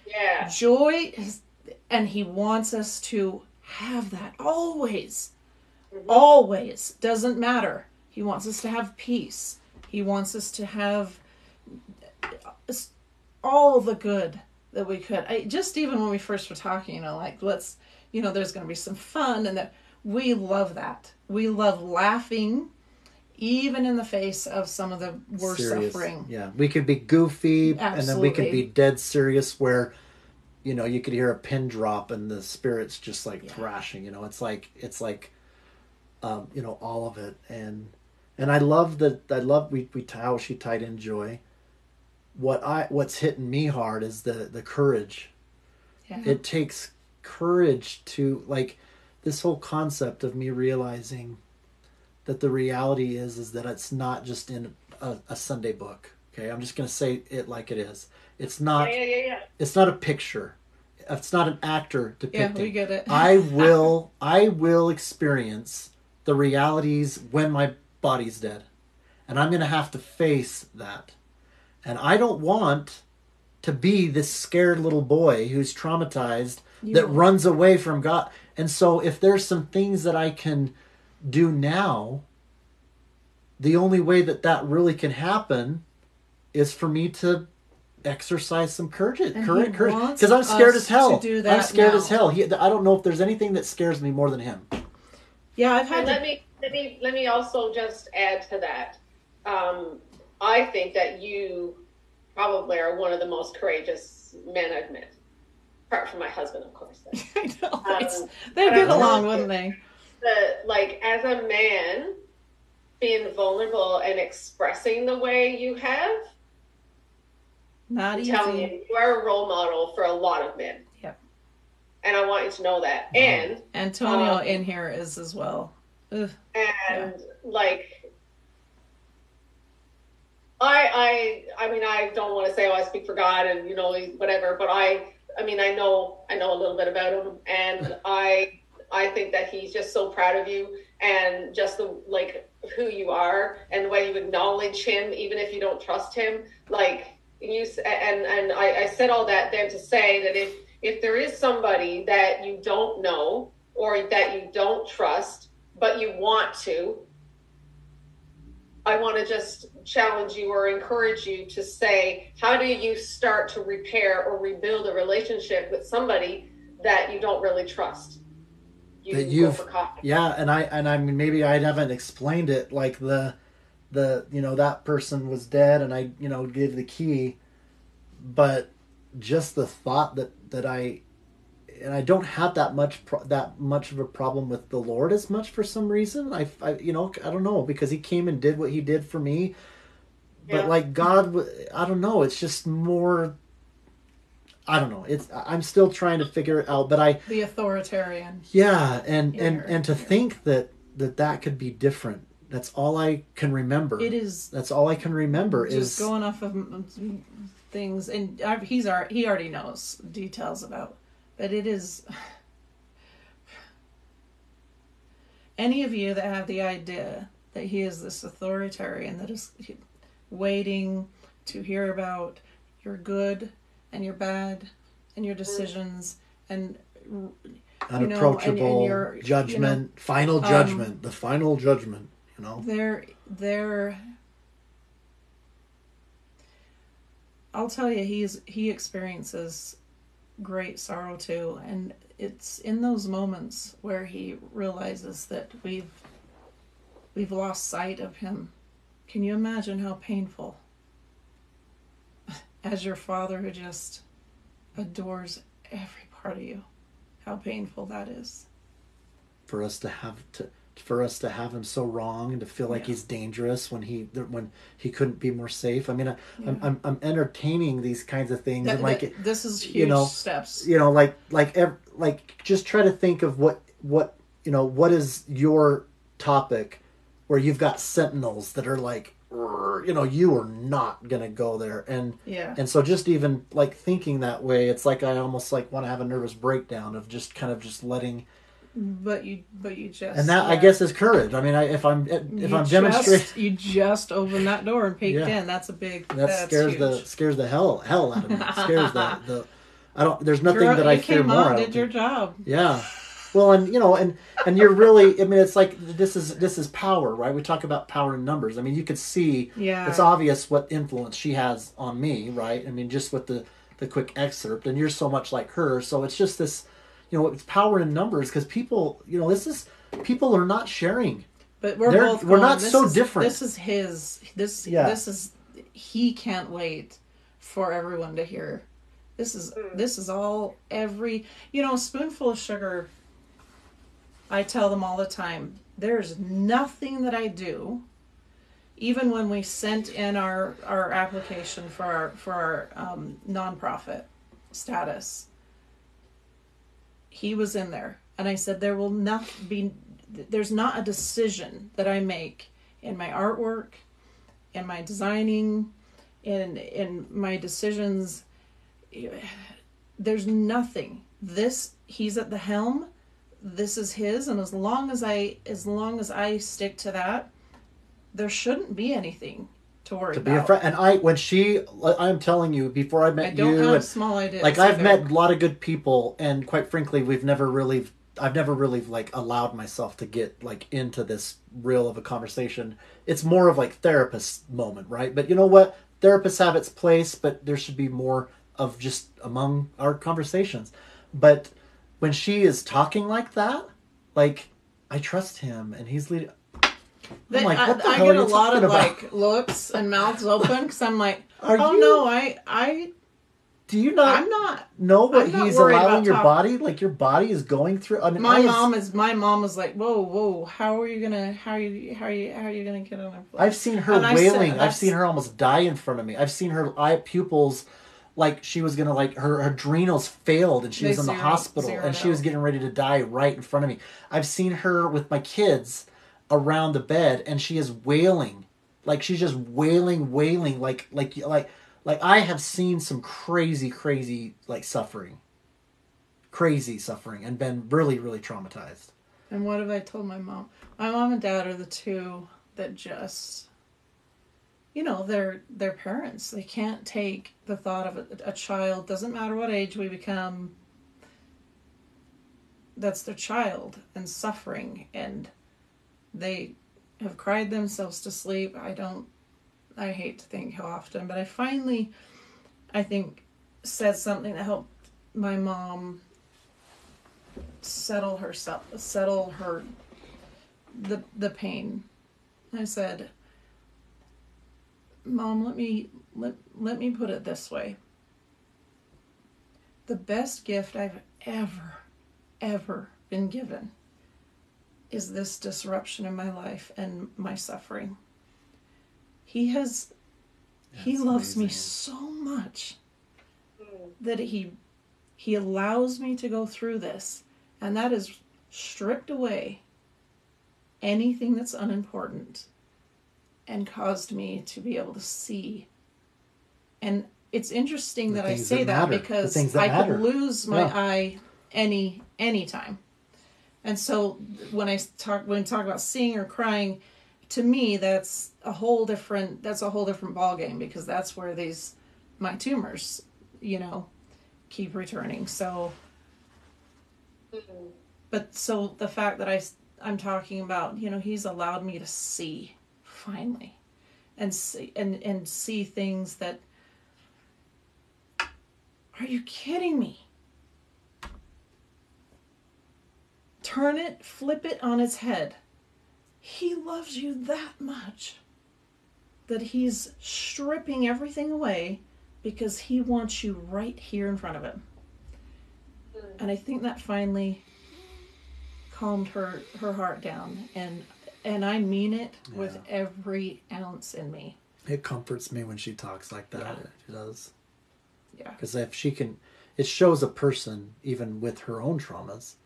Yeah. Joy is, and He wants us to have that always. Always. Doesn't matter. He wants us to have peace. He wants us to have all the good that we could. Just even when we first were talking, there's going to be some fun, and that we love that. We love laughing, even in the face of some of the worst suffering. Yeah, we could be goofy, Absolutely. And then we could be dead serious, where you could hear a pin drop and the spirit's just thrashing. It's like all of it. And And I love how she tied in joy. What's hitting me hard is the courage. Yeah. It takes courage to, like, this whole concept of me realizing that the reality is that it's not just in a Sunday book. Okay, I'm just going to say it like it is. It's not. Yeah. It's not a picture. It's not an actor depicting. Yeah, we get it. I will experience the realities when my body's dead, and I'm going to have to face that. And I don't want to be this scared little boy who's traumatized that runs away from God. And so if there's some things that I can do now, the only way that really can happen is for me to exercise some courage, because I'm scared as hell. I'm scared as hell. I don't know if there's anything that scares me more than him. Yeah, I've had. Let me also just add to that. I think that you probably are one of the most courageous men I've met, apart from my husband, of course. I know. They get along, wouldn't they? Like, as a man, being vulnerable and expressing the way you have, not easy. I'm telling you, you are a role model for a lot of men. Yep. And I want you to know that. And Antonio in here is as well. Ugh. And like, I mean, I don't want to say, I speak for God and, you know, whatever, but I mean, I know a little bit about him, and I think that he's just so proud of you, and just who you are and the way you acknowledge him, even if you don't trust him. Like, I said all that then to say that if there is somebody that you don't know or that you don't trust, but you want to, I want to just challenge you or encourage you to say, how do you start to repair or rebuild a relationship with somebody that you don't really trust? Yeah, and I mean, maybe I haven't explained it, like the that person was dead and I gave the key, but just the thought that I don't have that much of a problem with the Lord as much for some reason. I don't know, because he came and did what he did for me, but like God, I don't know. It's just more. I don't know. I'm still trying to figure it out, but the authoritarian. Yeah, and to think that could be different. That's all I can remember. It is. That's all I can remember just going off of things, and he already knows details about. But it is. Any of you that have the idea that he is this authoritarian that is waiting to hear about your good and your bad and your decisions and unapproachable and your judgment, final judgment, the final judgment. They're. I'll tell you, he experiences great sorrow too, and it's in those moments where he realizes that we've lost sight of him. Can you imagine how painful, as your father who just adores every part of you, how painful that is for us to have him so wrong and to feel like he's dangerous when he couldn't be more safe. I mean, I'm entertaining these kinds of things, and this is huge steps. Like just try to think of what is your topic where you've got sentinels that are like, you are not gonna go there, and so just even like thinking that way, it's like I almost like want to have a nervous breakdown of just kind of just letting. But you just, and that I guess is courage. I mean, if I'm demonstrating, you just open that door and peeked in. That's a big. That scares the hell out of me. It scares the. I don't. There's nothing that I fear more. Did your job. Yeah. Well, and you're really. I mean, it's like this is power, right? We talk about power in numbers. I mean, you could see. Yeah. It's obvious what influence she has on me, right? I mean, just with the quick excerpt, and you're so much like her, so it's just this. It's power in numbers, because people, people are not sharing. But we're not so different. This is he can't wait for everyone to hear. This is all spoonful of sugar. I tell them all the time, there's nothing that I do even when we sent in our application for our nonprofit status, he was in there. And I said, there's not a decision that I make in my artwork, in my designing, in my decisions. There's nothing. He's at the helm. This is his, and as long as I stick to that, there shouldn't be anything to worry about. And I'm telling you, before I met you, I don't have small ideas. Like, I've met a lot of good people, and quite frankly, I've never really like allowed myself to get like into this real of a conversation. It's more of like therapist moment, right? But you know what? Therapists have its place, but there should be more of just among our conversations. But when she is talking like that, like, I trust him, and he's leading. I'm like, what the hell get are you a lot of about? like looks and mouths open because I'm like, do you not? I'm not know what I'm not he's worried allowing about your body? Like, your body is going through. I mean, my mom was like, whoa, how are you gonna get on her? I've seen her wailing. I've seen her almost die in front of me. I've seen her eye pupils, like she was gonna, like, her adrenals failed and she was in the hospital and she was getting ready to die right in front of me. I've seen her with my kids around the bed and she is wailing, like she's just wailing, like I have seen some crazy like suffering and been really, really traumatized. And what have I told my mom? My mom and dad are the two that just, they're parents. They can't take the thought of a child, doesn't matter what age we become, that's their child and suffering, and they have cried themselves to sleep. I hate to think how often, but I finally, I think, said something that helped my mom settle the pain. I said, Mom, let me put it this way. The best gift I've ever been given is this disruption in my life and my suffering. He loves amazing. Me so much that he allows me to go through this, and that has stripped away anything that's unimportant and caused me to be able to see. And it's interesting that I say that because I could lose my eye anytime. And so when we talk about seeing or crying, to me that's a whole different ball game, because that's where my tumors, keep returning. So but so the fact that I'm talking about, he's allowed me to see finally and see things that, are you kidding me? Flip it on its head. He loves you that much that he's stripping everything away because he wants you right here in front of him. And I think that finally calmed her heart down, and I mean it with every ounce in me. It comforts me when she talks like that. Yeah. It does. Yeah. Because if she can, it shows a person, even with her own traumas,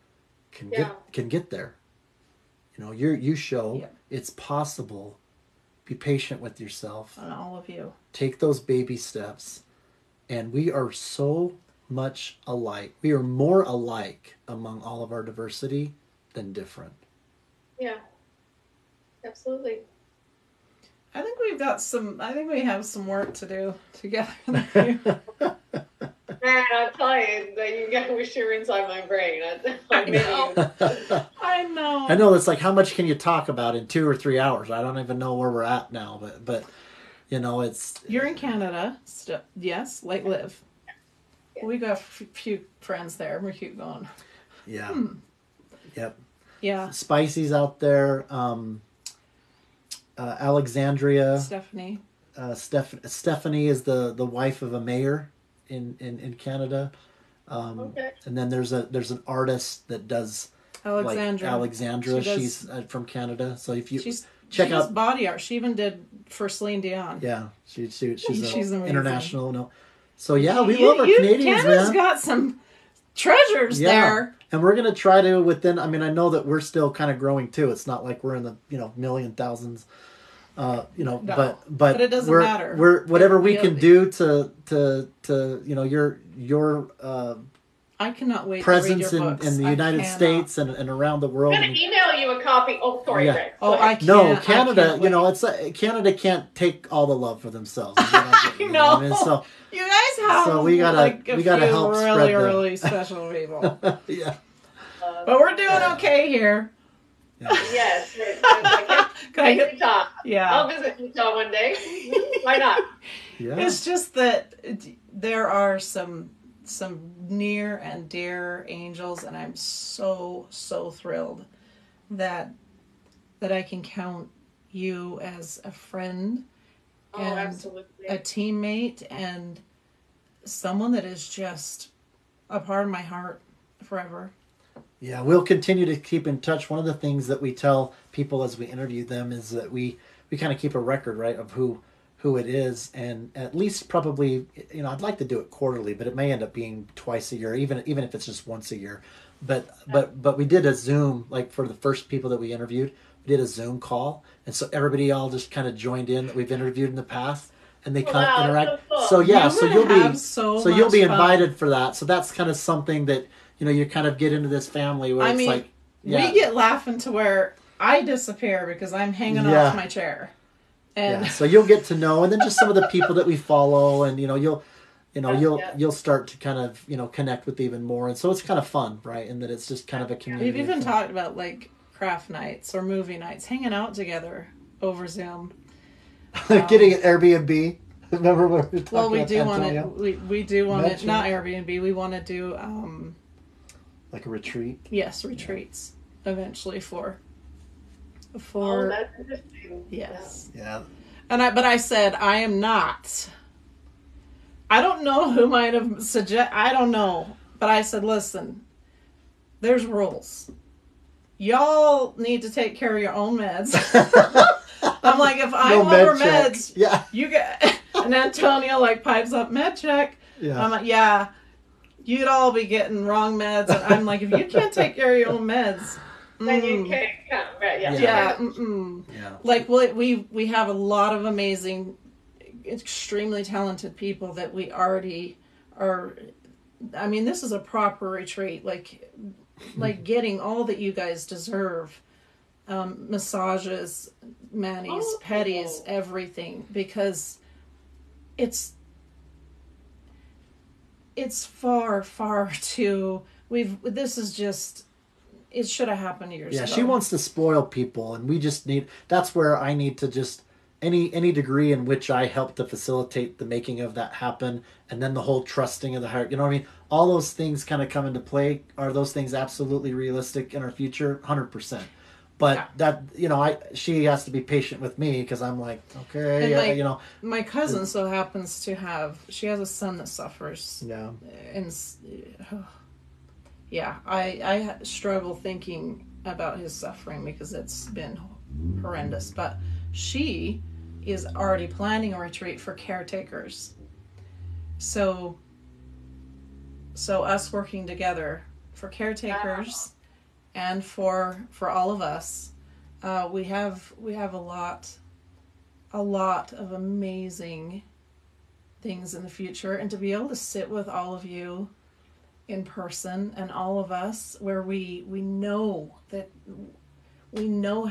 can get there. You show it's possible. Be patient with yourself. And all of you. Take those baby steps. And we are so much alike. We are more alike among all of our diversity than different. Yeah. Absolutely. I think we have some work to do together. Man, I'll tell you that you got wish you were inside my brain. I know. I know. It's like, how much can you talk about in 2 or 3 hours? I don't even know where we're at now, but it's. You're in Canada, yes, like Liv. Yeah. We got a few friends there. We keep going. Yeah. Yep. Yeah. Spicy's out there. Alexandria. Stephanie. Stephanie is the wife of a mayor in Canada. Okay. And then there's an artist that does Alexandra. Alexandra. She's from Canada. So if you check she out does body art. She even did for Celine Dion. Yeah, she's amazing. international. No, so yeah, we love our Canadians, Canada's man. got some treasures there. And we're gonna try to within. I mean, I know that we're still kind of growing too. It's not like we're in the million thousands. No, but it doesn't matter. We're whatever we can do to your I cannot wait presence to read your books. in the United States and around the world. I'm going to email you a copy. Oh, sorry, Greg. Oh, I can't. No, Canada. I can't Canada can't take all the love for themselves. I know. I mean, so you guys have so we gotta help really, spread really special people. Yeah. But we're doing okay here. Yeah. Yes. Can I get Utah. Yeah. I'll visit Utah one day. Why not? Yeah. It's just that there are some near and dear angels, and I'm so thrilled that I can count you as a friend and absolutely. a teammate and someone that is just a part of my heart forever. Yeah, we'll continue to keep in touch. One of the things that we tell people as we interview them is that we kind of keep a record, right, of who it is, and at least probably, I'd like to do it quarterly, but it may end up being twice a year, even if it's just once a year. But we did a Zoom, like for the first people that we interviewed, we did a Zoom call, and so everybody all just kind of joined in that we've interviewed in the past, and they kind of interact. So yeah, you'll be invited for that. So that's kind of something that you kind of get into this family where we get laughing to where I disappear because I'm hanging off my chair. And so you'll get to know, and then just some of the people that we follow, and you'll start to kind of connect with even more, and so it's kind of fun, right? And that it's just kind of a community. We've even talked about like craft nights or movie nights, hanging out together over Zoom, getting an Airbnb. Remember when we were talking well, we about do want Antonio? we do want it, not Airbnb. We want to do like a retreat. Yes, retreats eventually for. Oh, that's interesting. Yes. Yeah. But I said I am not. I don't know who might have I don't know. But I said, listen, there's rules. Y'all need to take care of your own meds. I'm like, if I'm over meds, you get. And Antonio pipes up med check. Yeah. I'm like, yeah, you'd all be getting wrong meds. And I'm like, if you can't take care of your own meds. Then you can't come, right? Yeah. Yeah. Like we have a lot of amazing, extremely talented people that we already are. I mean, this is a proper retreat. Like getting all that you guys deserve, massages, manis, pedis, everything, because it's far too. This is just. It should have happened years ago. Yeah, she wants to spoil people, and we just need. That's where I need to just any degree in which I help to facilitate the making of that happen, and then the whole trusting of the heart. You know what I mean? All those things kind of come into play. Are those things absolutely realistic in our future? 100%. But she has to be patient with me because I'm like, okay, My cousin so happens to have. She has a son that suffers. Yeah. And. Yeah, I struggle thinking about his suffering because it's been horrendous. But she is already planning a retreat for caretakers. So us working together for caretakers and for all of us, we have a lot of amazing things in the future, and to be able to sit with all of you in person and all of us where we know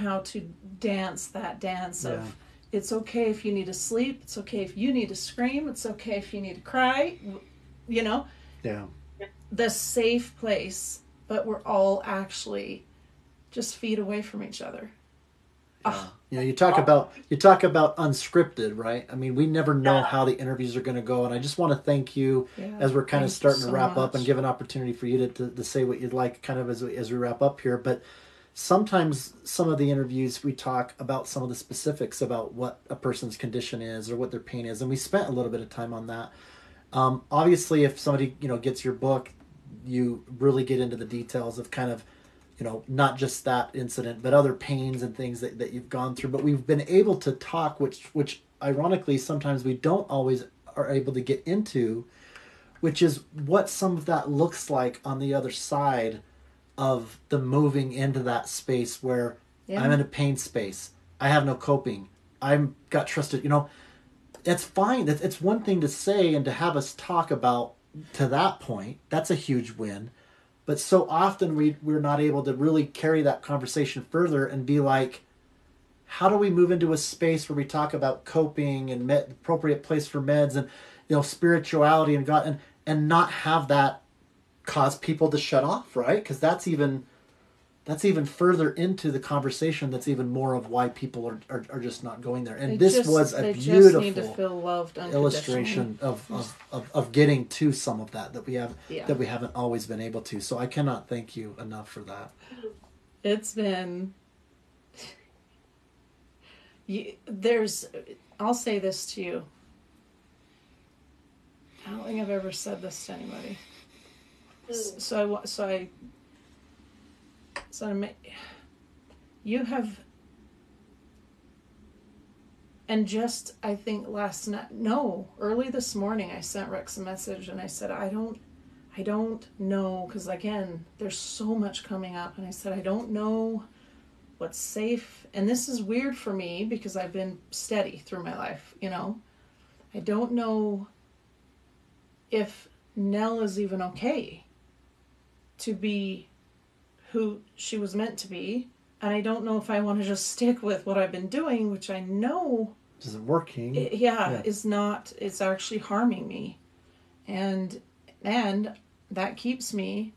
how to dance that dance of it's okay if you need to sleep, it's okay if you need to scream, it's okay if you need to cry, the safe place, but we're all actually just feet away from each other. You talk about unscripted, right? I mean, we never know how the interviews are going to go, and I just want to thank you as we're kind of starting to wrap up and give an opportunity for you to say what you'd like kind of as we wrap up here. But sometimes some of the interviews we talk about some of the specifics about what a person's condition is or what their pain is, and we spent a little bit of time on that. Obviously, if somebody gets your book, you really get into the details of kind of not just that incident, but other pains and things that you've gone through. But we've been able to talk, which ironically sometimes we don't always are able to get into, which is what some of that looks like on the other side of the moving into that space where I'm in a pain space. I have no coping. I'm got trusted, it's fine. It's one thing to say and to have us talk about to that point. That's a huge win. But so often we're not able to really carry that conversation further and be like, how do we move into a space where we talk about coping and appropriate place for meds and, spirituality and God and not have that cause people to shut off, right? Because that's even further into the conversation. That's even more of why people are just not going there. And this was a beautiful need to feel loved illustration of getting to some of that we have that we haven't always been able to. So I cannot thank you enough for that. It's been I'll say this to you. I don't think I've ever said this to anybody. You have, and just, I think early this morning I sent Rex a message and I said, I don't know, because again, there's so much coming up, and I said, I don't know what's safe, and this is weird for me because I've been steady through my life, I don't know if Nell is even okay to be who she was meant to be, and I don't know if I want to just stick with what I've been doing, which I know isn't working. Is not. It's actually harming me, and that keeps me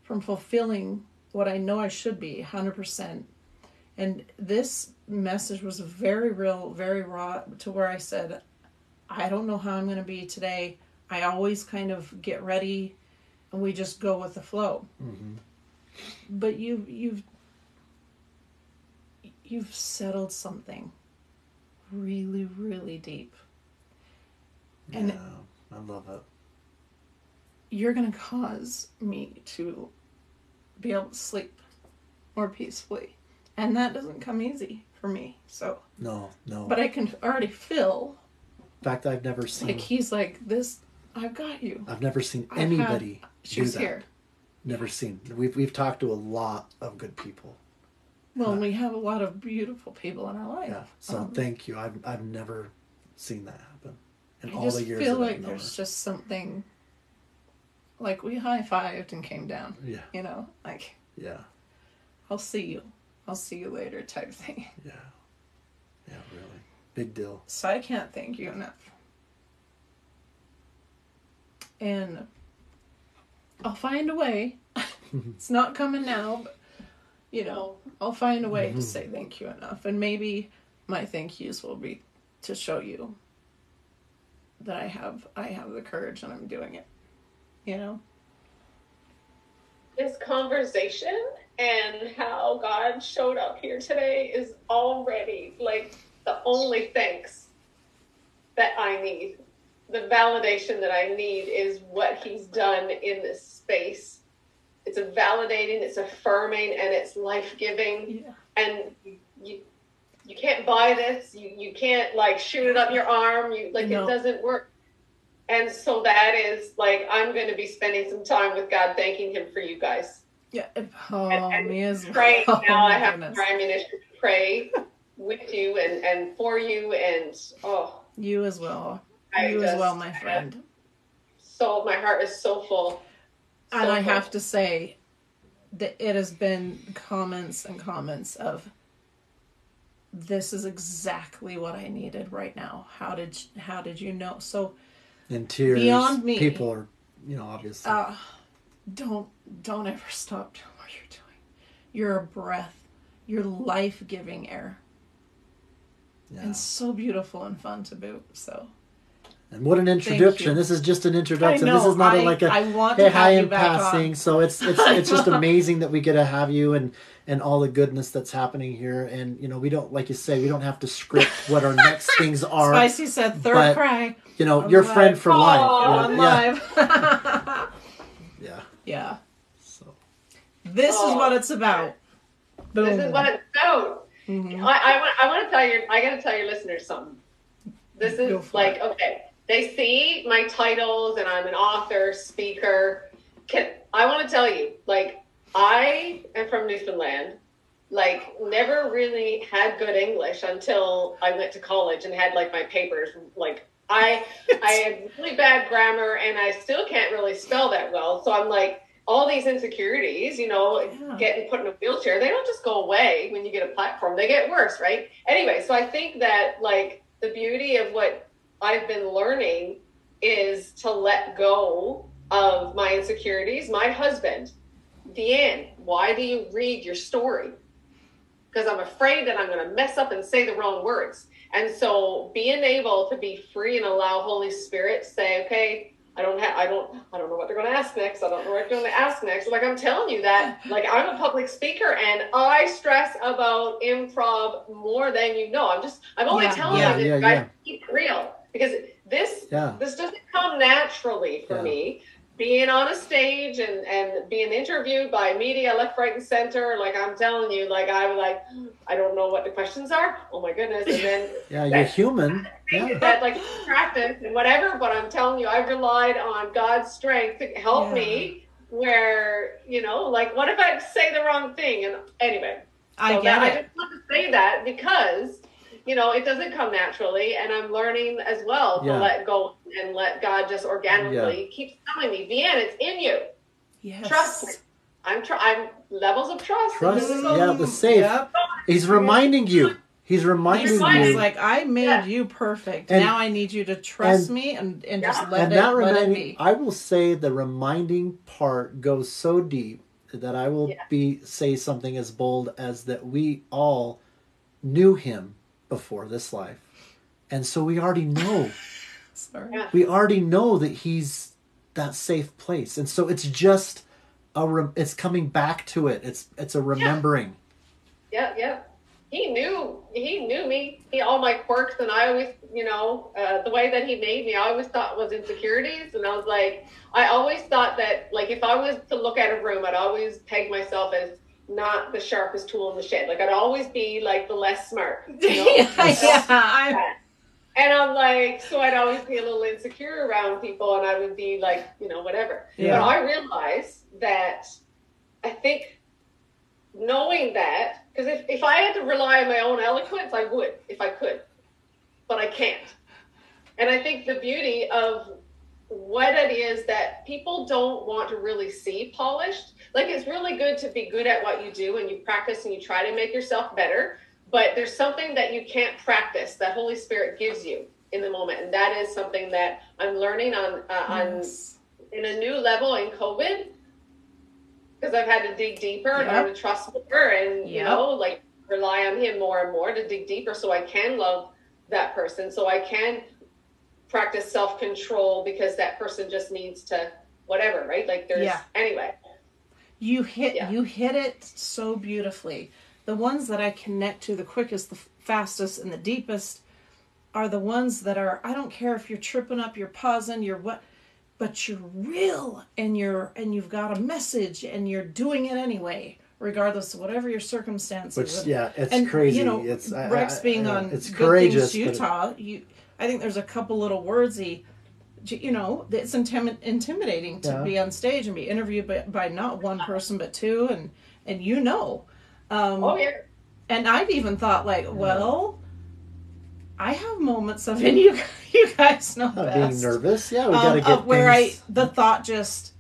from fulfilling what I know I should be 100%. And this message was very real, very raw, to where I said, I don't know how I'm going to be today. I always kind of get ready and we just go with the flow. Mm-hmm. But you've settled something really, really deep. And I love it. You're going to cause me to be able to sleep more peacefully. And that doesn't come easy for me. So No. But I can already feel. In fact, I've never seen. Like he's like, this, I've got you. I've never seen anybody do that. Here. Never seen. We've talked to a lot of good people. Well, we have a lot of beautiful people in our life. Yeah. So thank you. I've never seen that happen in all the years. I feel like there's just something. Like we high-fived and came down. Yeah. Yeah. I'll see you later type thing. Yeah. Yeah, really. Big deal. So I can't thank you enough. And I'll find a way. It's not coming now, but I'll find a way to say thank you enough. And maybe my thank yous will be to show you that I have the courage and I'm doing it. This conversation and how God showed up here today is already like the only thanks that I need. The validation that I need is what he's done in this space. It's validating, it's affirming, and it's life-giving. Yeah. And you can't buy this. You can't shoot it up your arm. It doesn't work. And so that is I'm going to be spending some time with God, thanking him for you guys. Yeah. And me as well. Oh, now I have more ammunition to pray with you and for you and you as well. As well, my friend. So my heart is so full. And I have to say that it has been comments and comments of, this is exactly what I needed right now. How did you know? So in tears, beyond me, people are, obviously. Don't ever stop doing what you're doing. You're a breath. You're life-giving air. Yeah. And so beautiful and fun to boot. So. And what an introduction! This is just an introduction. I know, this is not hi in passing. So it's just amazing that we get to have you and all the goodness that's happening here. And we don't, like you say, we don't have to script what our next things are. Spicy said third cry. Your friend for life. I'm live. Yeah. Yeah. So This is what it's about. Boom. This is what it's about. Mm-hmm. I want to tell you, I got to tell your listeners something. This is like, okay, they see my titles and I'm an author, speaker. I want to tell you, like, I am from Newfoundland, like, never really had good English until I went to college and had, like, my papers. Like, I had really bad grammar and I still can't really spell that well. So I'm like, all these insecurities, you know, getting put in a wheelchair, they don't just go away when you get a platform. They get worse, right? Anyway, so I think that, like, the beauty of what I've been learning is to let go of my insecurities. My husband, Deanne, why do you read your story? Because I'm afraid that I'm going to mess up and say the wrong words. And so being able to be free and allow Holy Spirit to say, okay, I don't know what they're going to ask next. I don't know what they're going to ask next. Like, I'm telling you that, like, I'm a public speaker and I stress about improv more than you know. I'm only telling you this, guys, keep it real, because this doesn't come naturally for me. Being on a stage and being interviewed by media left, right, and center, like, I'm telling you, like, I'm like, I don't know what the questions are. Oh my goodness! And then you're human. That, like, practice and whatever. But I'm telling you, I've relied on God's strength to help me. Where, you know, like, what if I say the wrong thing? And anyway, I just want to say that because, you know, it doesn't come naturally, and I'm learning as well to let go and let God just organically keep telling me, Vahen, it's in you. Yes. Trust me. I'm levels of trust. The safe. Yep. He's reminding you. He's reminding you. He's like, I made you perfect. And now I need you to trust me and just let it be. I will say the reminding part goes so deep that I will say something as bold as that we all knew him before this life, and so we already know. We already know that he's that safe place, and so it's just it's coming back to it. It's a remembering. He knew me. All my quirks, and I always, you know, the way that he made me, I always thought was insecurities, and I was like, I always thought that, like, if I was to look at a room, I'd always peg myself as not the sharpest tool in the shed. Like, I'd always be like the less smart, you know? And I'm like, so I'd always be a little insecure around people, and I would be like, you know, whatever. But I realized that, I think, knowing that, because if I had to rely on my own eloquence, I would, if I could, but I can't. And I think the beauty of what it is that people don't want to really see polished. Like, it's really good to be good at what you do, and you practice and you try to make yourself better, but there's something that you can't practice that Holy Spirit gives you in the moment. And that is something that I'm learning on in a new level in COVID, because I've had to dig deeper and learn to trust more and, you know, like, rely on him more and more to dig deeper so I can love that person, so I can practice self-control, because that person just needs to whatever, right? Like, there's anyway. You hit it so beautifully. The ones that I connect to the quickest, the fastest, and the deepest are the ones that are, I don't care if you're tripping up, you're pausing, you're what, but you're real, and you've got a message, and you're doing it anyway, regardless of whatever your circumstances. Which, it's crazy. You know, it's Rex being on it's Good courageous, Things Utah, I think there's a couple little words you know, it's intimidating to be on stage and be interviewed by not one person but two, and you know. And I've even thought, like, well, I have moments of, and you guys know best. Being nervous, we gotta get where the thought just,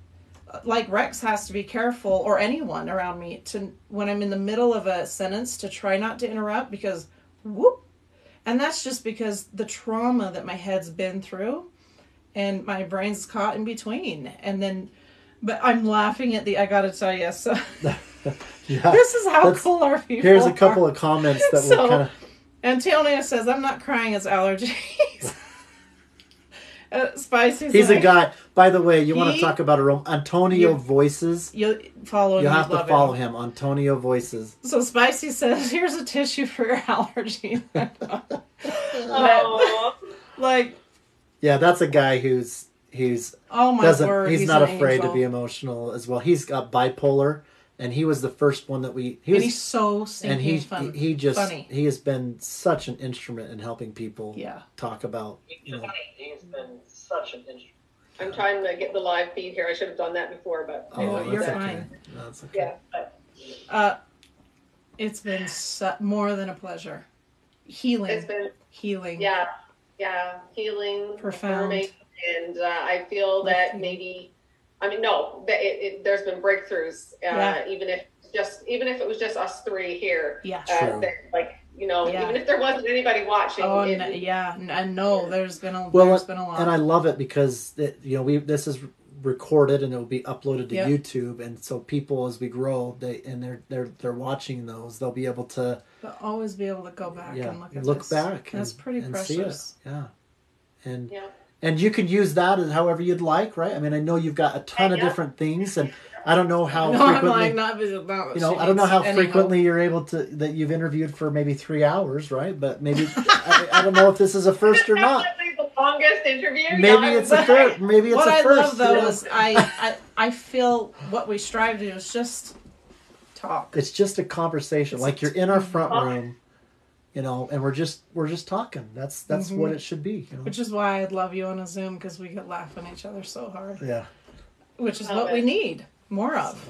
like, Rex has to be careful, or anyone around me, to when I'm in the middle of a sentence to try not to interrupt, because whoop, and that's just because the trauma that my head's been through, and my brain's caught in between, and then, but I'm laughing at I gotta tell you, so. This is how cool our people Here's a couple of comments that will kind of. Antonia says, I'm not crying, it's allergies. Spicy's He's a guy. By the way, you want to talk about Antonio Voices? You'll follow him. You have to follow him. Antonio Voices. So Spicy says, here's a tissue for your allergy. Like. Yeah, that's a guy who's oh my word, he's not afraid angel. to be emotional as well. He's got bipolar, and he was the first one that he's so stinking fun. He just funny. He has been such an instrument in helping people Yeah. talk about. He has been such an instrument. I'm trying to get the live feed here. I should have done that before, but You're that's fine. Okay. That's okay. Yeah, but It's been more than a pleasure. Healing. it's been healing. Yeah, healing, Profound. affirming, and I feel that maybe, I mean, no, that there's been breakthroughs, even if it was just us three here. Yeah, True. That, like, even if there wasn't anybody watching. Oh, there's been a lot. And I love it because this is recorded and it will be uploaded to YouTube, and so people, as we grow, they're watching those, they'll be able to always be able to go back and look at this. back. That's pretty and precious. See it. And you could use that as however you'd like, right? I mean, I know you've got a ton of different things, and I don't know how frequently. I don't know how frequently you're able to, that you've interviewed for maybe 3 hours, right? But maybe I don't know if this is a first or not. The longest interview. Maybe it's a first. Maybe it's a first. What I love though is I feel what we strive to do is just talk. It's just a conversation, like you're in our front room, and we're just talking. That's what it should be. Which is why I'd love you on a Zoom, because we could laugh at each other so hard. Yeah. Which is what we need more of.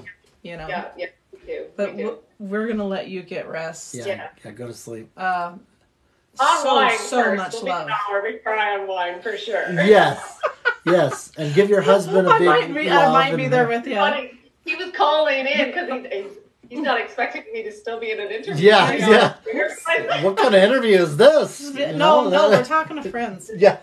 Yeah, we do. But we're gonna let you get rest. Yeah, go to sleep. Online so first. much We'll be love. an hour before I online for sure. Yes, and give your husband a big I might be there with you. Funny. He was calling in because he's not expecting me to still be in an interview. Yeah. What kind of interview is this? No, we're talking to friends. Yeah.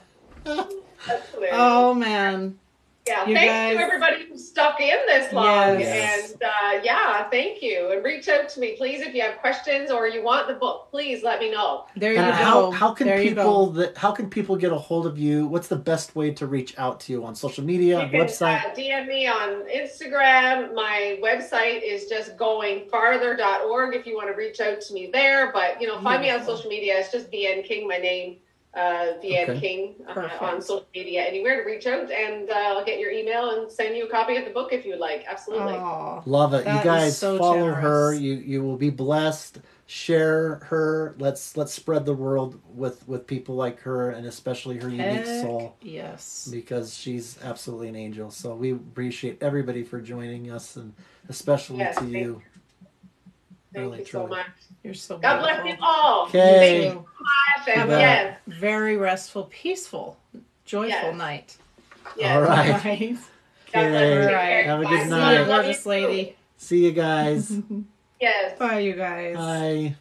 Oh man. Yeah, you thanks guys, to everybody who stuck in this long. Yes. And thank you. And reach out to me, please, if you have questions or you want the book. Please let me know. There you and go. How can people get a hold of you? What's the best way to reach out to you on social media, you can, website? DM me on Instagram. My website is just goingfarther.org if you want to reach out to me there. But, find me on social media. It's just VN King, my name. VN King on social media, anywhere to reach out, and I'll get your email and send you a copy of the book if you'd like. Absolutely. Aww, love it. You guys follow generous. her. You will be blessed. Share her. Let's spread the world with people like her, and especially her unique soul. Yes, because she's absolutely an angel. So we appreciate everybody for joining us, and especially to you. Thank you so much. You're so God beautiful. bless you all. Okay. Thank you so much. And very restful, peaceful, joyful night. All right. God bless you. All right. Have a good night. Gorgeous lady. See you guys. Yes. Bye, you guys. Bye.